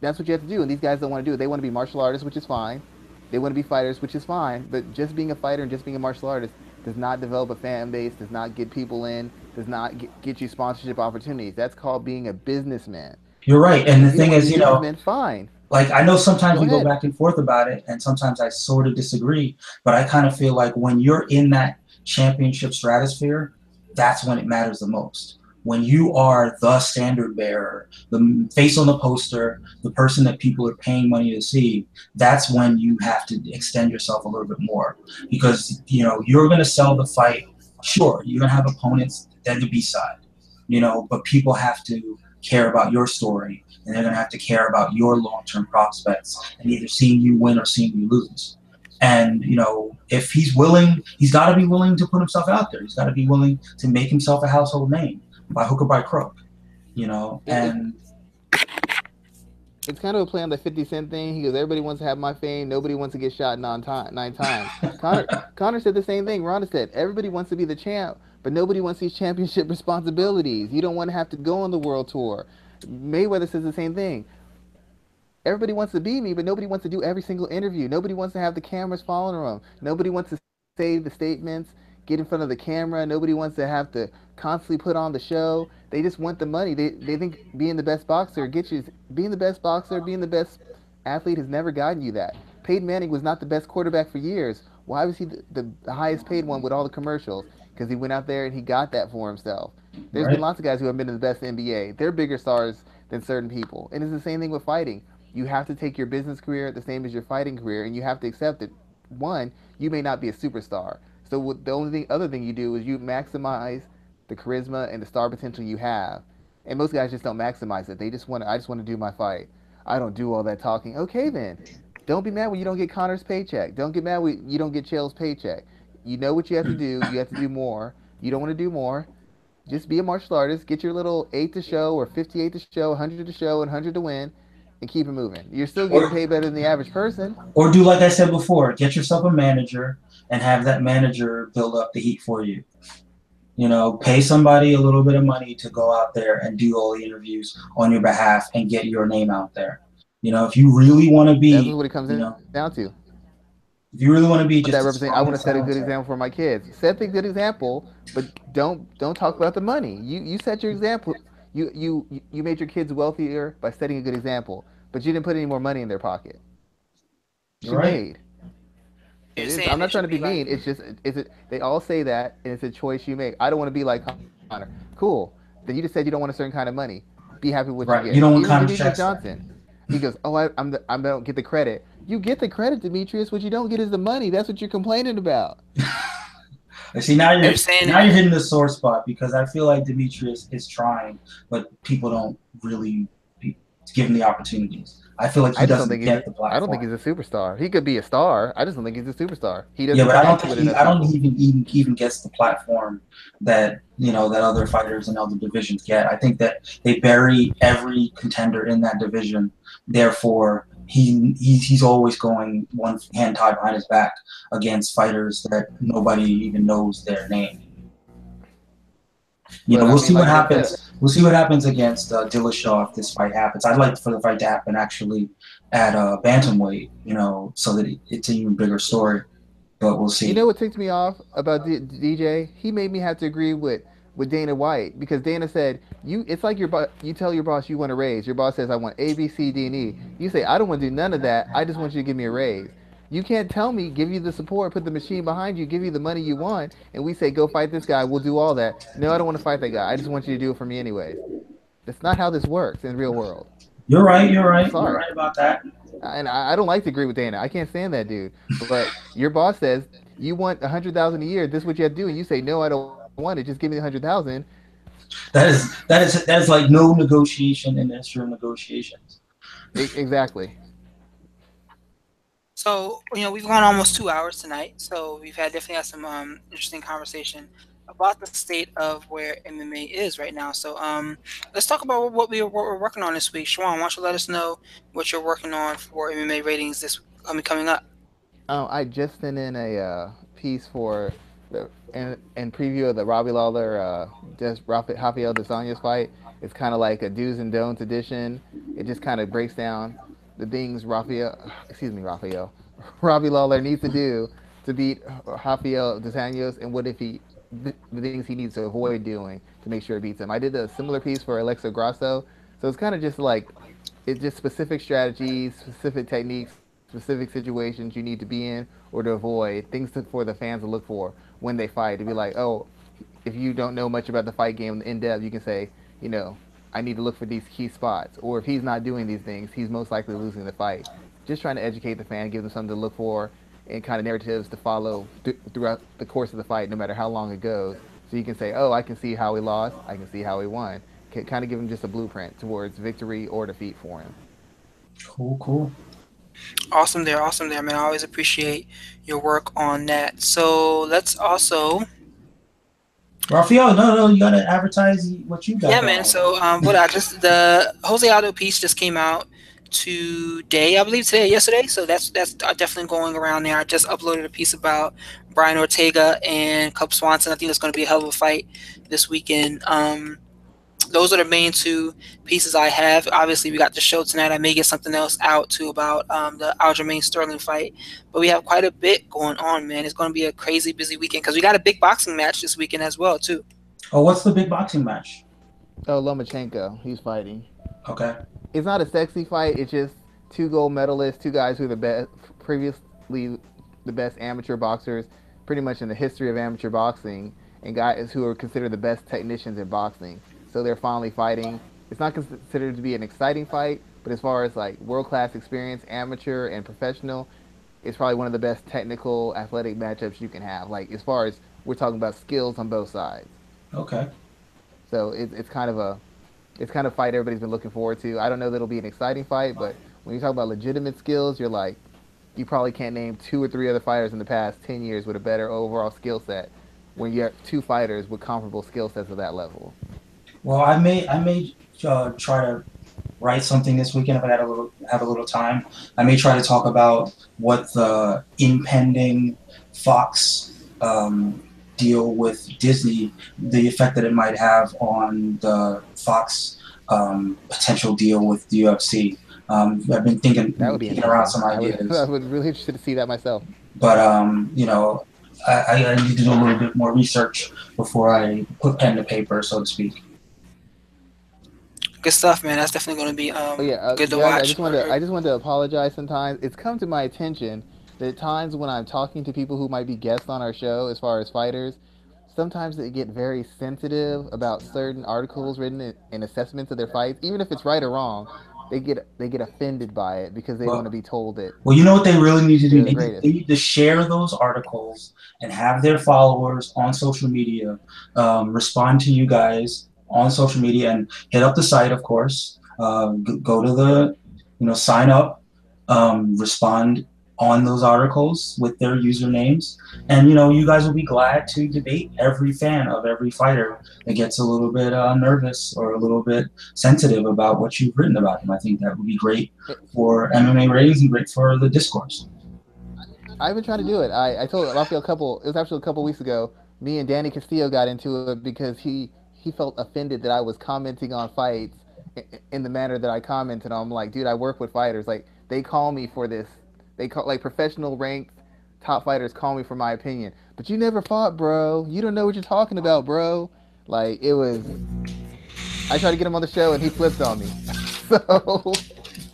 Speaker 2: That's what you have to do. And these guys don't want to do it. They want to be martial artists, which is fine. They want to be fighters, which is fine. But just being a fighter and just being a martial artist does not develop a fan base, does not get people in, does not get you sponsorship opportunities. That's called being a businessman.
Speaker 3: You're right.
Speaker 2: And
Speaker 3: And the
Speaker 2: if you don't
Speaker 3: thing
Speaker 2: want to
Speaker 3: is,
Speaker 2: be a businessman, fine.
Speaker 3: like I know sometimes
Speaker 2: Go
Speaker 3: we go
Speaker 2: ahead.
Speaker 3: back and forth about it, and sometimes I sort of disagree, but I kind of feel like when you're in that championship stratosphere, that's when it matters the most. When you are the standard bearer, the face on the poster, the person that people are paying money to see, that's when you have to extend yourself a little bit more because you're going to sell the fight. Sure, you're going to have opponents, then the B side, but people have to care about your story and they're going to have to care about your long-term prospects and either seeing you win or seeing you lose. And if he's willing, he's got to be willing to put himself out there. He's got to be willing to make himself a household name by hook or by crook.
Speaker 2: It, it,
Speaker 3: And
Speaker 2: it's kind of a play on the 50 Cent thing. He goes, everybody wants to have my fame. Nobody wants to get shot nine times. Connor said the same thing. Ronda said, everybody wants to be the champ, but nobody wants these championship responsibilities. You don't want to have to go on the world tour. Mayweather says the same thing. Everybody wants to be me, but nobody wants to do every single interview. Nobody wants to have the cameras following them. Nobody wants to say the statements, get in front of the camera. Nobody wants to have to constantly put on the show. They just want the money. They think being the best boxer gets you. Being the best boxer, being the best athlete has never gotten you that. Peyton Manning was not the best quarterback for years. Why was he the highest paid one with all the commercials? Because he went out there and he got that for himself. There's been
Speaker 3: right,
Speaker 2: lots of guys who have been in the best NBA. They're bigger stars than certain people. And it's the same thing with fighting. You have to take your business career the same as your fighting career, and you have to accept that one, you may not be a superstar. So the only other thing you do is you maximize the charisma and the star potential you have. And most guys just don't maximize it. They just want to. I just want to do my fight. I don't do all that talking. Okay then, don't be mad when you don't get Connor's paycheck. Don't get mad when you don't get Chael's paycheck. You know what you have to do. You have to do more. You don't want to do more. Just be a martial artist. Get your little 8 to show or 58 to show, 100 to show, and 100 to win, and keep it moving. You're still getting
Speaker 3: or
Speaker 2: paid better than the average person.
Speaker 3: do like I said before, get yourself a manager and have that manager build up the heat for you. Pay somebody a little bit of money to go out there and do all the interviews on your behalf and get your name out there. If you really want to
Speaker 2: That's
Speaker 3: be,
Speaker 2: what it comes
Speaker 3: you
Speaker 2: down
Speaker 3: know,
Speaker 2: to.
Speaker 3: if you really want to
Speaker 2: I
Speaker 3: be
Speaker 2: want that
Speaker 3: just the
Speaker 2: represent. I want to
Speaker 3: strongest
Speaker 2: set a
Speaker 3: out
Speaker 2: good
Speaker 3: there,
Speaker 2: example for my kids. Set the good example, but don't talk about the money. You set your example. You made your kids wealthier by setting a good example, but you didn't put any more money in their pocket.
Speaker 3: you're
Speaker 2: She
Speaker 3: right.
Speaker 2: made.
Speaker 1: You're
Speaker 2: It is.
Speaker 1: saying
Speaker 2: I'm
Speaker 1: they
Speaker 2: not trying
Speaker 1: should
Speaker 2: to be
Speaker 1: be like,
Speaker 2: mean. It's just. It's. They all say that, and it's a choice you make. I don't want to be like Connor. Cool. Then you just said you don't want a certain kind of money. Be happy with what you
Speaker 3: Right.
Speaker 2: get.
Speaker 3: You don't want
Speaker 2: Even
Speaker 3: Connor's
Speaker 2: Demetrius
Speaker 3: checks then.
Speaker 2: Johnson. He goes, "Oh, I don't get the credit. You get the credit, Demetrius. What you don't get is the money. That's what you're complaining about."
Speaker 3: I see now
Speaker 1: you're
Speaker 3: you're
Speaker 1: saying
Speaker 3: now you're hitting the sore spot because I feel like Demetrius is trying, but people don't really give him the opportunities. I feel like he
Speaker 2: I just don't
Speaker 3: doesn't
Speaker 2: think he's.
Speaker 3: get the
Speaker 2: I don't think
Speaker 3: platform.
Speaker 2: he's a superstar. He could be a star. I just don't think he's a superstar. He
Speaker 3: Yeah,
Speaker 2: doesn't
Speaker 3: but I don't
Speaker 2: connect
Speaker 3: think
Speaker 2: with
Speaker 3: he
Speaker 2: enough
Speaker 3: I don't
Speaker 2: people.
Speaker 3: even gets the platform that that other fighters in other divisions get. I think that they bury every contender in that division. Therefore, he's always going one hand tied behind his back against fighters that nobody even knows their name.
Speaker 2: But I
Speaker 3: We'll
Speaker 2: mean,
Speaker 3: see
Speaker 2: like
Speaker 3: what
Speaker 2: they said,
Speaker 3: happens. We'll see what happens against Dillashaw if this fight happens. I'd like for the fight to happen actually at bantamweight. So that it's an even bigger story. But we'll
Speaker 2: you
Speaker 3: see.
Speaker 2: know what ticked me off about DJ? He made me have to agree with Dana White because Dana said you. It's like you tell your boss you want a raise. Your boss says I want A, B, C, D, and E. You say I don't want to do none of that. I just want you to give me a raise. You can't tell me give you the support, put the machine behind you, give you the money you want, and we say go fight this guy. We'll do all that. No, I don't want to fight that guy. I just want you to do it for me anyways. That's not how this works in the real world.
Speaker 3: You're right. You're
Speaker 2: I'm
Speaker 3: right. You're
Speaker 2: sorry.
Speaker 3: right about that.
Speaker 2: And I don't like to agree with Dana. I can't stand that dude. But your boss says you want 100,000 a year. This is what you have to do, and you say no, I don't want it. Just give me the 100,000.
Speaker 3: That is like no negotiation in Israel negotiations.
Speaker 2: Exactly.
Speaker 1: so we've gone almost 2 hours tonight, so we've had definitely had some interesting conversation about the state of where MMA is right now. So let's talk about what we're working on this week. Schwan, why don't you let us know what you're working on for MMA ratings this coming up?
Speaker 2: I just sent in a piece for the in preview of the Robbie Lawler just Rafael Desanya's fight. It's kind of like a do's and don'ts edition. It just kind of breaks down the things Rafael, Robbie Lawler needs to do to beat Rafael Desanya's, and what if he the things he needs to avoid doing to make sure he beats him. I did a similar piece for Alexa Grasso, so it's kind of just like it's just specific strategies, specific techniques, specific situations you need to be in or to avoid, things for the fans to look for when they fight. To be like, oh, if you don't know much about the fight game in depth, you can say, I need to look for these key spots. Or if he's not doing these things, he's most likely losing the fight. Just trying to educate the fan, give them something to look for, and kind of narratives to follow throughout the course of the fight, no matter how long it goes. So you can say, oh, I can see how he lost, I can see how he won. Kind of give him just a blueprint towards victory or defeat for him.
Speaker 3: Cool, cool.
Speaker 1: Awesome there, man. I always appreciate your work on that. So let's also,
Speaker 3: Raphael, no, you gotta advertise what you got
Speaker 1: yeah, man.
Speaker 3: going.
Speaker 1: So what I just the Jose Aldo piece just came out today, I believe today, or yesterday. So that's definitely going around there. I just uploaded a piece about Brian Ortega and Cub Swanson. I think that's going to be a hell of a fight this weekend. Those are the main two pieces I have. Obviously, we got the show tonight. I may get something else out too about the Aljamain Sterling fight, but we have quite a bit going on, man. It's going to be a crazy busy weekend because we got a big boxing match this weekend as well too.
Speaker 3: Oh, what's the big boxing match?
Speaker 2: Oh, Lomachenko, he's fighting.
Speaker 3: Okay.
Speaker 2: It's not a sexy fight. It's just two gold medalists, two guys who are the best, previously the best amateur boxers, pretty much in the history of amateur boxing, and guys who are considered the best technicians in boxing. So they're finally fighting. It's not considered to be an exciting fight, but as far as like world class experience, amateur and professional, it's probably one of the best technical athletic matchups you can have. Like as far as we're talking about skills on both sides.
Speaker 3: Okay.
Speaker 2: So it's kind of a it's kind of fight everybody's been looking forward to. I don't know that it'll be an exciting fight, but when you talk about legitimate skills, you're like, you probably can't name two or three other fighters in the past 10 years with a better overall skill set when you have two fighters with comparable skill sets of that level.
Speaker 3: Well, I may try to write something this weekend if I have a little time. I may try to talk about what the impending Fox deal with Disney, the effect that it might have on the Fox potential deal with the UFC. I've been
Speaker 2: That would be
Speaker 3: kicking around
Speaker 2: interesting.
Speaker 3: some
Speaker 2: I
Speaker 3: ideas,
Speaker 2: would really interested to see that myself.
Speaker 3: but I need to do a little bit more research before I put pen to paper, so to speak.
Speaker 1: Good stuff, man. That's definitely going to be
Speaker 2: Oh yeah,
Speaker 1: good to
Speaker 2: guys,
Speaker 1: watch.
Speaker 2: I just wanted to apologize. Sometimes it's come to my attention that at times when I'm talking to people who might be guests on our show, as far as fighters, sometimes they get very sensitive about certain articles written in assessments of their fights, even if it's right or wrong. They get offended by it because they don't want to
Speaker 3: Well,
Speaker 2: be told that
Speaker 3: Well, you know what they really need to do?
Speaker 2: they're the
Speaker 3: They
Speaker 2: greatest.
Speaker 3: need to share those articles and have their followers on social media respond to you guys on social media and hit up the site, of course. Go to sign up, respond on those articles with their usernames. And, you guys will be glad to debate every fan of every fighter that gets a little bit nervous or a little bit sensitive about what you've written about him. I think that would be great for MMA ratings and great for the discourse.
Speaker 2: I've been trying to do it. I told Rafael a couple. It was actually a couple weeks ago. Me and Danny Castillo got into it because he felt offended that I was commenting on fights in the manner that I commented on. I'm like, dude, I work with fighters. Like they call me for this. They call like professional ranked top fighters call me for my opinion. But you never fought, bro. You don't know what you're talking about, bro. Like it was. I tried to get him on the show and he flipped on me. So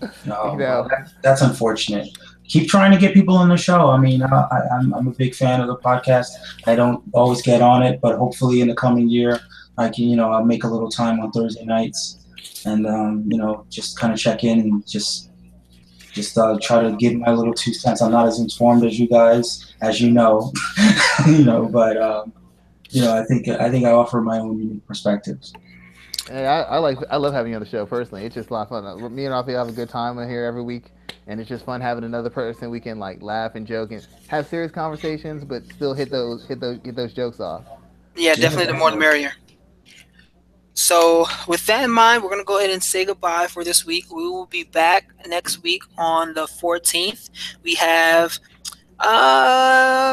Speaker 2: you
Speaker 3: No, well,
Speaker 2: know,
Speaker 3: that's unfortunate. Keep trying to get people on the show. I mean, I'm a big fan of the podcast. I don't always get on it, but hopefully in the coming year, I can, I'll make a little time on Thursday nights and, just kind of check in and just try to give my little 2 cents. I'm not as informed as you guys, as you know, but, I think I offer my own unique perspectives.
Speaker 2: hey, I love having you on the show personally. It's just a lot of fun. Me and Rafi have a good time in here every week, and it's just fun having another person we can like laugh and joke and have serious conversations, but still hit those jokes off.
Speaker 1: Yeah,
Speaker 3: Yeah,
Speaker 1: definitely the more the
Speaker 3: definitely.
Speaker 1: merrier. So, with that in mind, we're going to go ahead and say goodbye for this week. We will be back next week on the 14th. We have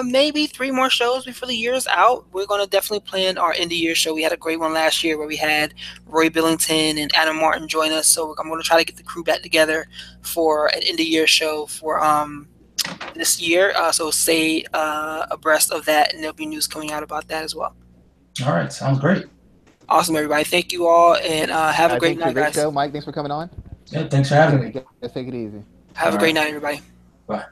Speaker 1: maybe three more shows before the year is out. We're going to definitely plan our end of year show. We had a great one last year where we had Roy Billington and Adam Martin join us. So, I'm going to try to get the crew back together for an end of year show for this year. So, stay abreast of that, and there'll be news coming out about that as well.
Speaker 3: All right, sounds great.
Speaker 1: Awesome, everybody. Thank you all, and have a
Speaker 2: I
Speaker 1: great
Speaker 2: think it's a
Speaker 1: night,
Speaker 2: great
Speaker 1: guys.
Speaker 2: show. Mike, thanks for coming on.
Speaker 3: Yeah, thanks for
Speaker 2: You
Speaker 3: having me.
Speaker 2: guys take it easy.
Speaker 1: Have
Speaker 3: All
Speaker 1: a great
Speaker 3: right,
Speaker 1: night, everybody.
Speaker 3: bye.